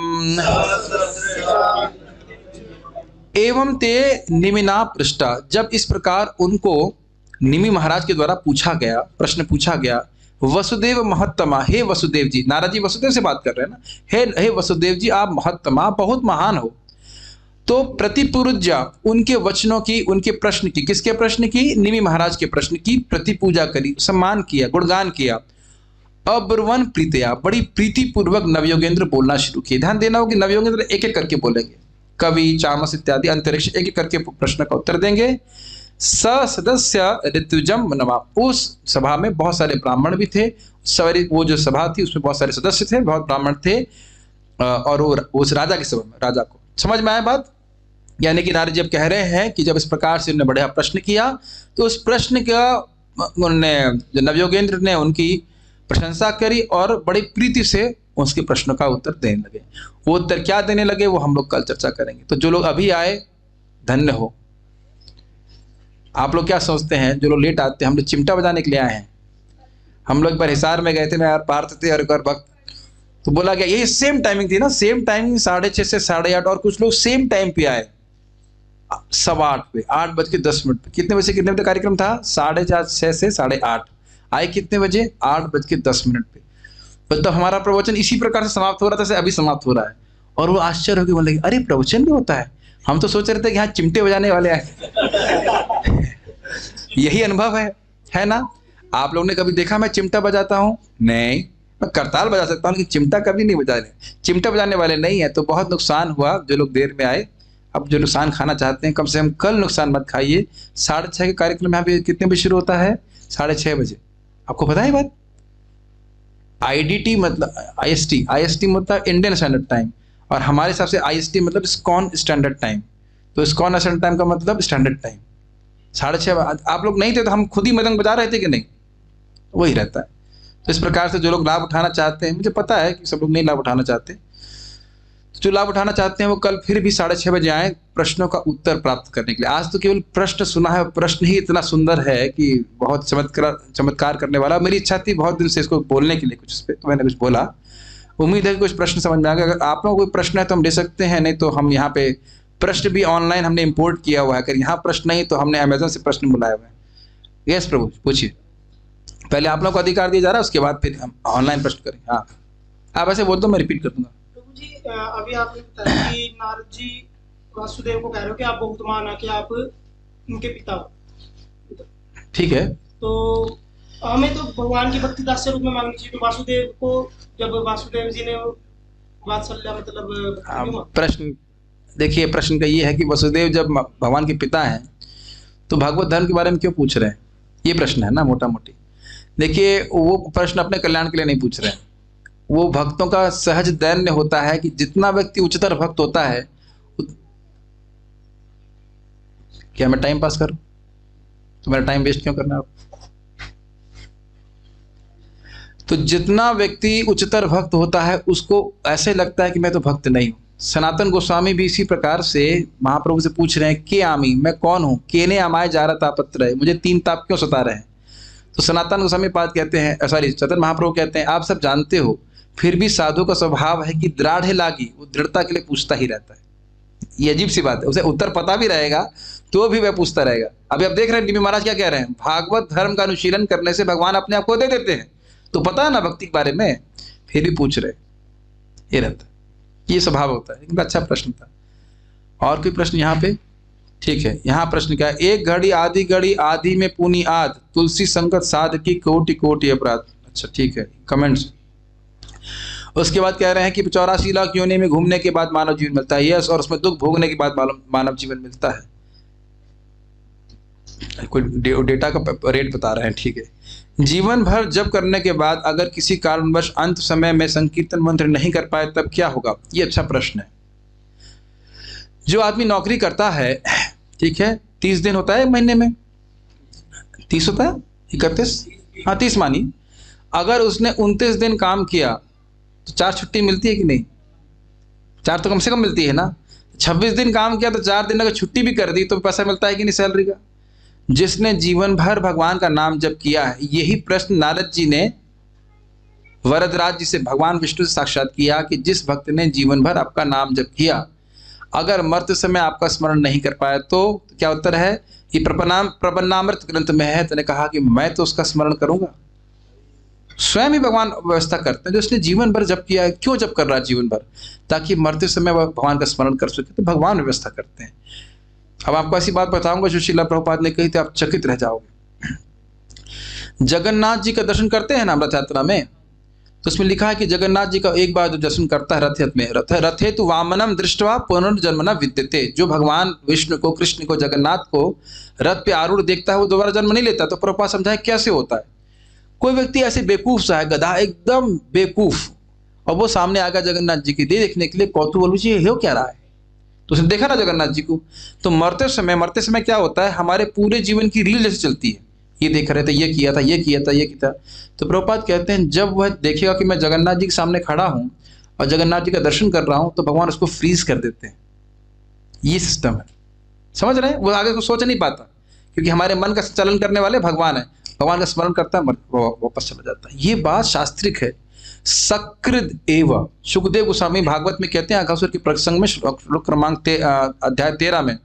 एवं ते निमिना पृष्ठा, जब इस प्रकार उनको निमि महाराज के द्वारा पूछा गया, प्रश्न पूछा गया, वसुदेव महत्तमा, हे वसुदेव जी, नारद जी वसुदेव से बात कर रहे हैं ना, हे वसुदेव जी, आप महत्तमा, बहुत महान हो। तो प्रतिपूज्या, उनके वचनों की, उनके प्रश्न की, किसके प्रश्न की? निमि महाराज के प्रश्न की प्रतिपूजा करी, सम्मान किया, गुणगान किया। अब्रुवन प्रीतया, बड़ी प्रीति पूर्वक नवयोगेंद्र बोलना शुरू किए। ध्यान देना हो कि नवयोगेंद्र एक एक करके बोलेंगे, कवि, चामस इत्यादि अंतरिक्ष एक एक करके प्रश्न का उत्तर देंगे। सदस्य ऋत्विजम नमा, उस सभा में बहुत सारे ब्राह्मण भी थे, सारी वो जो सभा थी उसमें बहुत सारे सदस्य थे, बहुत ब्राह्मण थे, और वो उस राजा की सभा में, राजा को समझ में आया बात। यानी कि नारद जी अब कह रहे हैं कि जब इस प्रकार से उन्होंने बढ़िया प्रश्न किया तो उस प्रश्न का उन्होंने, जो नवयोगेंद्र ने उनकी प्रशंसा करी और बड़ी प्रीति से उसके प्रश्नों का उत्तर देने लगे। वो उत्तर क्या देने लगे वो हम लोग कल चर्चा करेंगे। तो जो लोग अभी आए, धन्य हो। आप लोग क्या सोचते हैं, जो लोग लेट आते हैं, हम लोग चिमटा बजाने के लिए आए हैं। हम लोग एक बार हिसार में गए थे, मैं यार पार्थ थे, और एक बार वक्त तो बोला गया, यही सेम टाइमिंग थी ना, सेम टाइमिंग 6:30 से 8:30, और कुछ लोग सेम टाइम पे आए, 8:15 पे, 8:10 पे। कितने बजे कार्यक्रम था? 6:30 से 8:30। आए कितने बजे? 8:10 पे। मतलब हमारा प्रवचन इसी प्रकार से समाप्त हो रहा था, जैसे अभी समाप्त हो रहा है। और वो आश्चर्य हो गए, बोले अरे प्रवचन भी होता है, हम तो सोच रहे थे कि यहाँ चिमटे बजाने वाले आए। यही अनुभव है ना? आप लोगों ने कभी देखा मैं चिमटा बजाता हूँ? नहीं, मैं करताल बजा सकता हूँ, लेकिन चिमटा कभी नहीं बजा रहे। चिमटा बजाने वाले नहीं है। तो बहुत नुकसान हुआ जो लोग देर में आए। अब जो नुकसान खाना चाहते हैं, कम से कम कल नुकसान मत खाइए। 6:30 के कार्यक्रम यहाँ पे कितने बजे शुरू होता है? 6:30 बजे। आपको पता है बात? IDT मतलब IST मतलब इंडियन स्टैंडर्ड टाइम, और हमारे हिसाब से IST मतलब इस्कॉन स्टैंडर्ड टाइम। तो इस्कॉन स्टैंडर्ड टाइम का मतलब स्टैंडर्ड टाइम 6:30। आप लोग नहीं थे तो हम खुद ही मदंग बजा रहे थे कि नहीं? वही रहता है। तो इस प्रकार से जो लोग लाभ उठाना चाहते हैं, मुझे पता है कि सब लोग नहीं लाभ उठाना चाहते, तो जो लाभ उठाना चाहते हैं वो कल फिर भी 6:30 बजे आए प्रश्नों का उत्तर प्राप्त करने के लिए। आज तो केवल प्रश्न सुना है, प्रश्न ही इतना सुंदर है कि बहुत चमत्कार करने वाला। मेरी इच्छा थी बहुत दिन से इसको बोलने के लिए कुछ इस पे, तो मैंने कुछ बोला। उम्मीद है कि कुछ प्रश्न समझ में आ गया। अगर आप लोगों को कोई प्रश्न है तो हम ले सकते हैं, नहीं तो हम यहाँ पे प्रश्न भी ऑनलाइन हमने इंपोर्ट किया हुआ है। अगर यहाँ प्रश्न नहीं तो हमने अमेजन से प्रश्न बुलाया हुआ है। यस प्रभु, पूछिए। पहले आप लोगों को अधिकार दिया जा रहा है, उसके बाद फिर हम ऑनलाइन प्रश्न करेंगे। हाँ, आप ऐसे बोल दो, मैं रिपीट कर दूंगा।
प्रभु जी, अभी आपने बताया कि नारद जी वासुदेव को कह रहे हो कि आप बहुत महान है, कि आप उनके पिता हो।
ठीक है,
तो हमें तो भगवान की भक्ति दास रूप में मांगनी चाहिए। तो वासुदेव को, जब वासुदेव जी ने वात्सल्य मतलब
प्रश्न देखिए, प्रश्न का ये है कि वसुदेव जब भगवान के पिता हैं तो भागवत धर्म के बारे में क्यों पूछ रहे हैं? ये प्रश्न है ना, मोटा मोटी। देखिए, वो प्रश्न अपने कल्याण के लिए नहीं पूछ रहे हैं। वो भक्तों का सहज दैन्य होता है कि जितना व्यक्ति उच्चतर भक्त होता है, क्या मैं टाइम पास करूं? तो मेरा टाइम वेस्ट क्यों करना है? तो जितना व्यक्ति उच्चतर भक्त होता है उसको ऐसे लगता है कि मैं तो भक्त नहीं हूं। सनातन गोस्वामी भी इसी प्रकार से महाप्रभु से पूछ रहे हैं, के आमी, मैं कौन हूं? केने आमाय जा रहा तापत्र है, मुझे 3 ताप क्यों सता रहे हैं? तो सनातन गोस्वामी पाद कहते हैं, सॉरी, चैतन्य महाप्रभु कहते हैं, आप सब जानते हो, फिर भी साधु का स्वभाव है कि दृढ़ लागी, वो दृढ़ता के लिए पूछता ही रहता है। ये अजीब सी बात है, उसे उत्तर पता भी रहेगा तो भी वह पूछता रहेगा। अभी आप देख रहे हैं डीबी महाराज क्या कह रहे हैं, भागवत धर्म का अनुशीलन करने से भगवान अपने आप को दे देते हैं, तो पता है ना भक्ति के बारे में, फिर भी पूछ रहे। ये रहता, ये स्वभाव होता है। लेकिन अच्छा प्रश्न था। और कोई प्रश्न यहाँ पे? ठीक है, यहाँ प्रश्न क्या है, एक घड़ी आदि में पुनि आद, तुलसी संगत साध की कोटि कोटि अपराध। अच्छा ठीक है, कमेंट्स। उसके बाद कह रहे हैं कि 84 लाख योनि में घूमने के बाद मानव जीवन मिलता है। यस, और उसमें दुख भोगने के बाद मानव जीवन मिलता है। कोई डेटा का रेट बता रहे हैं, ठीक है। जीवन भर जप करने के बाद अगर किसी कारणवश अंत समय में संकीर्तन मंत्र नहीं कर पाए तब क्या होगा? ये अच्छा प्रश्न है। जो आदमी नौकरी करता है, ठीक है, 30 दिन होता है महीने में, 30 होता है, 31, हाँ 30 मानिए। अगर उसने 29 दिन काम किया तो 4 छुट्टी मिलती है कि नहीं? 4 तो कम से कम मिलती है ना। 26 दिन काम किया तो 4 दिन अगर छुट्टी भी कर दी तो पैसा मिलता है कि नहीं सैलरी का? जिसने जीवन भर भगवान का नाम जप किया है, यही प्रश्न नारद जी ने वरदराज जी से भगवान विष्णु से साक्षात किया कि जिस भक्त ने जीवन भर आपका नाम जप किया, अगर मरते समय आपका स्मरण नहीं कर पाया तो क्या उत्तर है? ये प्रपन्नामृत ग्रंथ में है। तो कहा कि मैं तो उसका स्मरण करूंगा। स्वयं ही भगवान व्यवस्था करते हैं, जो उसने जीवन भर जप किया है। क्यों जप कर रहा है जीवन भर? ताकि मरते समय वह भगवान का स्मरण कर सके, तो भगवान व्यवस्था करते हैं। अब आपको ऐसी बात बताऊंगा जो श्रीला प्रभुपाद ने कही थी, आप चकित रह जाओगे। जगन्नाथ जी का दर्शन करते हैं ना रथ यात्रा में, तो उसमें लिखा है कि जगन्नाथ जी का एक बार जो दर्शन करता है रथ में, रथे तो वामनम दृष्टवा पुनर्जन्म न विद्यते। जो भगवान विष्णु को, कृष्ण को, जगन्नाथ को रथ पे आरूढ़ देखता है वो दोबारा जन्म नहीं लेता। तो प्रभुपाद समझाए कैसे होता है। कोई व्यक्ति ऐसे बेवकूफ सा है, गधा एकदम बेवकूफ, और वो सामने आ गया जगन्नाथ जी की देखने के लिए, कौतूहल जी ये हो क्या रहा है, तो उसने देखा ना जगन्नाथ जी को। तो मरते समय क्या होता है, हमारे पूरे जीवन की रील जैसे चलती है। ये देख रहे थे, ये किया था, ये किया था, ये किया था। तो प्रभुपाद कहते हैं जब वह देखेगा कि मैं जगन्नाथ जी के सामने खड़ा हूं और जगन्नाथ जी का दर्शन कर रहा हूं, तो भगवान उसको फ्रीज कर देते हैं। ये सिस्टम है, समझ रहे हैं? वो आगे को सोच नहीं पाता, क्योंकि हमारे मन का संचालन करने वाले भगवान है। भगवान का स्मरण करता है, वापस चला जाता है। ये बात शास्त्रिक है। सकृद एव, सुखदेव गोस्वामी भागवत में कहते हैं अघासुर के प्रसंग में, श्लोक क्रमांक अध्याय 13 में,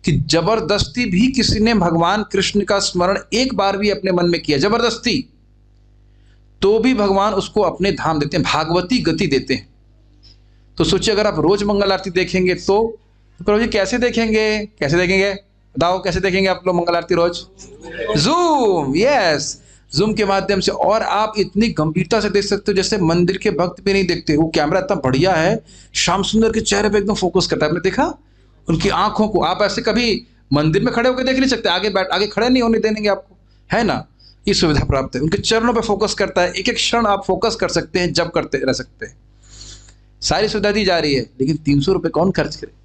कि जबरदस्ती भी किसी ने भगवान कृष्ण का स्मरण एक बार भी अपने मन में किया, जबरदस्ती, तो भी भगवान उसको अपने धाम देते हैं, भागवती गति देते हैं। तो सोचिए अगर आप रोज मंगल आरती देखेंगे तो प्रभु जी कैसे देखेंगे? कैसे देखेंगे बताओ, कैसे देखेंगे आप लोग मंगल आरती रोज? जूम, यस, जूम के माध्यम से। और आप इतनी गंभीरता से देख सकते हो जैसे मंदिर के भक्त भी नहीं देखते। वो कैमरा इतना बढ़िया है, श्याम सुंदर के चेहरे पे एकदम फोकस करता है। आपने देखा उनकी आंखों को? आप ऐसे कभी मंदिर में खड़े होकर देख नहीं सकते, आगे खड़े नहीं होने देंगे आपको, है ना? ये सुविधा प्राप्त है। उनके चरणों पे फोकस करता है, एक एक क्षण आप फोकस कर सकते हैं, जब करते रह सकते हैं। सारी सुविधा दी जा रही है, लेकिन 300 रुपए कौन खर्च करे?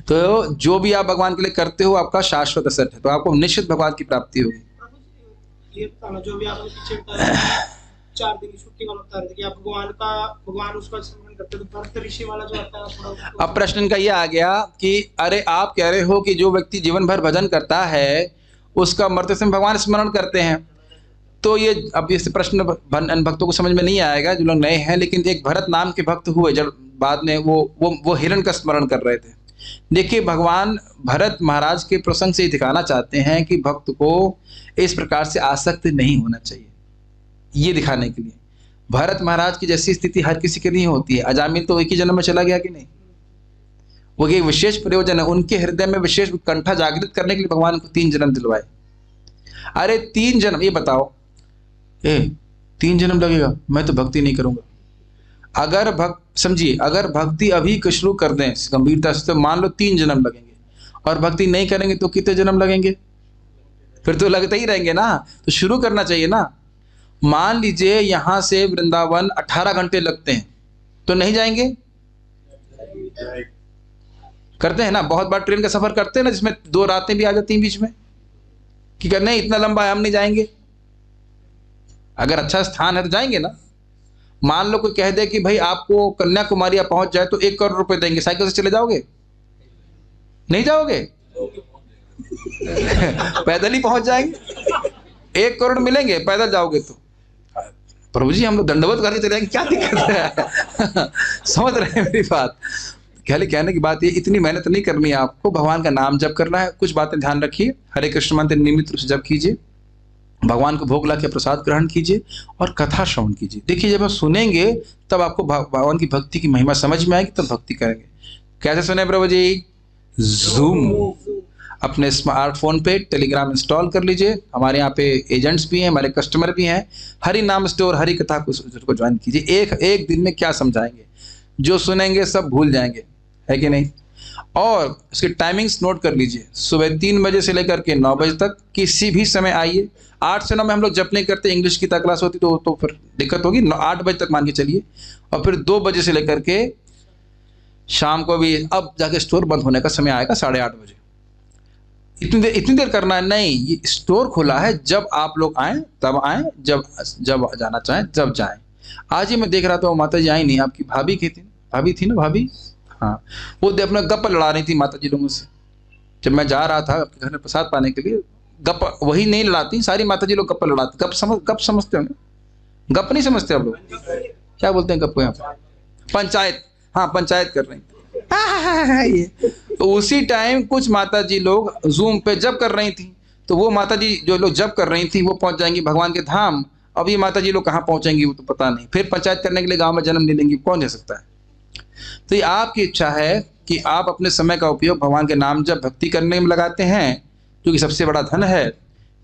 तो जो भी आप भगवान के लिए करते हो आपका शाश्वत असर है, तो आपको निश्चित भगवान की प्राप्ति होगी।
ये बताना जो भी आपने पीछे बताया 4 दिन की छुट्टी वाला बता रहे थे कि आप भगवान उसका स्मरण करते, तो भरत ऋषि वाला जो आता है थोड़ा।
अब प्रश्न इनका ये आ गया कि अरे आप कह रहे हो कि जो व्यक्ति जीवन भर भजन करता है उसका मरते समय भगवान स्मरण करते हैं, तो ये अब इस प्रश्न भक्तों को समझ में नहीं आएगा जो लोग नए हैं। लेकिन एक भरत नाम के भक्त हुए, जब बाद में वो हिरण का स्मरण कर रहे थे। देखिए भगवान भरत महाराज के प्रसंग से ही दिखाना चाहते हैं कि भक्त को इस प्रकार से आसक्त नहीं होना चाहिए। ये दिखाने के लिए भरत महाराज की जैसी स्थिति हर किसी के नहीं होती है। अजामिल तो एक ही जन्म में चला गया कि नहीं? वो एक विशेष प्रयोजन है, उनके हृदय में विशेष कंठा जागृत करने के लिए भगवान को 3 जन्म दिलवाए। अरे 3 जन्म, ये बताओ 3 जन्म लगेगा, मैं तो भक्ति नहीं करूंगा। अगर समझिए, अगर भक्ति अभी शुरू कर दें गंभीरता से, तो मान लो 3 जन्म लगेंगे, और भक्ति नहीं करेंगे तो कितने जन्म लगेंगे? फिर तो लगते ही रहेंगे ना। तो शुरू करना चाहिए ना। मान लीजिए यहां से वृंदावन 18 घंटे लगते हैं, तो नहीं जाएंगे? करते हैं ना, बहुत बार ट्रेन का सफर करते हैं ना, जिसमें 2 रातें भी आ जाती हैं बीच में, कि नहीं इतना लंबा है हम नहीं जाएंगे। अगर अच्छा स्थान है तो जाएंगे ना। मान लो कोई कह दे कि भाई आपको कन्याकुमारी पहुंच जाए तो 1 करोड़ रुपए देंगे, साइकिल से चले जाओगे? नहीं जाओगे? पैदल ही पहुंच जाएंगे। 1 करोड़ मिलेंगे पैदल जाओगे तो। प्रभु जी हम लोग दंडवत करके चले जाएंगे, क्या दिक्कत है? समझ रहे हैं मेरी बात? कहने की बात ये, इतनी मेहनत नहीं करनी है आपको, भगवान का नाम जप करना है। कुछ बातें ध्यान रखिए, हरे कृष्ण मंत्र नियमित रूप से जप कीजिए, भगवान को भोग ला के प्रसाद ग्रहण कीजिए और कथा श्रवण कीजिए। देखिए जब आप सुनेंगे तब आपको भगवान की भक्ति की महिमा समझ में आएगी, तब भक्ति करेंगे। कैसे सुने प्रभु जी? जूम, अपने स्मार्टफोन पे टेलीग्राम इंस्टॉल कर लीजिए। हमारे यहाँ पे एजेंट्स भी हैं, हमारे कस्टमर भी हैं। हरि नाम स्टोर, हरि कथा को ज्वाइन कीजिए। एक दिन में क्या समझाएंगे, जो सुनेंगे सब भूल जाएंगे, है कि नहीं? और उसकी टाइमिंग्स नोट कर लीजिए, सुबह 3 बजे से लेकर के 9 बजे तक किसी भी समय आइए। 8 से 9 में हम लोग जप नहीं करते, इंग्लिश की क्लास होती तो फिर दिक्कत होगी। 8 बजे तक मान के चलिए, और फिर 2 बजे से लेकर के शाम को भी, अब जाके स्टोर बंद होने का समय आएगा 8:30 बजे। इतनी देर करना है नहीं, ये स्टोर खुला है, जब आप लोग आए तब आए, जब जाना चाहें जब जाएं। आज ही मैं देख रहा था, वो माता जी आई नहीं, आपकी भाभी थी ना भाभी, हाँ, वो अपना गप लड़ा रही थी माता जी लोगों से। जब मैं जा रहा था आपके घर में प्रसाद पाने के लिए, गप वही नहीं लड़ाती, सारी माता जी लोग गप लड़ाती। गप समझते होंगे, गप नहीं समझते आप लोग? क्या बोलते हैं गप को यहाँ पे? पंचायत, हाँ पंचायत कर रही थी। ये तो उसी टाइम कुछ माता जी लोग जूम पे जप कर रही थी, तो वो माता जी जो लोग जप कर रही थी वो पहुंच जाएंगी भगवान के धाम। अब ये माता जी लोग कहाँ पहुंचेंगी वो तो पता नहीं, फिर पंचायत करने के लिए गांव में जन्म ले लेंगी, कौन दे सकता है? तो ये आपकी इच्छा है कि आप अपने समय का उपयोग भगवान के नाम जप भक्ति करने में लगाते हैं, जो कि सबसे बड़ा धन है,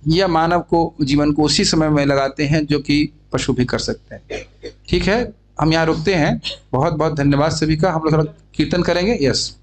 या मानव को जीवन को उसी समय में लगाते हैं जो कि पशु भी कर सकते हैं। ठीक है, हम यहाँ रुकते हैं। बहुत बहुत धन्यवाद सभी का। हम लोग थोड़ा कीर्तन करेंगे। यस।